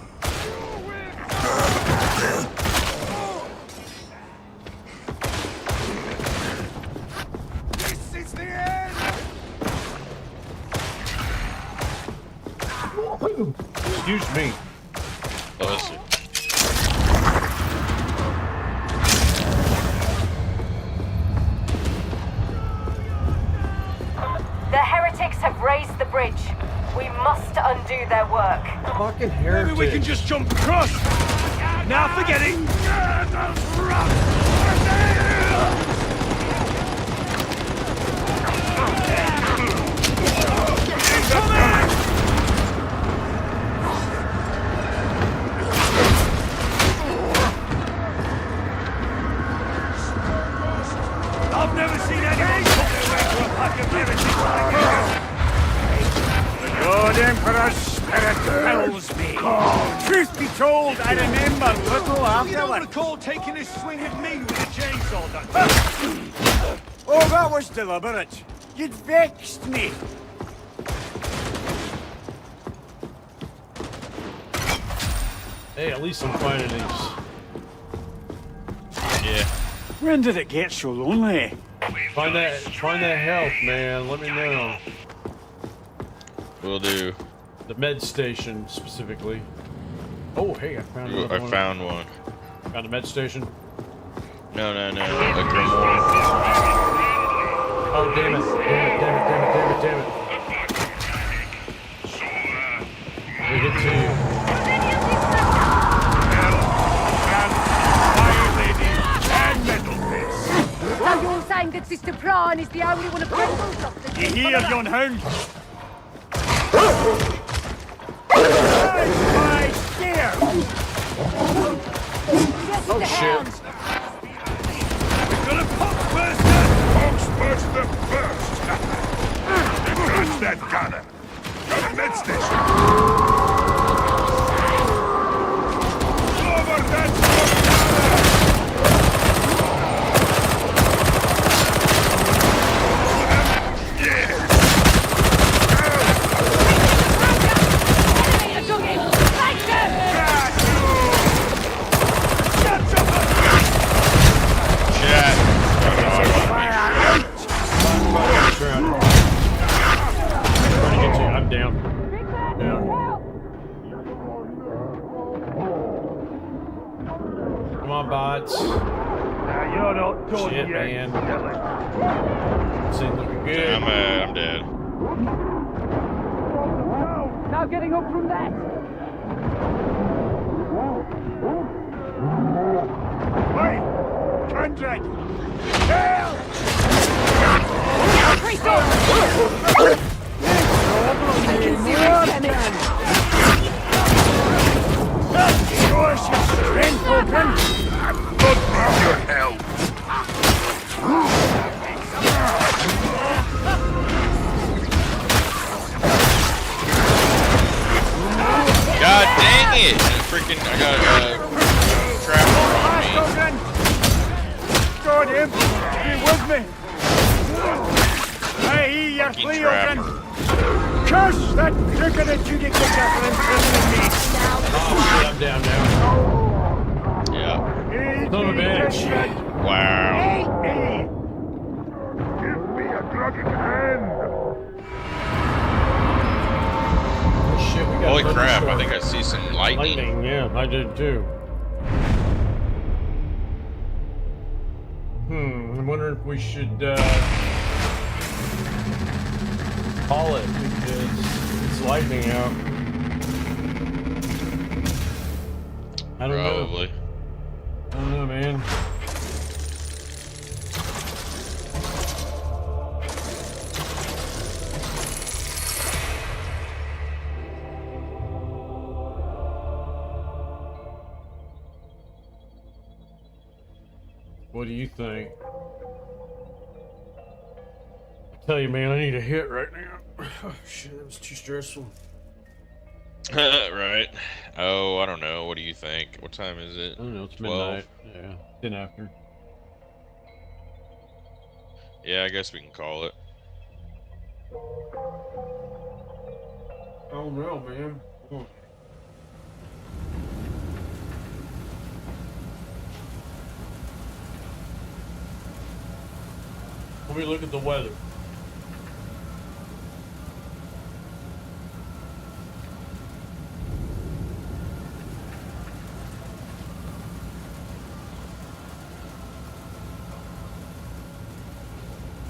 This is the end! Excuse me. Bless you. The heretics have raised the bridge. We must undo their work. Fucking Maybe heretic. we can just jump across! Now forgetting! I've never seen anyone put their way to a pack of heretics like you! The God Emperor's spirit fills me. Truth be told, I remember little afterwards. You don't recall taking a swing at me with a chainsaw that time? Oh, that was deliberate. You'd vexed me. Hey, at least I'm finding these. Yeah. When did it get so lonely? Find that health, man. Let me know. Will do. The med station, specifically. Oh, hey, I found Ooh, another I one. found one. Found a med station. No. Oh, damn it. Damn it. We get to you. So you're saying that Sister Prawn is the only one of Pringles left to You hear, yon hound? My dear! Oh, shit. We're gonna Poxbuster! Poxbuster first! Catch that gunner! Got a med station! Over that I'm down. Come on, bots. you're not done Shit, yet. man. Seems looking good. I'm dead. Now getting up from that. Wait! Conrad! Help! I can see your damage. Show us your strength, Open! Look for your help! God dang it! I got a trap on me. God, him! Be with me! I hear your Fucking plea, trap. Open! Curse that crooked and Judy Kicker for imprisoning me! Oh, shit, I'm down now. Yeah. Son of a bitch. Wow. Give me a drugging hand! Shit, we got Holy another crap, I storm. think I see some lightning. Yeah, I did too. I'm wondering if we should call it because it's lightning out. I don't know. Probably. I don't know, man. What do you think? I tell you, man, I need a hit right now. Oh, shit, that was too stressful. Right. Oh, I don't know. What do you think? What time is it? I don't know. It's 12? midnight. Yeah, 10 after. Yeah, I guess we can call it. I don't know, man. Let me look at the weather.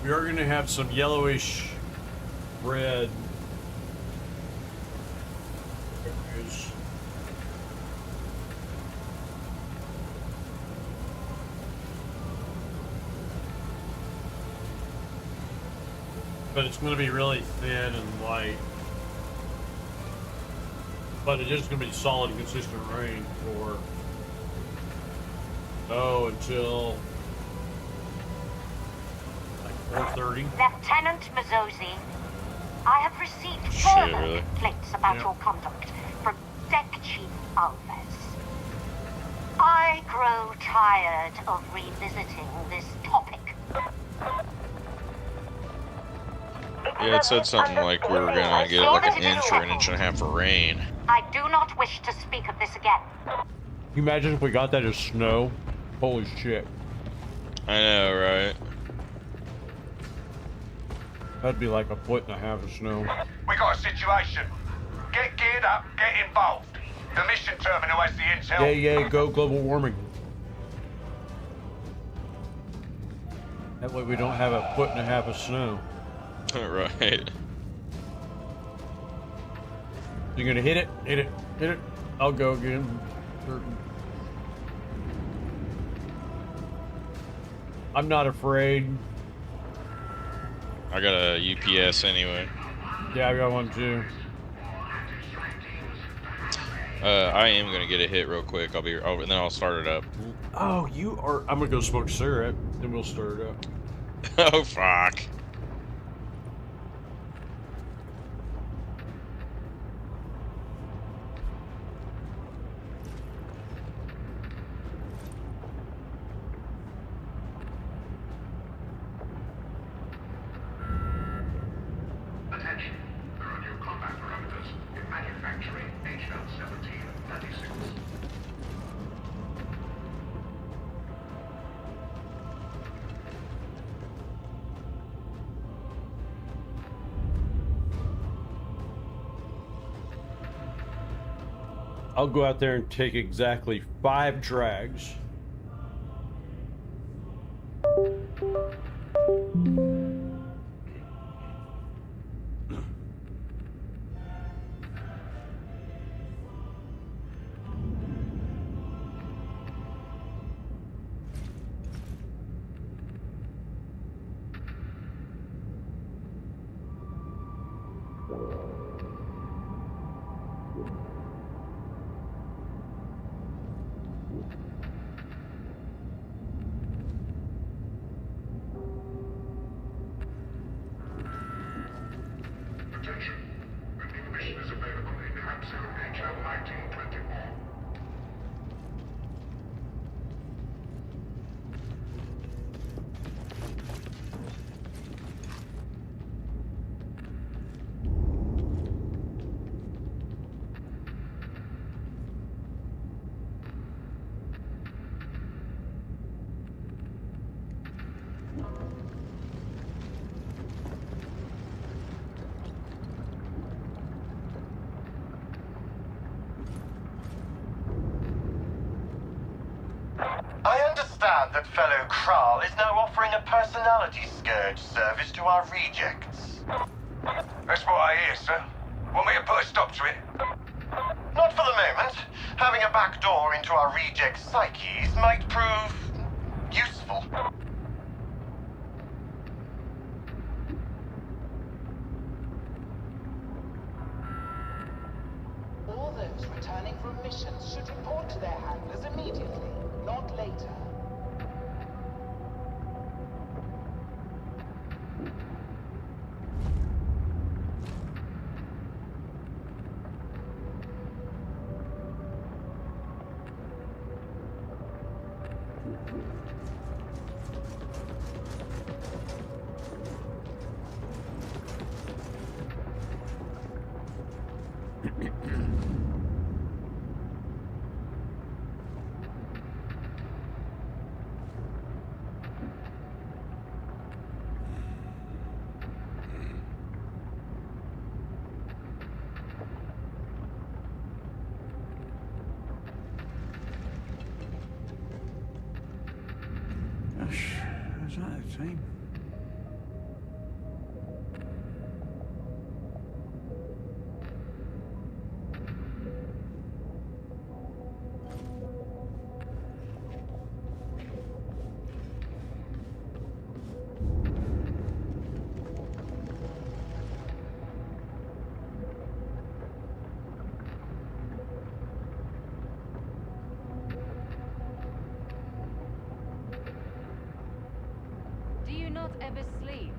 We are going to have some yellowish red. But it's going to be really thin and light. But it is going to be solid, consistent rain for until like 4:30. Lieutenant Mazzosi, I have received further really? complaints about Yeah. your conduct from Deck Chief Alves. I grow tired of revisiting this topic. Yeah, it said something like we were gonna get like an inch or an inch and a half of rain. I do not wish to speak of this again. Can you imagine if we got that as snow? Holy shit. I know, right? That'd be like 1.5 feet of snow. We got a situation. Get geared up, get involved. The mission terminal has the intel. Yay, go global warming. That way we don't have 1.5 feet of snow. Right. You're gonna hit it, hit it, hit it. I'll go again. I'm not afraid. I got a UPS anyway. Yeah, I got one too. I am gonna get a hit real quick. And then I'll start it up. Oh, you are. I'm gonna go smoke a cigarette, then we'll start it up. Oh fuck. Attention. There are new combat parameters in manufacturing HL 1736. I'll go out there and take exactly 5 drags. Attention. A new mission is available in capsule HL 1921. I understand that fellow Kral is now offering a personality scourge service to our rejects. That's what I hear, sir. Want me to put a stop to it? Not for the moment. Having a back door into our rejects' psyches might prove useful. All those returning from missions should report to their handlers immediately, not later. gosh, is that the time? Do you not ever sleep?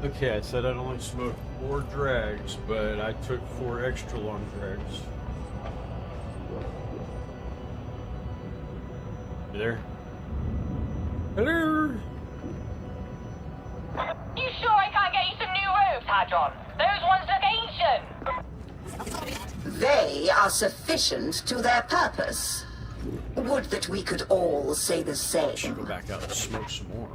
Okay, I said I'd only smoke 4 drags, but I took 4 extra long drags. You there? Hello? You sure I can't get you some new robes, Hadron? Those ones look ancient. They are sufficient to their purpose. Would that we could all say the same. Should go back out and smoke some more.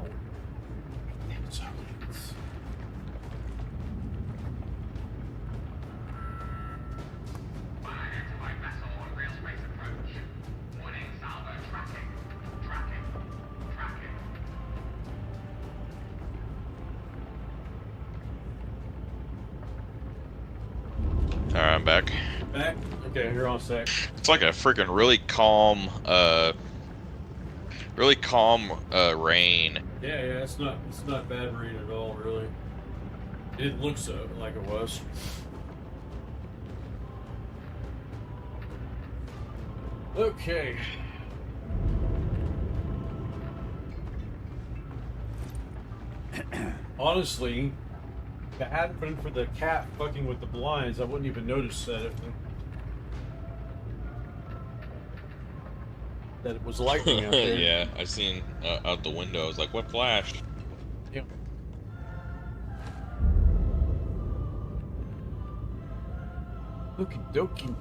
Alright, I'm back. Back? Okay, here on a sec. It's like a freaking really calm rain. Yeah, it's not bad rain at all, really. It didn't look so like it was. Okay. Honestly, if it hadn't been for the cat fucking with the blinds, I wouldn't even notice that it was lightning out there. Yeah, I seen out the window. I was like, what flashed? Yeah. Okie dokie.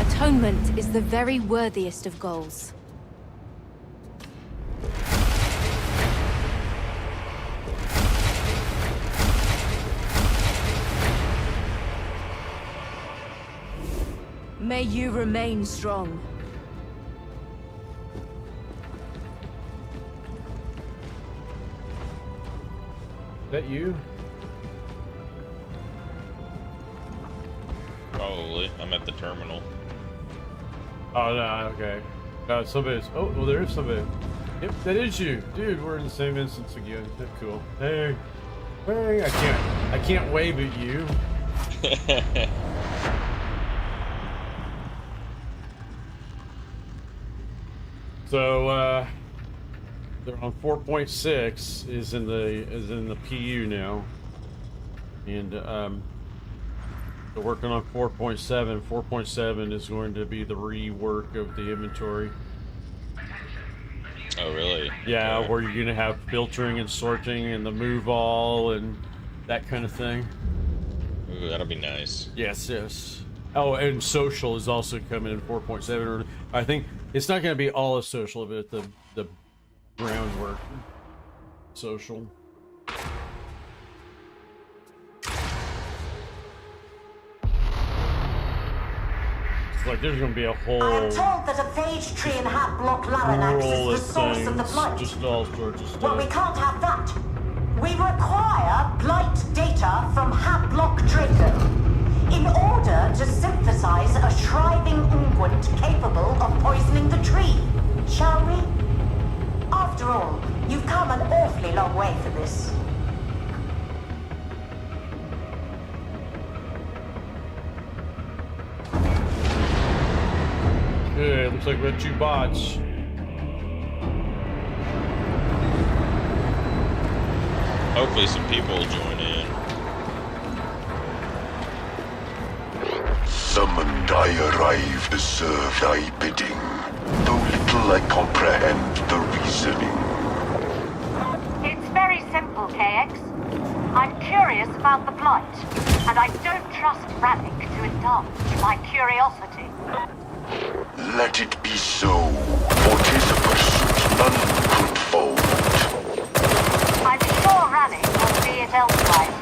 Atonement is the very worthiest of goals. May you remain strong. Is that you? Probably. I'm at the terminal. Oh, no, okay. Somebody's... Oh, well, there is somebody. Yep, that is you. Dude, we're in the same instance again. That's cool. Hey. Hey, I can't wave at you. So, they're on 4.6 is in the PU now. And, they're working on 4.7. 4.7 is going to be the rework of the inventory. Oh, really? Yeah, where you're going to have filtering and sorting and the move all and that kind of thing. Ooh, that'll be nice. Yes, yes. Oh, and social is also coming in 4.7. I think it's not going to be all of social, but the groundwork. Social. Like there's gonna be a whole. I am told that a phage tree in Hatblock Laranax is the source of the blight. Just all sorts of stuff. Well, we can't have that. We require blight data from Hatblock Draco in order to synthesize a shriving unguent capable of poisoning the tree. Shall we? After all, you've come an awfully long way for this. Okay, looks like we have 2 bots. Hopefully some people will join in. Summoned, I arrive to serve thy bidding, though little I comprehend the reasoning. It's very simple, KX. I'm curious about the Blight, and I don't trust Rannick to indulge my curiosity. Let it be so, for 'tis a pursuit none could fold. I'm sure Rannick will see it elsewise,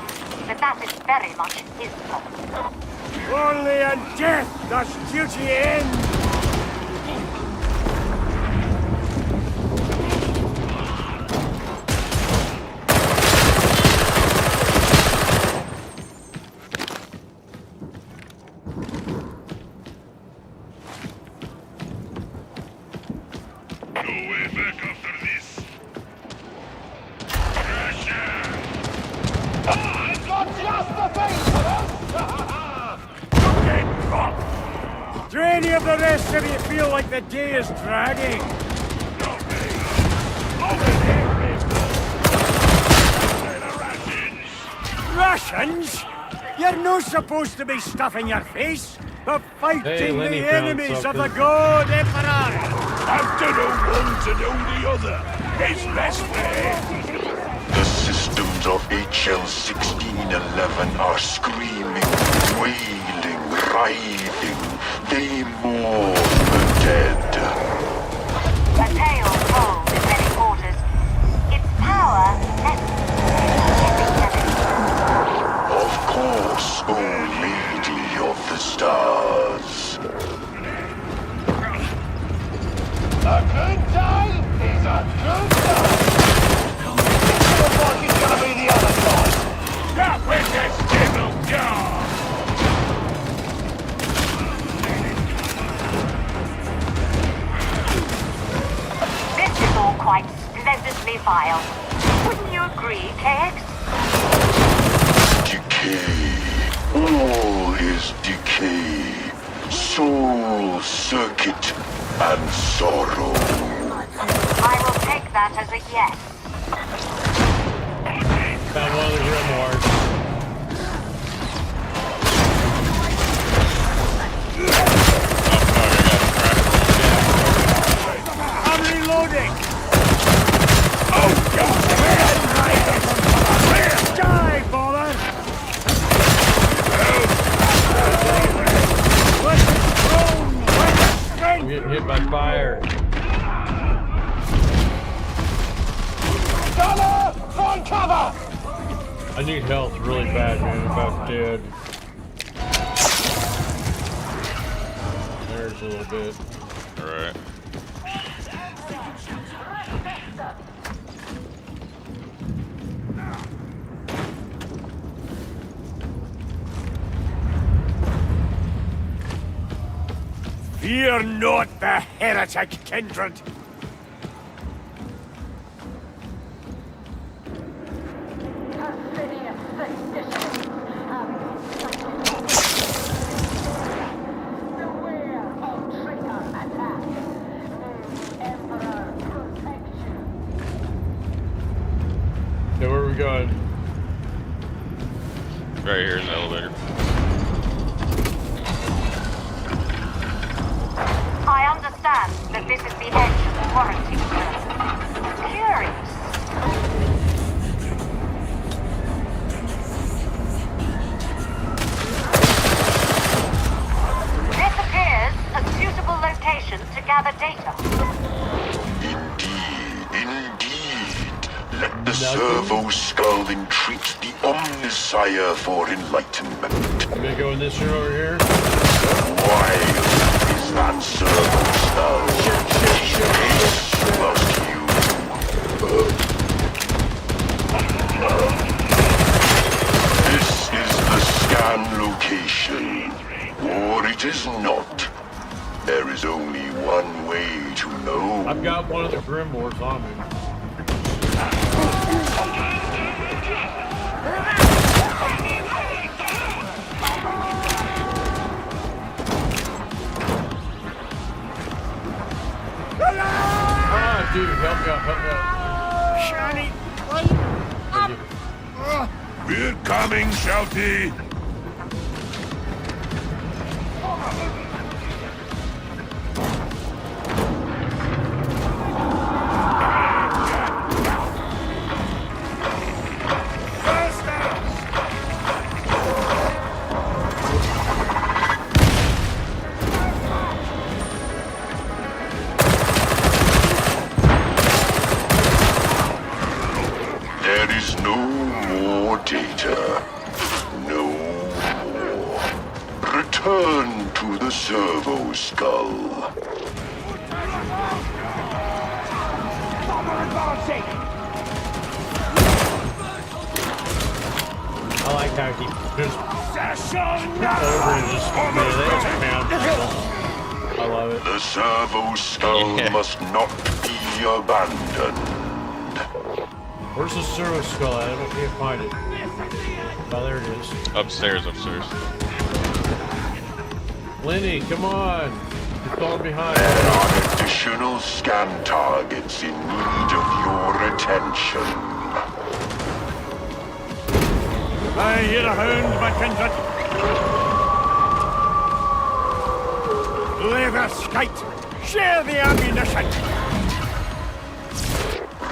but that is very much his fault. Only in death does duty end! Do any of the rest of you feel like the day is dragging? Rations? You're not supposed to be stuffing your face, but fighting Lenny the found enemies of something. the God Emperor! After the one to know the other. It's best way. The systems of HL-1611 are screaming, wailing, writhing. They mourn the dead. A tale told in many quarters. Its power Of course, O Lady of the Stars. A good time is a good time. Looks like it's gonna be the other side. That with this devil jar. This is all quite splendidly vile. Wouldn't you agree, KX? Decay. All is decay. Soul, circuit, and sorrow. I will take that as a yes. Found one of the grimoires. I'm reloading! Die, baller! I'm getting hit by fire. Dollar! Find cover! I need health really bad, man. I'm about dead. There's a little bit. Alright. Fear not the heretic kindred! Okay, where are we going? Right here in the elevator. I understand that this is the edge of the warranty term. Curious. This appears a suitable location to gather data. Indeed. Let the servo skull entreat the Omnisire for enlightenment. I'm gonna go in this room over here. Wild is that servo skull. Must you? This is the scan location. Or it is not. There is only one way to know. I've got one of the grimoires on me. Dude, help me out, help me out. Shani, We're coming, Shouty! There is no more data. No more. Return to the servo skull. I like how he just over and just I love it. The servo skull must not be abandoned. Where's the servo skull at? I can't find it. Oh, there it is. Upstairs. Lenny, come on. You're falling behind. There are additional scan targets in need of your attention. I hear a hound, my kindred. Leather skite, share the ammunition.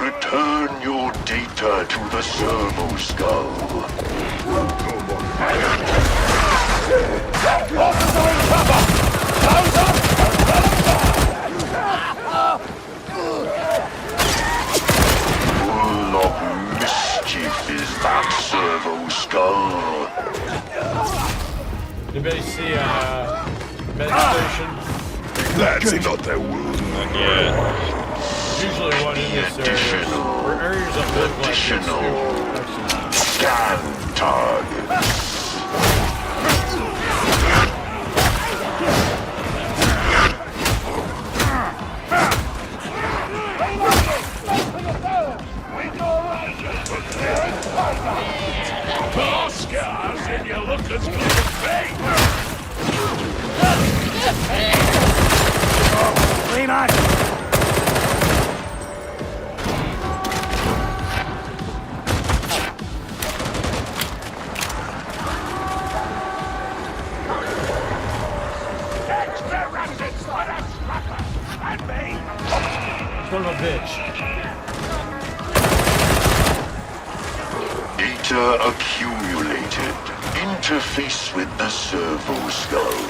Return your data to the servo skull. Full of mischief is that servo skull. Anybody see a medic station? That's not their wound. Yeah. Usually one in this area. Or areas that look like this. Scan targets. Oscars, and you look as good as fake! Lean on. Son of a bitch. Data accumulated. Interface with the servo skull.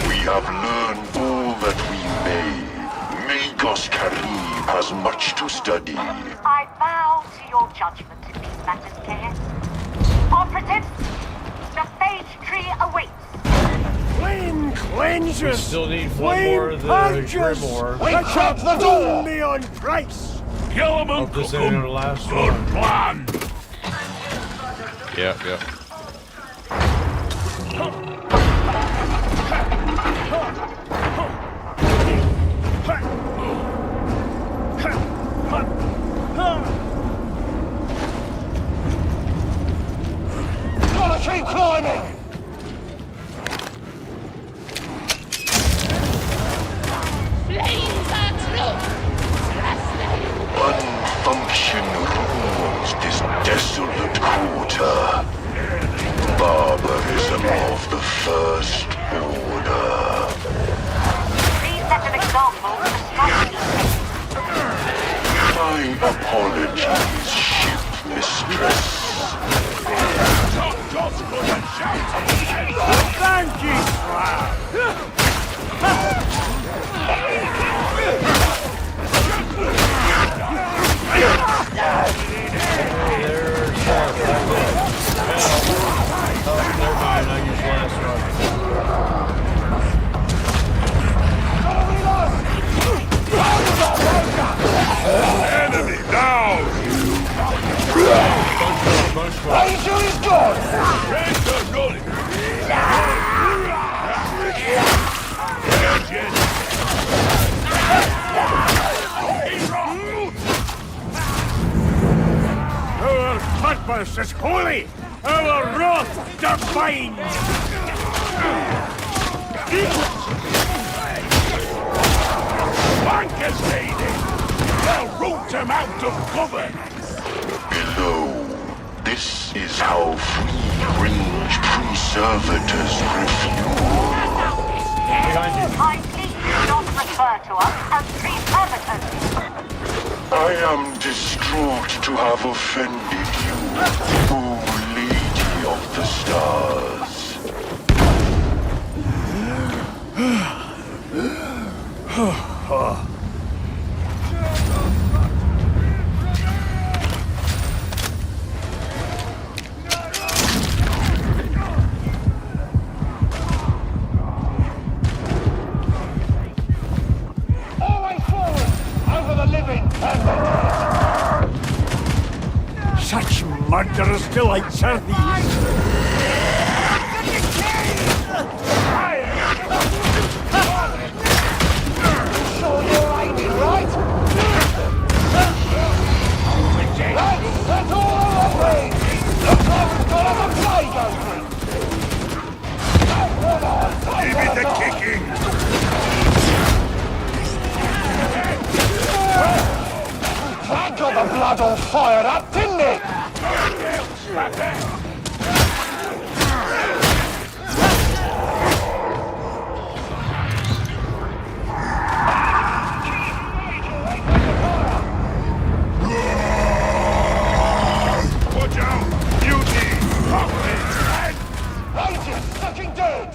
We have learned all that we may. Magos Karib has much to study. I bow to your judgment in these matters, KS. Operatives, the phage tree awaits. Flame cleansers! We still need one Flame more of the purgers! Grimoire. Wake up the door! Beyond price! Kill them and Hope this cook ain't 'em. the last Good one. plan! Yeah. Gotta keep climbing! Unfunction rules this desolate quarter. Barbarism of the First Order. Please set an example for striking My apologies, ship mistress. Thank you, Never mind, I used last Enemy down! Angel is gone! Our purpose is holy! Our wrath divine! Bankers lady! They'll root him out of cover! Below, this is how free-range pre-servitors refuel. I need you not refer to us as pre-servitors. I am distraught to have offended you, O Lady of the Stars. Always forward! Over the living and the dead! Such murderous delights are these! Sure you're aiming right? That's all I'll be! Looks like we've got a plague over it! Give it the kicking! That got the blood all fired up, didn't it? Watch out! Beauty! Rangers! Fucking dead!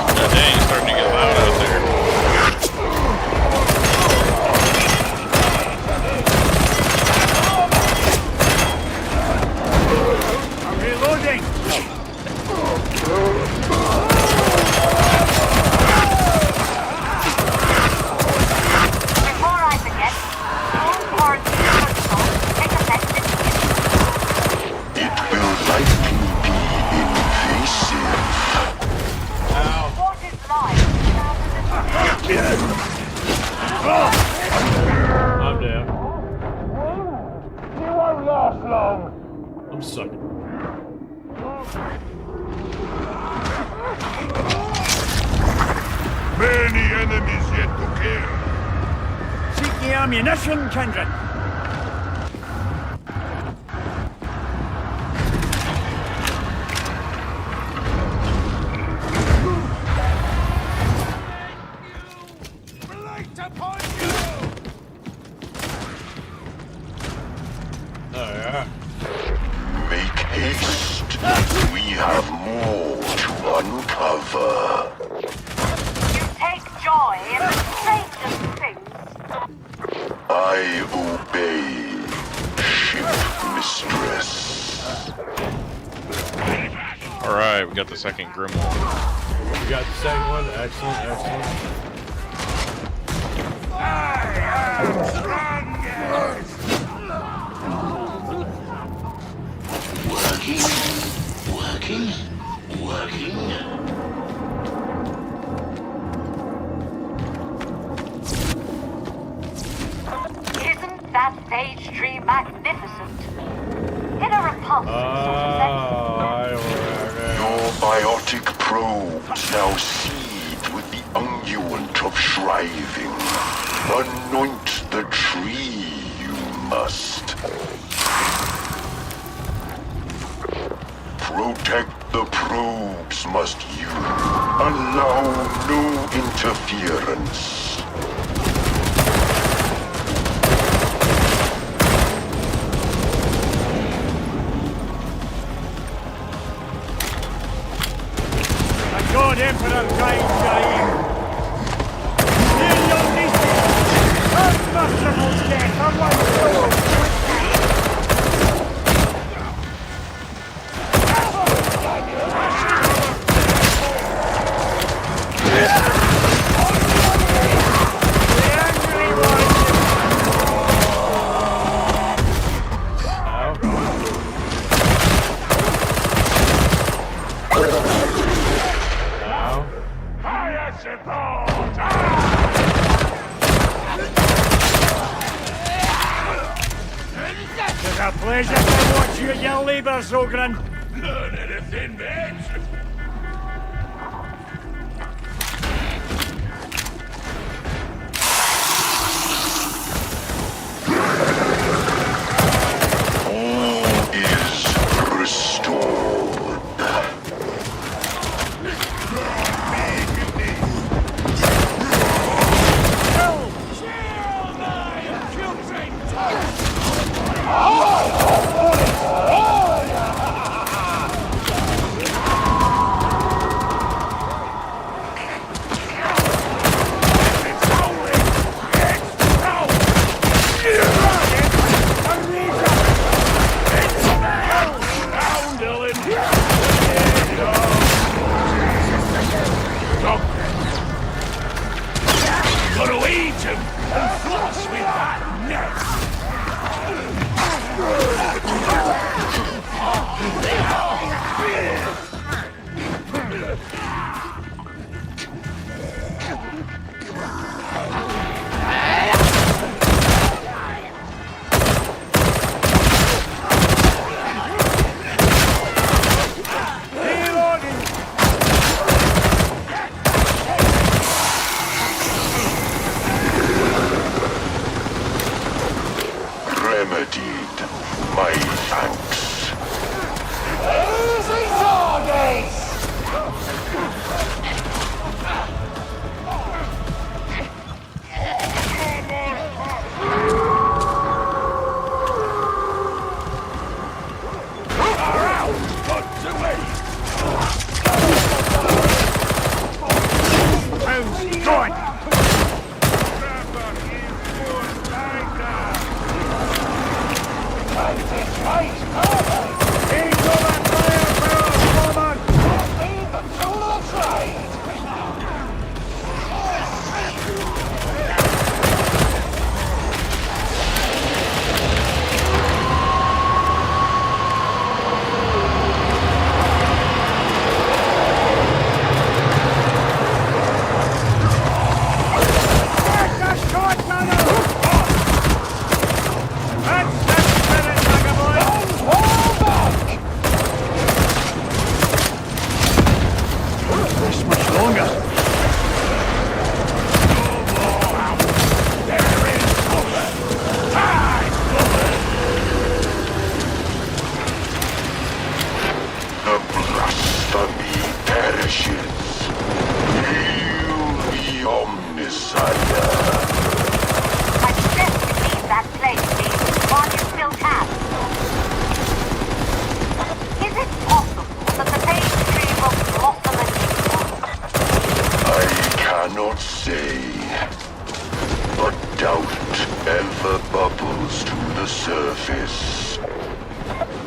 God dang, it's starting to get loud out there. I'm reloading! Before I forget, all quarantine protocols take effect immediately. It will likely be invasive. What is life without I'm down. You won't last long! I'm sucking. Many enemies yet to kill. Seeking ammunition, Kendrick. Oh, yeah. Make haste. We have more to uncover. You take joy in the strangest things. I obey, ship mistress. Alright, we got the second Grimoire. You got the second one. Excellent, excellent. Working. Isn't that sage tree magnificent? In a repulsive sort of sense. Your biotic probes now seethe with the unguent of shriving. Anoint the tree, you must. Protect the probes, must you. Allow no interference. God Emperor Gaim Jaim! Hear your nieces! Unmerciful death on one soul! a pleasure to watch you at your labour, Zogran. Learn anything, mate? All is restored. Gotta eat him and floss with that net. Remedied. My thanks. Easy targets! Pounds, go on!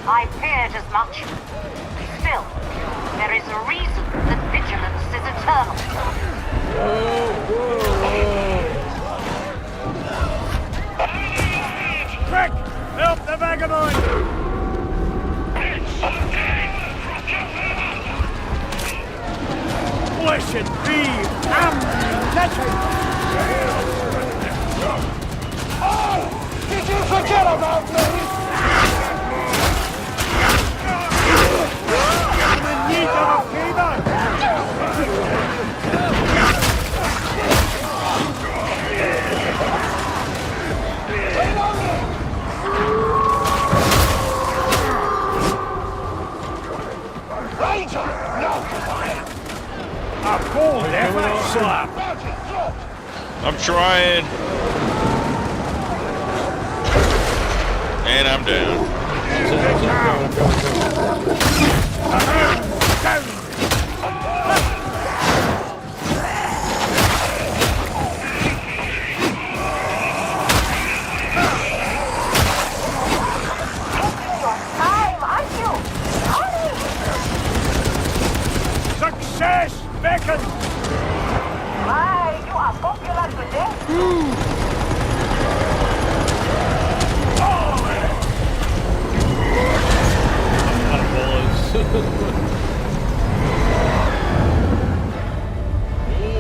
I feared as much. Still, there is a reason that vigilance is eternal. Quick! Help the vagabond! Blessed be ammunition! Oh! Did you forget about me? I'm in need of a favor! Ranger! No! A cold effort slap! I'm trying. And I'm down. Success beckons! My, you are popular today.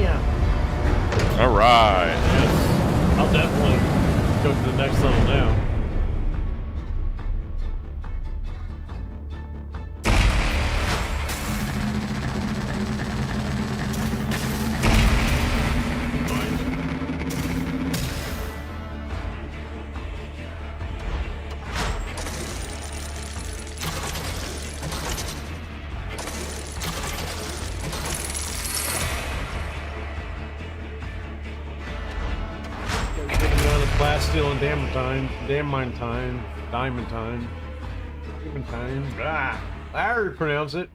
Yeah. All right. Yes. I'll definitely go to the next level now. stealing Diamantine. Ah, I already pronounce it.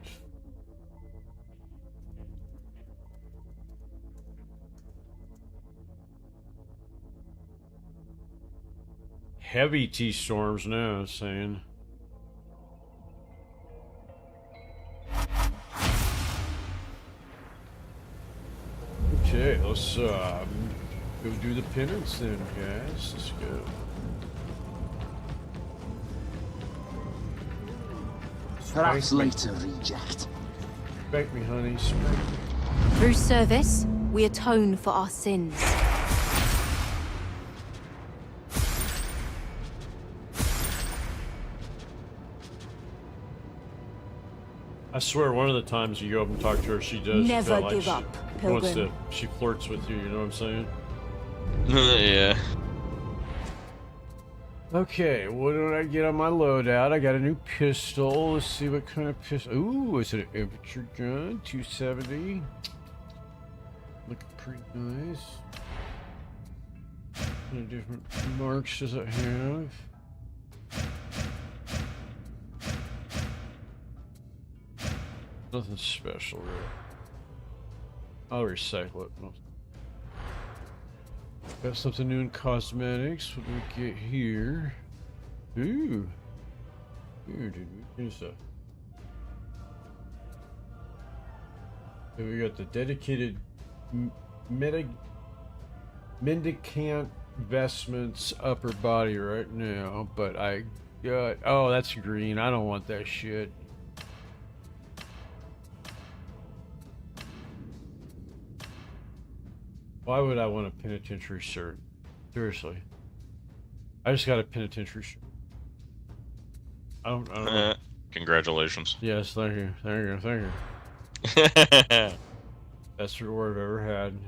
Heavy T-storms now, it's saying. Okay, let's go do the penance then, guys. Let's go. Perhaps later, reject. Spank me, honey. Spank me. Through service, we atone for our sins. I swear, one of the times you go up and talk to her, she does. Never feel like give she up, wants Pilgrim. to. She flirts with you. You know what I'm saying? Yeah. Okay, what did I get on my loadout? I got a new pistol. Let's see what kind of pistol. Ooh, is it an infantry gun? 270. Looking pretty nice. What kind of different marks does it have? Nothing special, really. I'll recycle it. Got something new in cosmetics. What do we get here? Ooh. Here, dude. Here's a... Okay, we got the dedicated mendicant vestments upper body right now, but I got... Oh, that's green. I don't want that shit. Why would I want a penitentiary shirt? Seriously. I just got a penitentiary shirt. I don't know. Congratulations. Yes, thank you. Thank you. Thank you. Best reward I've ever had.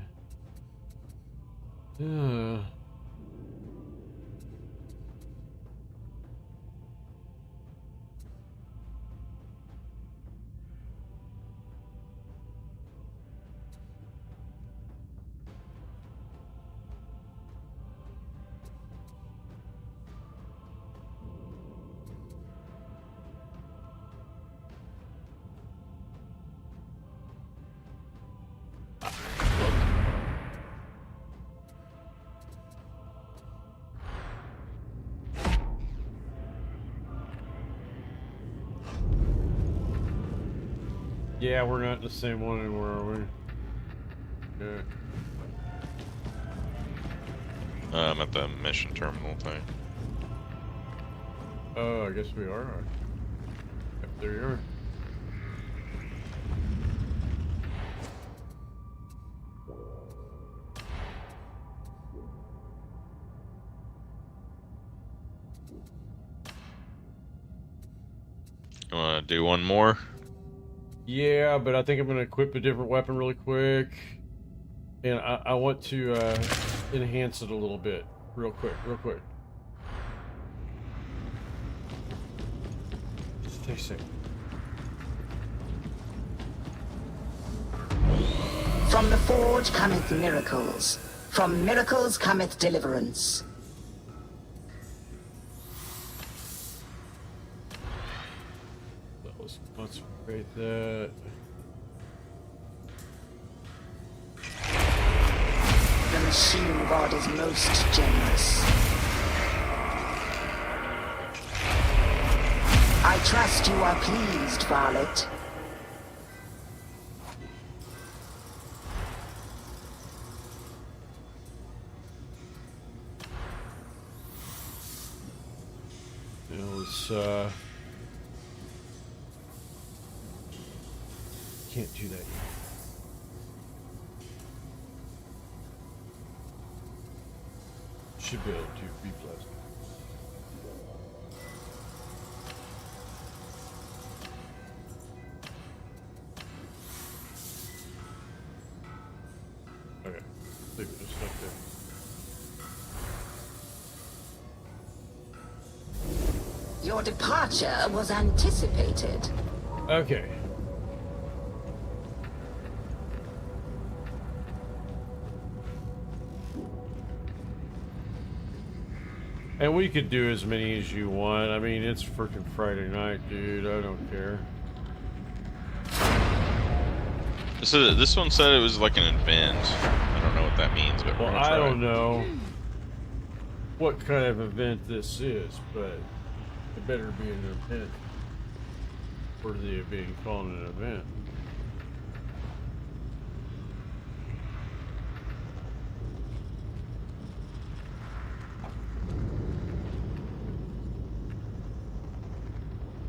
Yeah, we're not the same one anymore, are we? Yeah. I'm at the mission terminal thing. Oh, I guess we are. Yep, there you are. You wanna do one more? Yeah, but I think I'm gonna equip a different weapon really quick. And I want to enhance it a little bit. Real quick. Just take a second. From the forge cometh miracles. From miracles cometh deliverance. Let's rate that. The machine god is most generous. I trust you are pleased, Varlet. Now let's can't do that yet. Should be able to replay. Okay, leave it just like that. Your departure was anticipated. Okay. And we could do as many as you want. I mean, it's freaking Friday night, dude. I don't care. This one said it was like an event. I don't know what that means, but well, we're gonna I try don't it. know what kind of event this is, but it better be an event worthy of being called an event.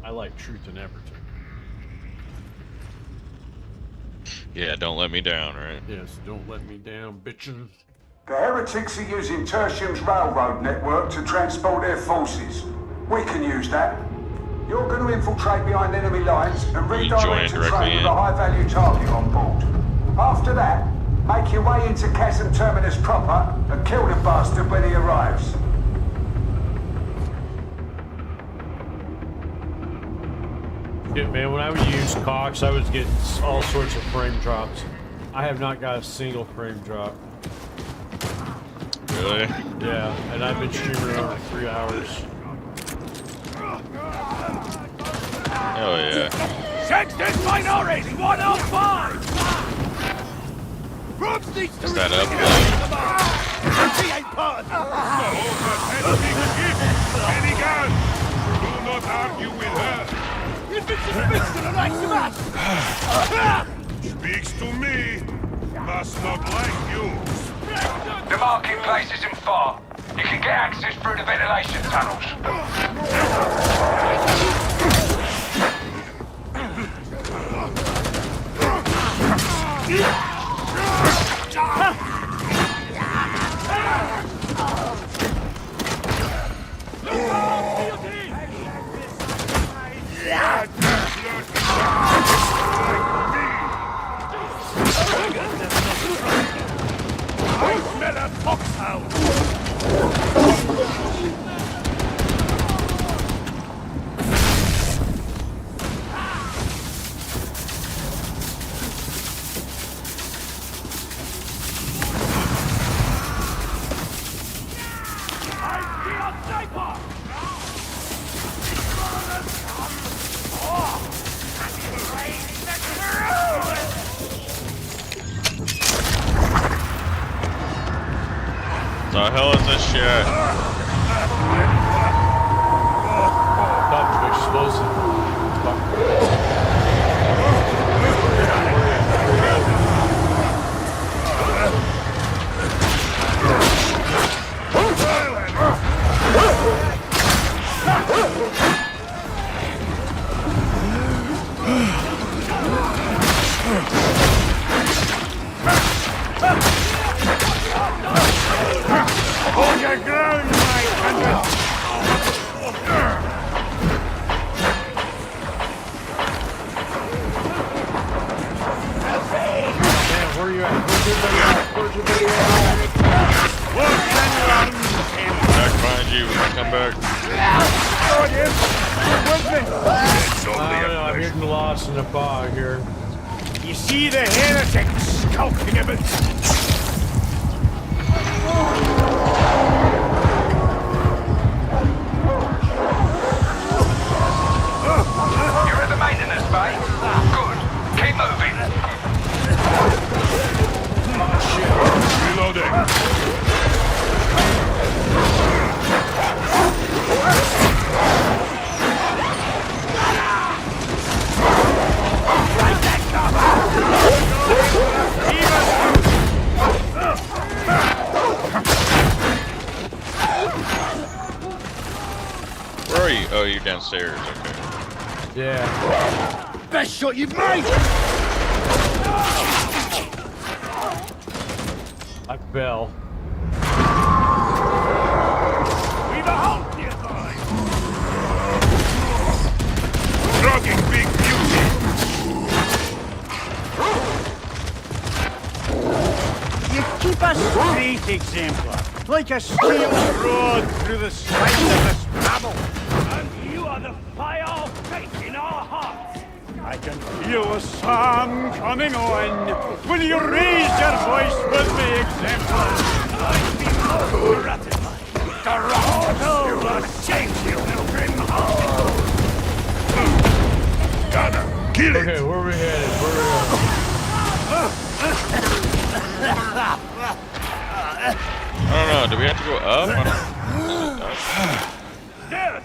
I like Truth in Everton. Yeah, don't let me down, right? Yes, don't let me down, bitches. The heretics are using Tertium's railroad network to transport their forces. We can use that. You're going to infiltrate behind enemy lines and redirect a train with a high-value target on board. After that, make your way into Chasm Terminus proper and kill the bastard when he arrives. Shit, man, when I would use Cox, I was getting all sorts of frame drops. I have not got a single frame drop. Really? Yeah, and I've been streaming over 3 hours. Oh yeah. Sexton minority 105! Brooks needs to Is that up? He ain't part Any gun! Do not argue with her! Speaks to me. Must not like you. The marketplace isn't far. You can get access through the ventilation tunnels. I smell a foxhound! The hell is this shit? Top of explosive. Hold your ground, my hundred! Man, where are you at? Where's everybody at? Where's everybody at? Back behind you. Come back. I don't know, I'm getting lost in the fog here. You see the heretics skulking about? You're at the maintenance bay? Good. Keep moving. Reloading. Where are you? Oh, you're downstairs. Okay. Yeah. Best shot you've made! I fell. We've a halt nearby! Drugging big beauty! You keep a straight exemplar, like a steel rod through the spine of this rabble. And you are the fire of faith in our hearts. I can feel the psalm coming on. Will you raise your voice with me, exemplar? I'd be more gratified to round Oh, Lord, change you, Pilgrim! Gunner, kill it! Okay, where are we headed? I don't know. Do we have to go up? I don't... Yes!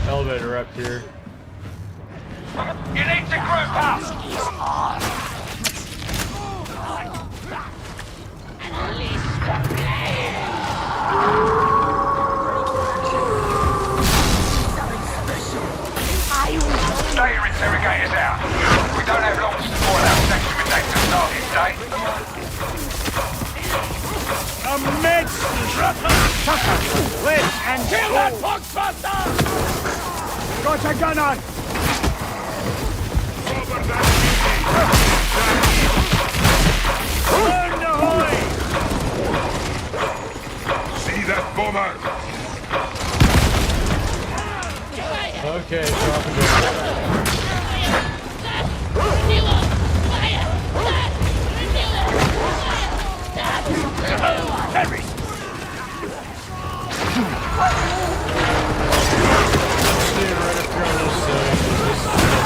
Elevator up here. You need to group up! Stay your interrogators out. We don't have long to support our section with data starting date. A med sucker! Wait and kill that foxbuster! Got a gunner! Burn the hoy! See that bomber? Okay, dropping down. Staying right up here on this side.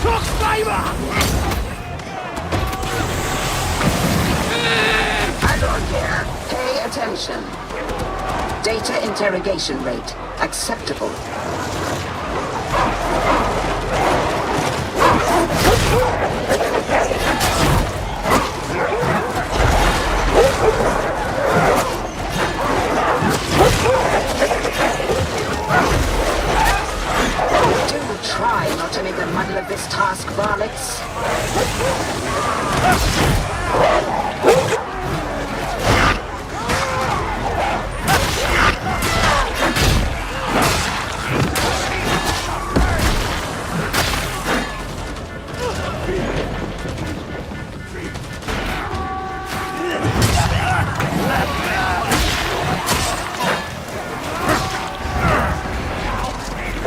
Cock flavor! Add-on here. Pay attention. Data interrogation rate acceptable. Do try not to make a muddle of this task, varlets.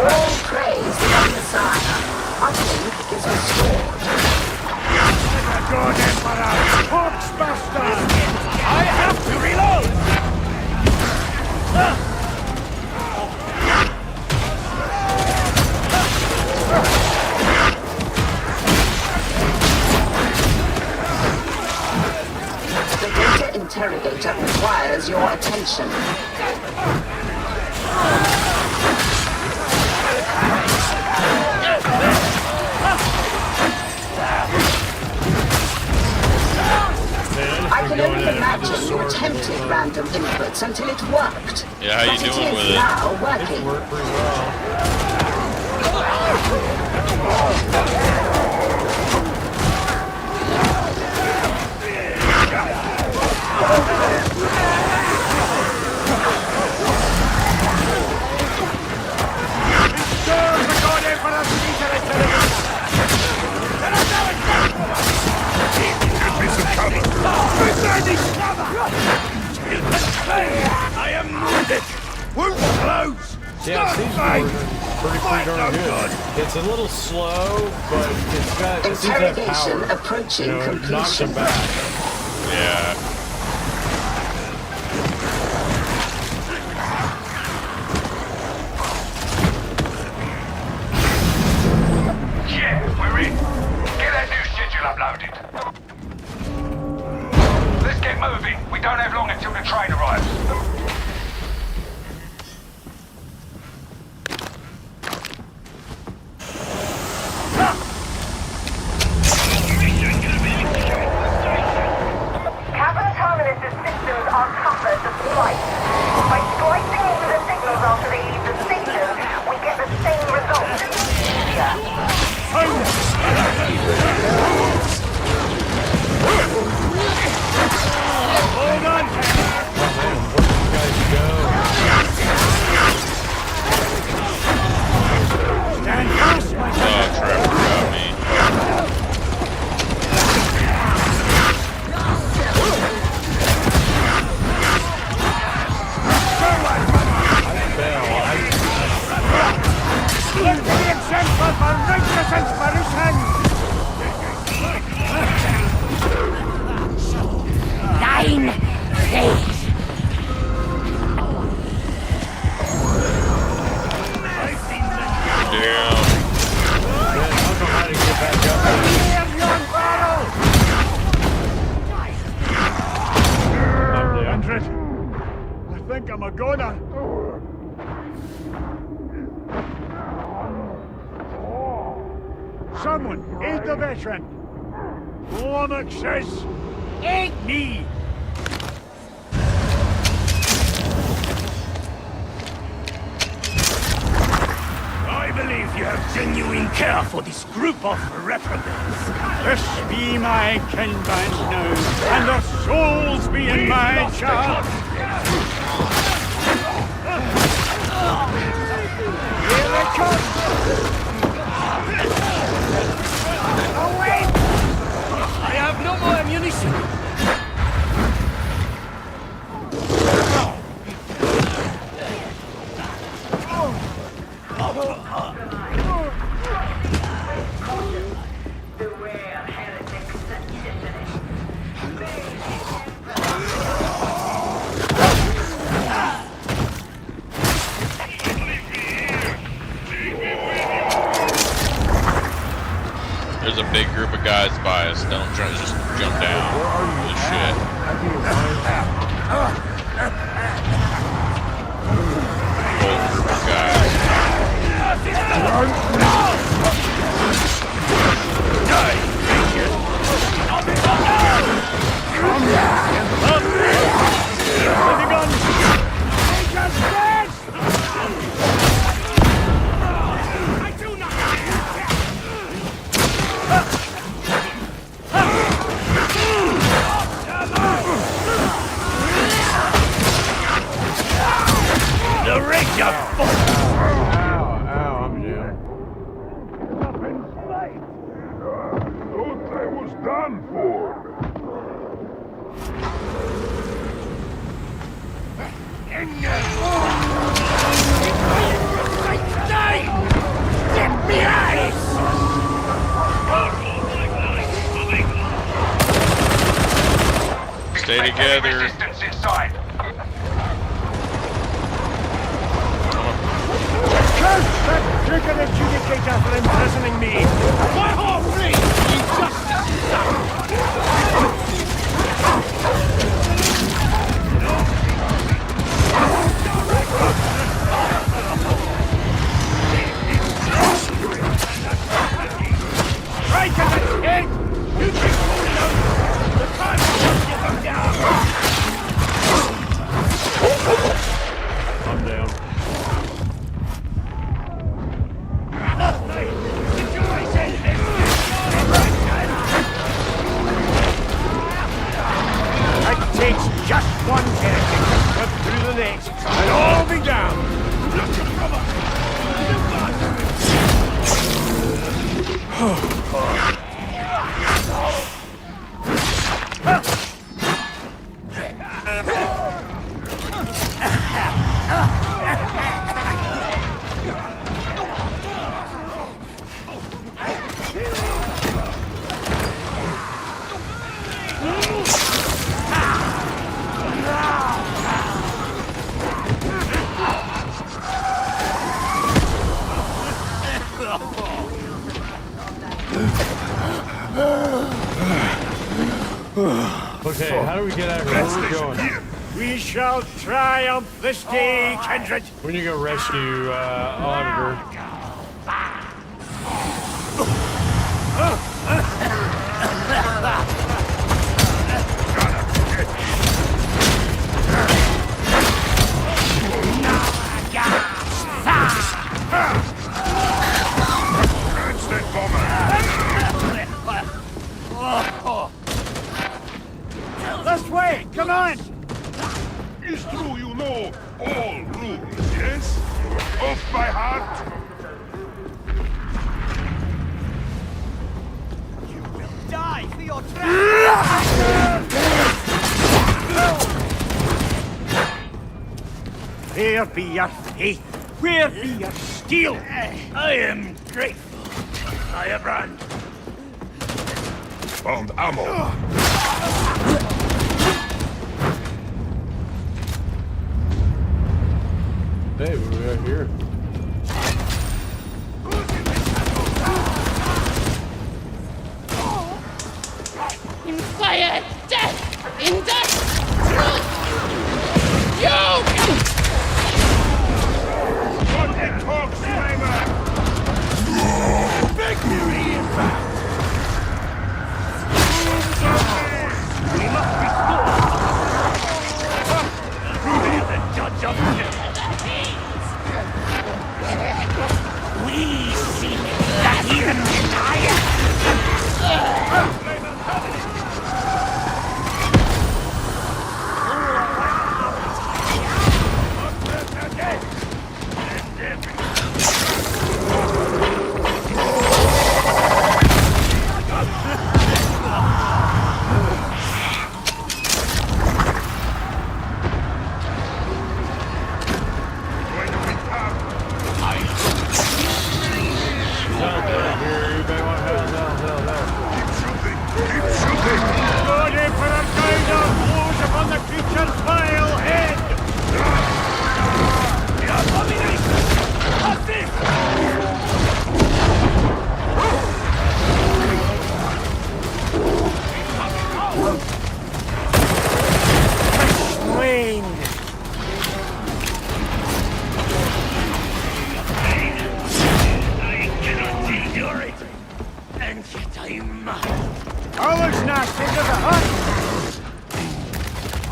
All praise the Messiah. Uplink is restored. God Emperor! Foxbuster! I have to reload! The data interrogator requires your attention. I can only imagine you attempted random inputs until it worked. Yeah, how you But doing it with is it? now working. Worked pretty well. I am wounded! Wound close! Yeah, it seems pretty darn good. It's a little slow, but it seems to have Interrogation power. approaching You know, it knocks completion. them back. Yeah. Yeah, we're in. Get that new schedule uploaded. Let's get moving. We don't have long until the train arrives. Capital Let me be example for righteous inspiration! Thine fate! Damn. Andred, I think I'm a goner. Someone, aid the veteran. Womack says, aid me! I believe you have genuine care for this group of reprobates. This be my kinband now, and their souls be in my charge. Here it comes! Away! I have no more ammunition. There's a big group of guys by us. Don't try to just jump down. Holy shit. Whole group of guys. The rage of I'm down. Thought I was done for. Stay together. Resistance inside. Curse that trigger adjudicator for imprisoning me! My whole fleet! Right at the head! You keep holding on! The time to get them down! I'm down. It takes just one heretic to slip through the net, and all be down. Okay, how do we get out of here? Where are we going? We shall triumph this day, kindred. We need to go rescue Auditor. This way, come on! It's true you know all rules, yes? Off by heart? You will die for your Where be your faith? Where be your strength? Deal! I am grateful. Firebrand. Found ammo. Hey, what do we got here? Fire! Death! In death! You! What the talk, Slimer? Victory is back! We must restore! Who is the judge of justice? We see that even higher!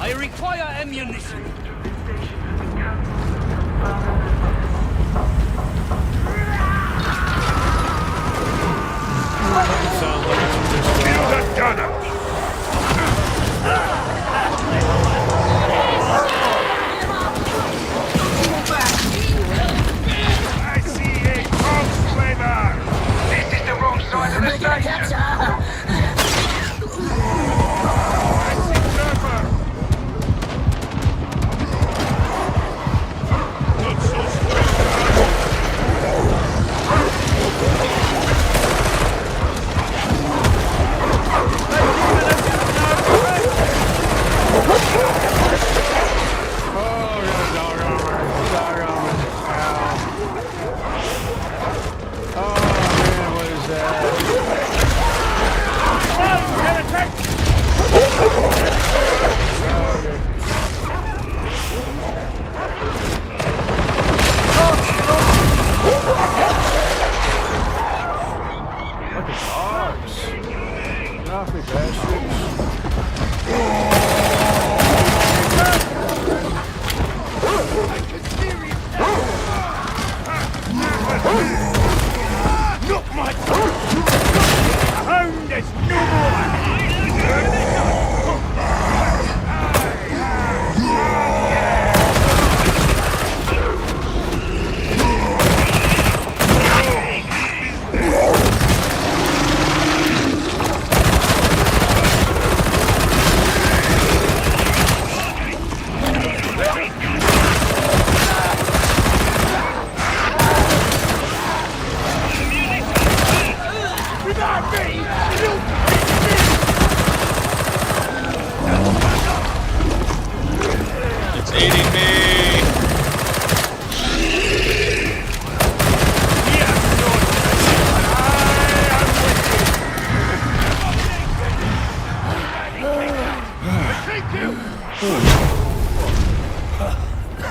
I require ammunition. Feel the gunner. I see a corpse flavor. This is the wrong side of the station.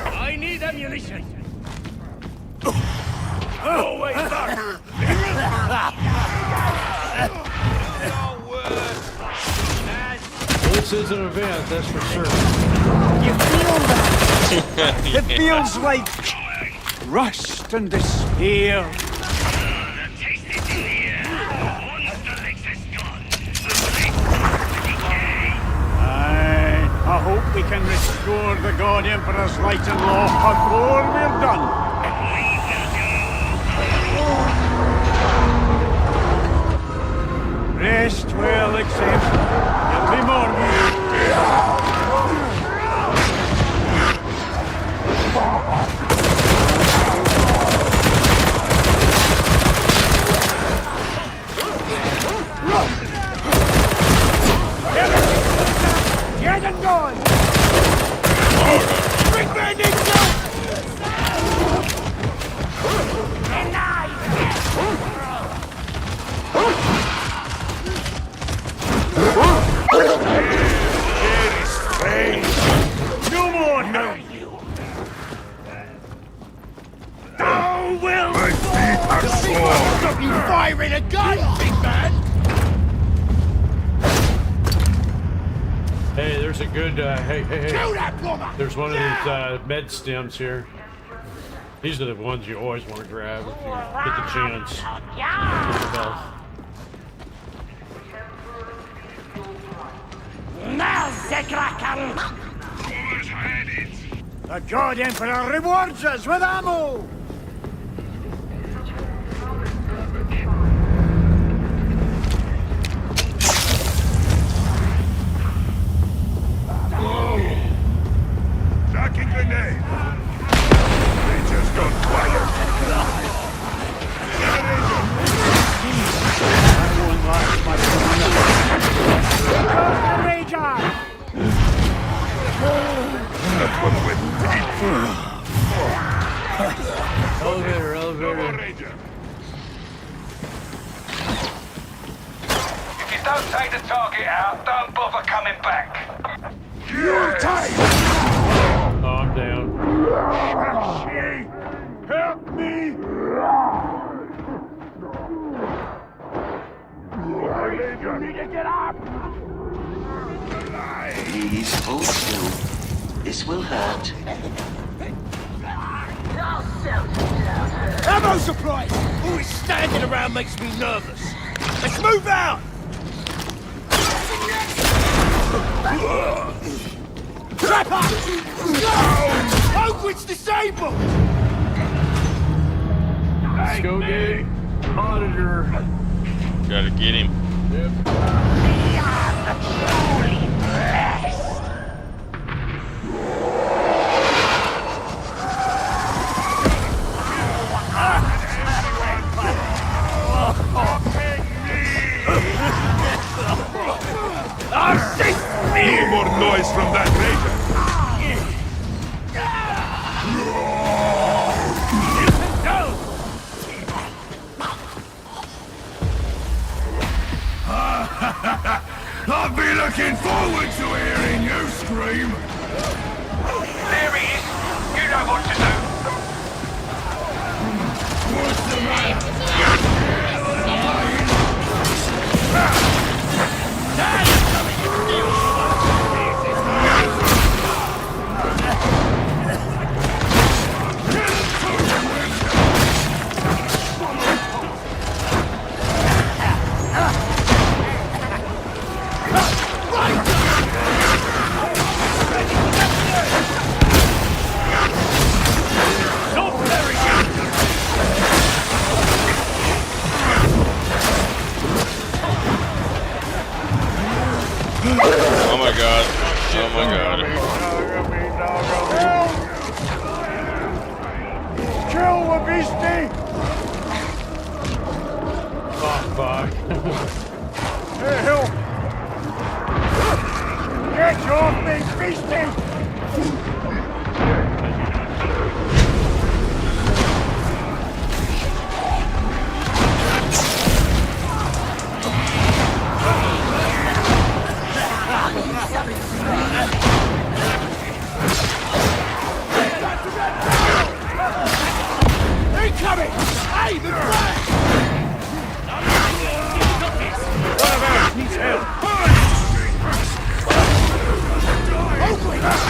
I need ammunition. Oh, wait, back. This is an event, that's for sure. You feel that? It feels like rust and despair. I hope we can restore the God Emperor's light and law before we're done. Rest well, Exemption. There'll be more. Stop you firing a gun, big man! Hey, there's a good, hey. Kill that plumber! There's one of these med stems here. These are the ones you always want to grab if you get the chance. Now, Zekrakan! The God Emperor rewards us with ammo! Tracking grenade! They just got quiet! That one went deep. Elevator. If you don't take the target out, don't bother coming back. You're tight! Oh, I'm down. Help me! You need to get up! Please hold still. This will hurt. Ammo supply! Always standing around makes me nervous. Let's move out! Trapper! No! Oakwood's disabled! Let's go get Auditor. Gotta get him. Yep. No more noise from that Ranger! I've been looking forward to hearing you scream. There he is! You know what to do! What's the matter? Oh my god. Oh my god. Kill the beastie! Fuck. Hey, help! Get off me, beastie! Incoming! Hey, the flag! One of ours needs help! Oakland!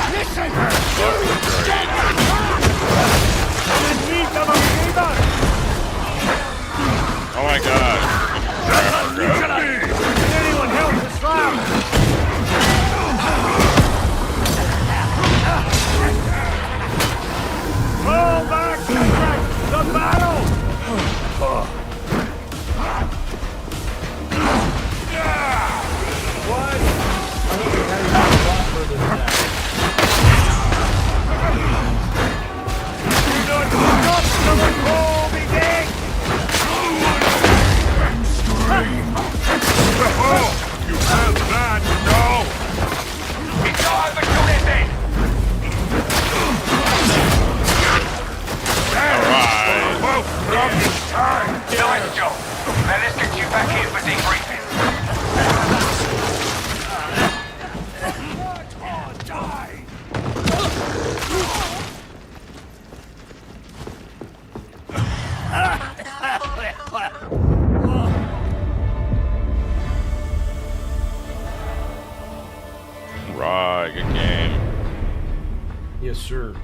Yes, sir.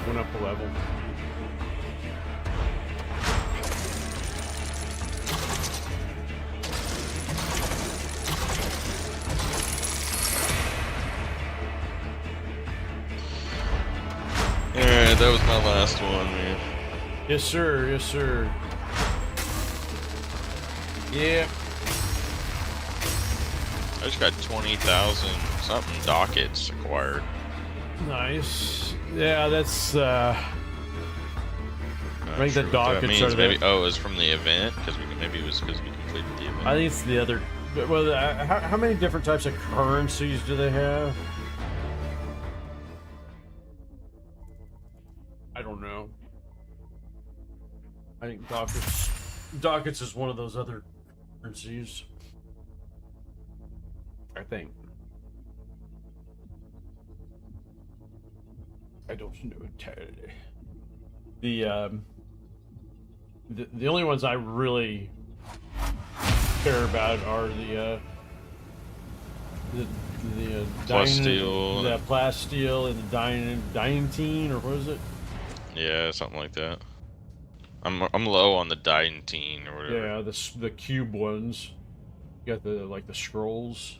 Went up a level. Alright, that was my last one, man. Yes, sir. Yes, sir. Yep. I just got 20,000 something dockets acquired. Nice. Yeah, that's I think the That dockets means are maybe. Oh, it was from the event because maybe it was because we completed the event. I think it's the other. Well, how many different types of currencies do they have? I don't know. I think dockets is one of those other currencies. I think. I don't know entirely. The only ones I really care about are the Plasteel. The plasteel and the diantine, or what is it? Yeah, something like that. I'm low on the diantine or whatever. Yeah, the cube ones. You got the the scrolls.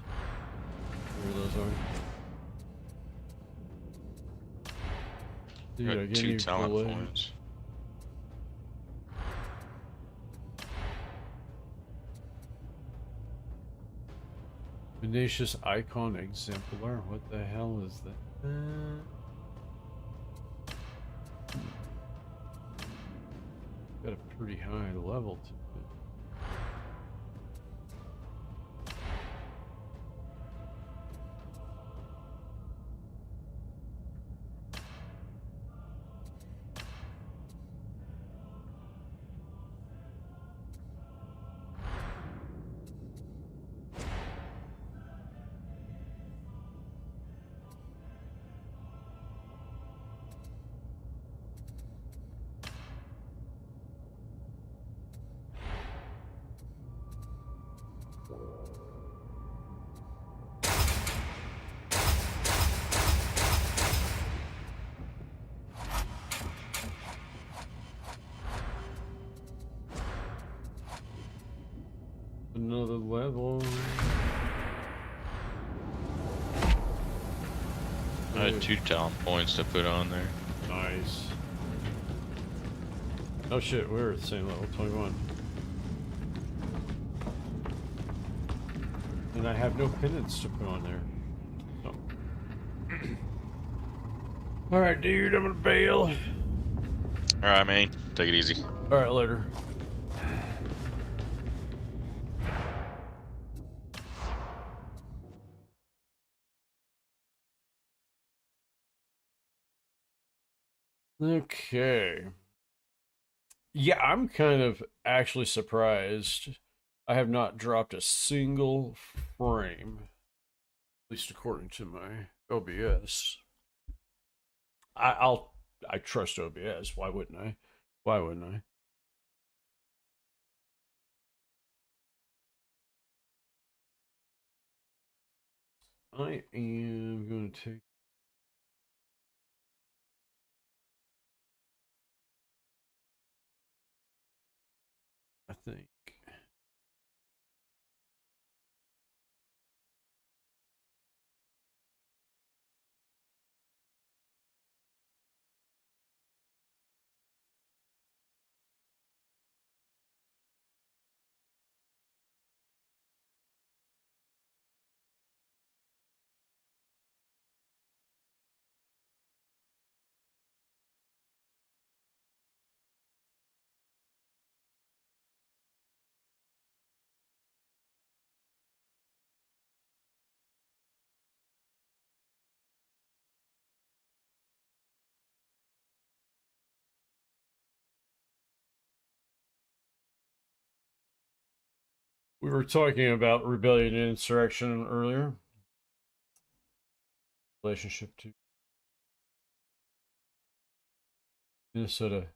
Where those are. Dude, Got 2 talent points. Tenacious Icon Exemplar. What the hell is that? Got a pretty high level to it. Another level. I had 2 talent points to put on there. Nice. Oh shit, we're at the same level, 21. And I have no pendants to put on there. So. Alright, dude, I'm gonna bail. Alright, man. Take it easy. Alright, later. Okay. Yeah, I'm kind of actually surprised. I have not dropped a single frame, at least according to my OBS. I trust OBS. Why wouldn't I? Why wouldn't I? I am going to take. I think. We were talking about rebellion and insurrection earlier. Relationship to Minnesota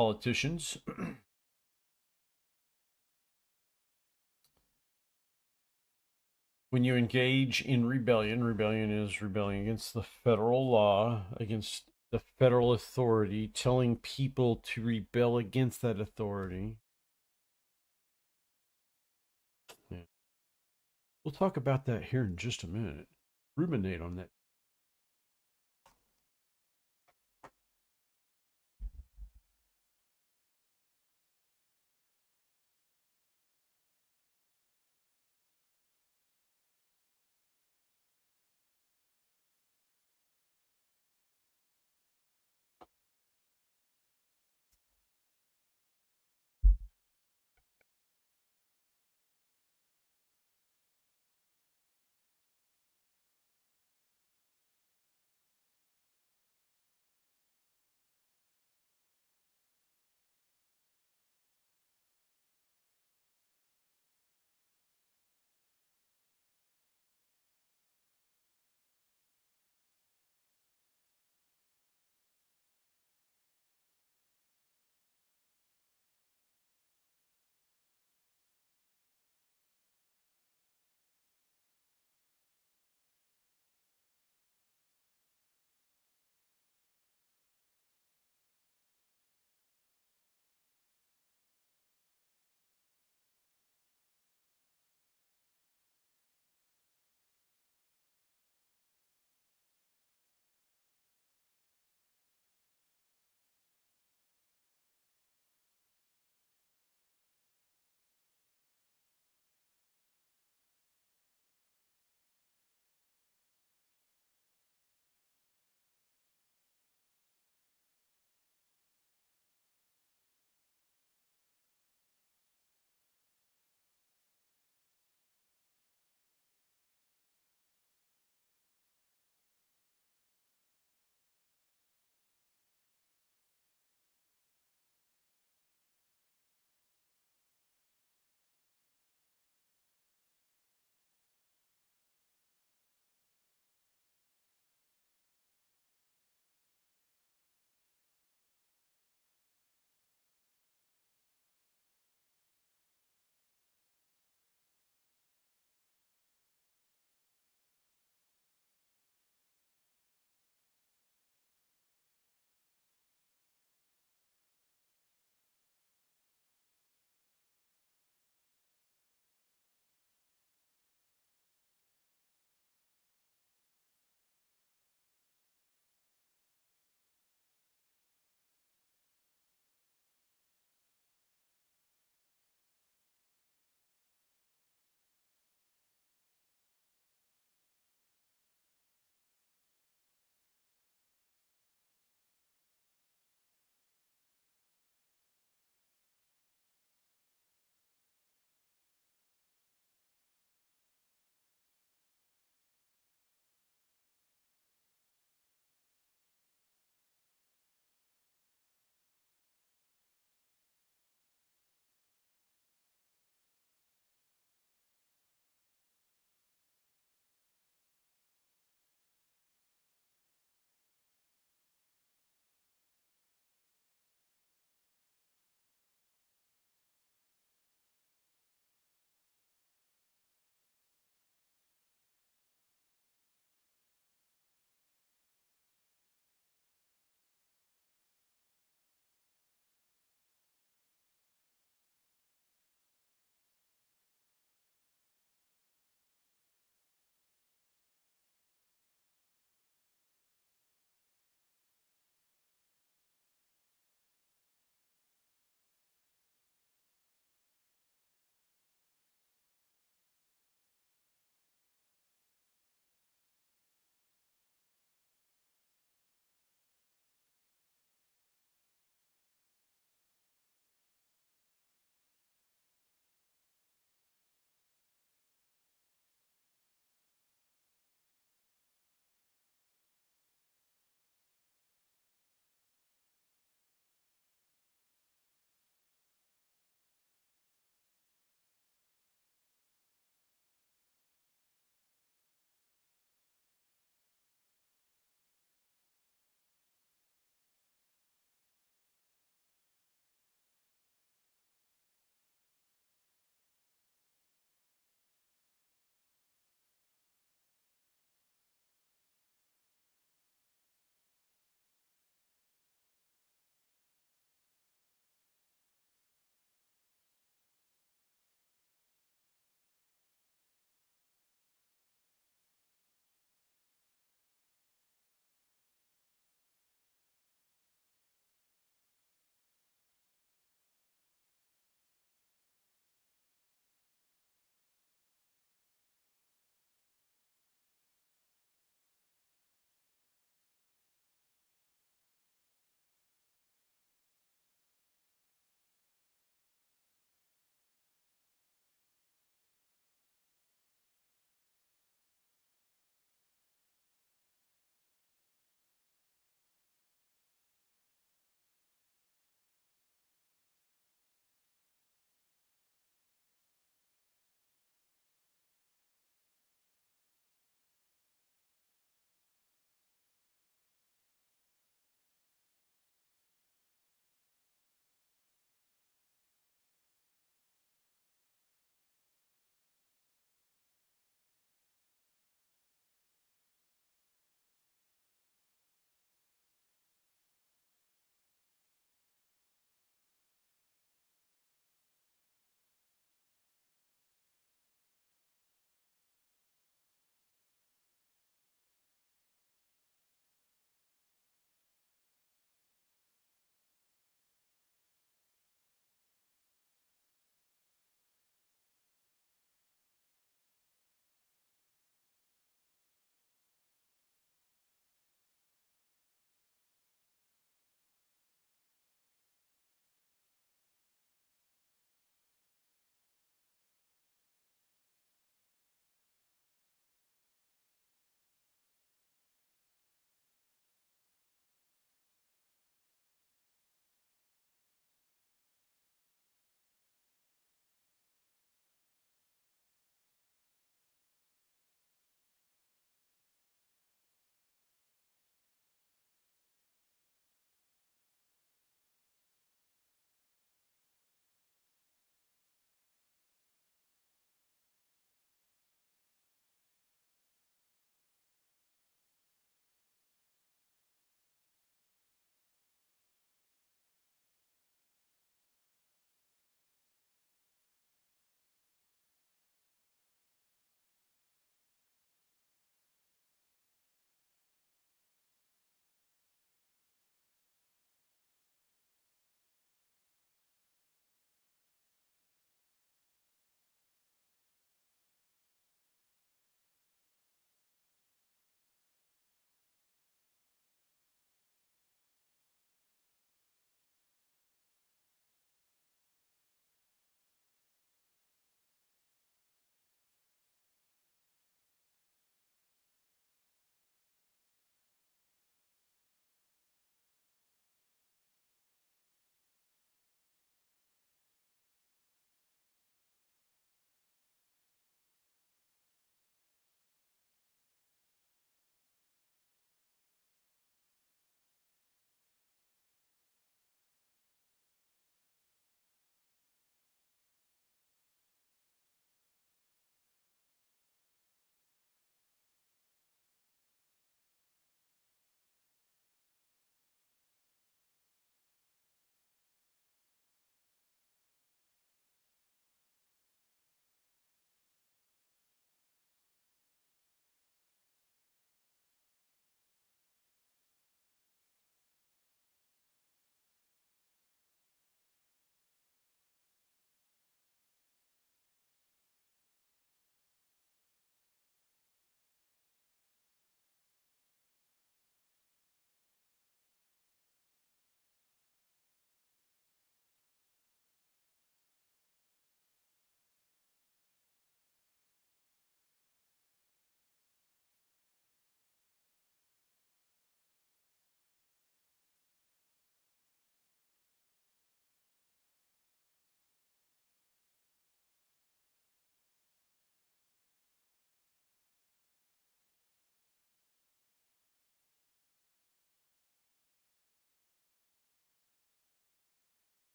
politicians. When you engage in rebellion, rebellion is rebelling against the federal law, against the federal authority, telling people to rebel against that authority. Yeah. We'll talk about that here in just a minute. Ruminate on that.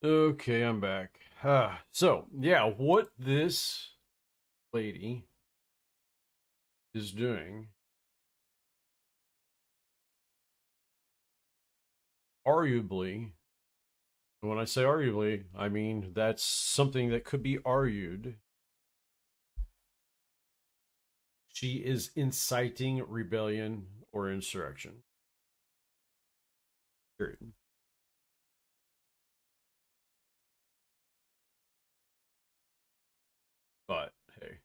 Okay, I'm back. So, yeah, what this lady is doing, arguably, and when I say arguably, I mean that's something that could be argued. She is inciting rebellion or insurrection. Period. But hey.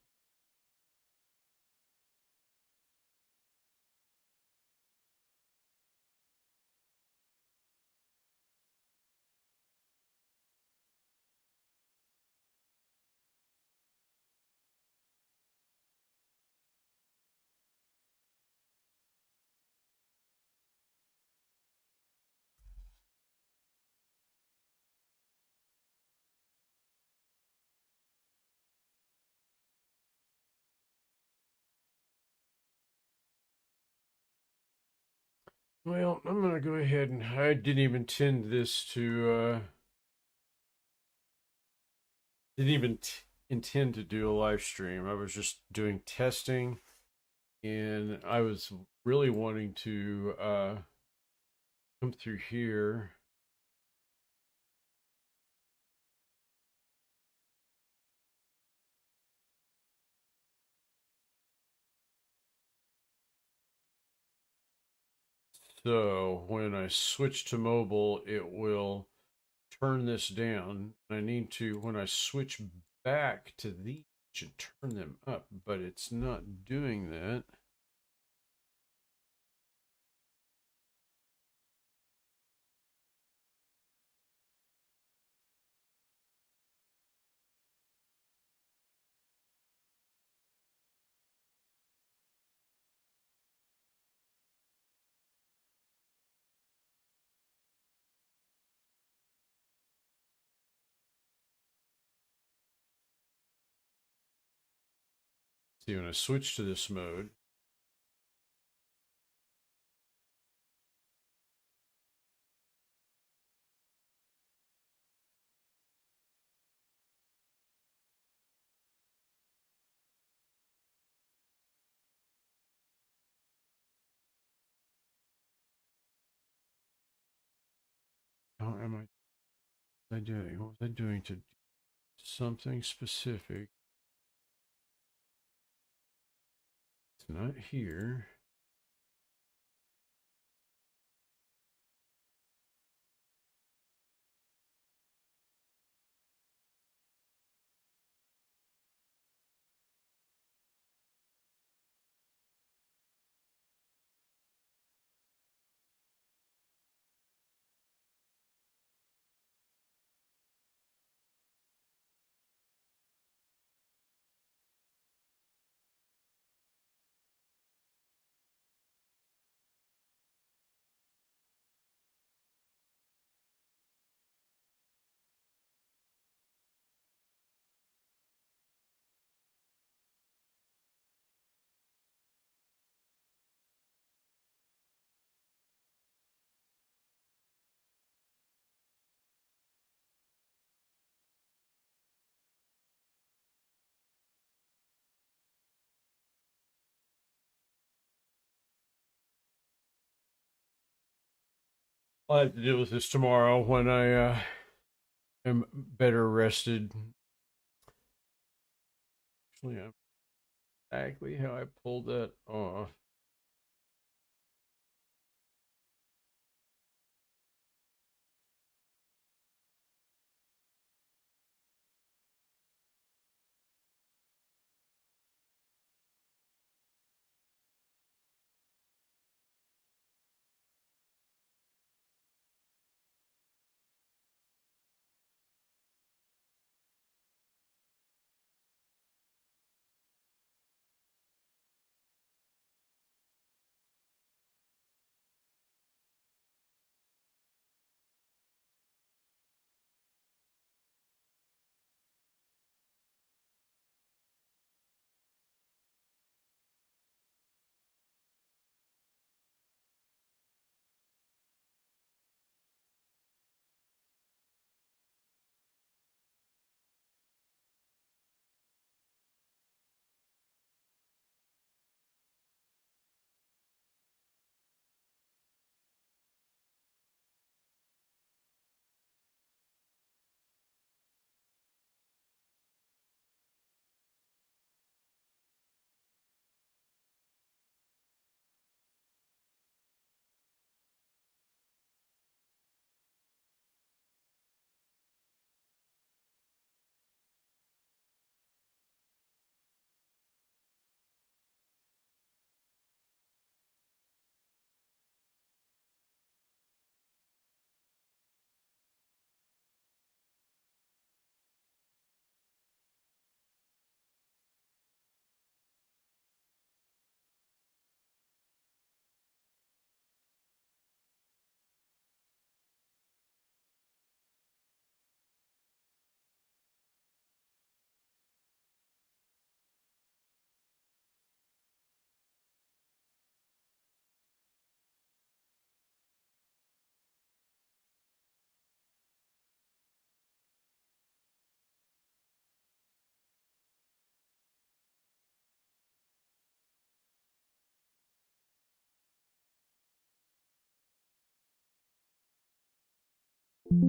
Well, I'm gonna go ahead and I didn't even intend to do a live stream. I was just doing testing, and I was really wanting to come through here. So when I switch to mobile, it will turn this down. I need to, when I switch back to these, it should turn them up, but it's not doing that. See, when I switch to this mode, how am I doing? What was I doing to do something specific? It's not here. I'll have to deal with this tomorrow when I am better rested. Actually, exactly how I pulled that off. There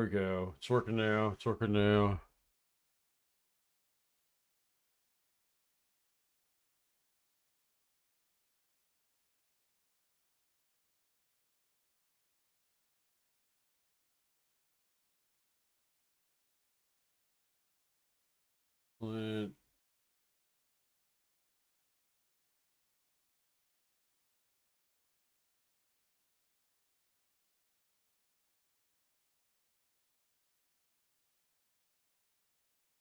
we go. It's working now. It's working now. Let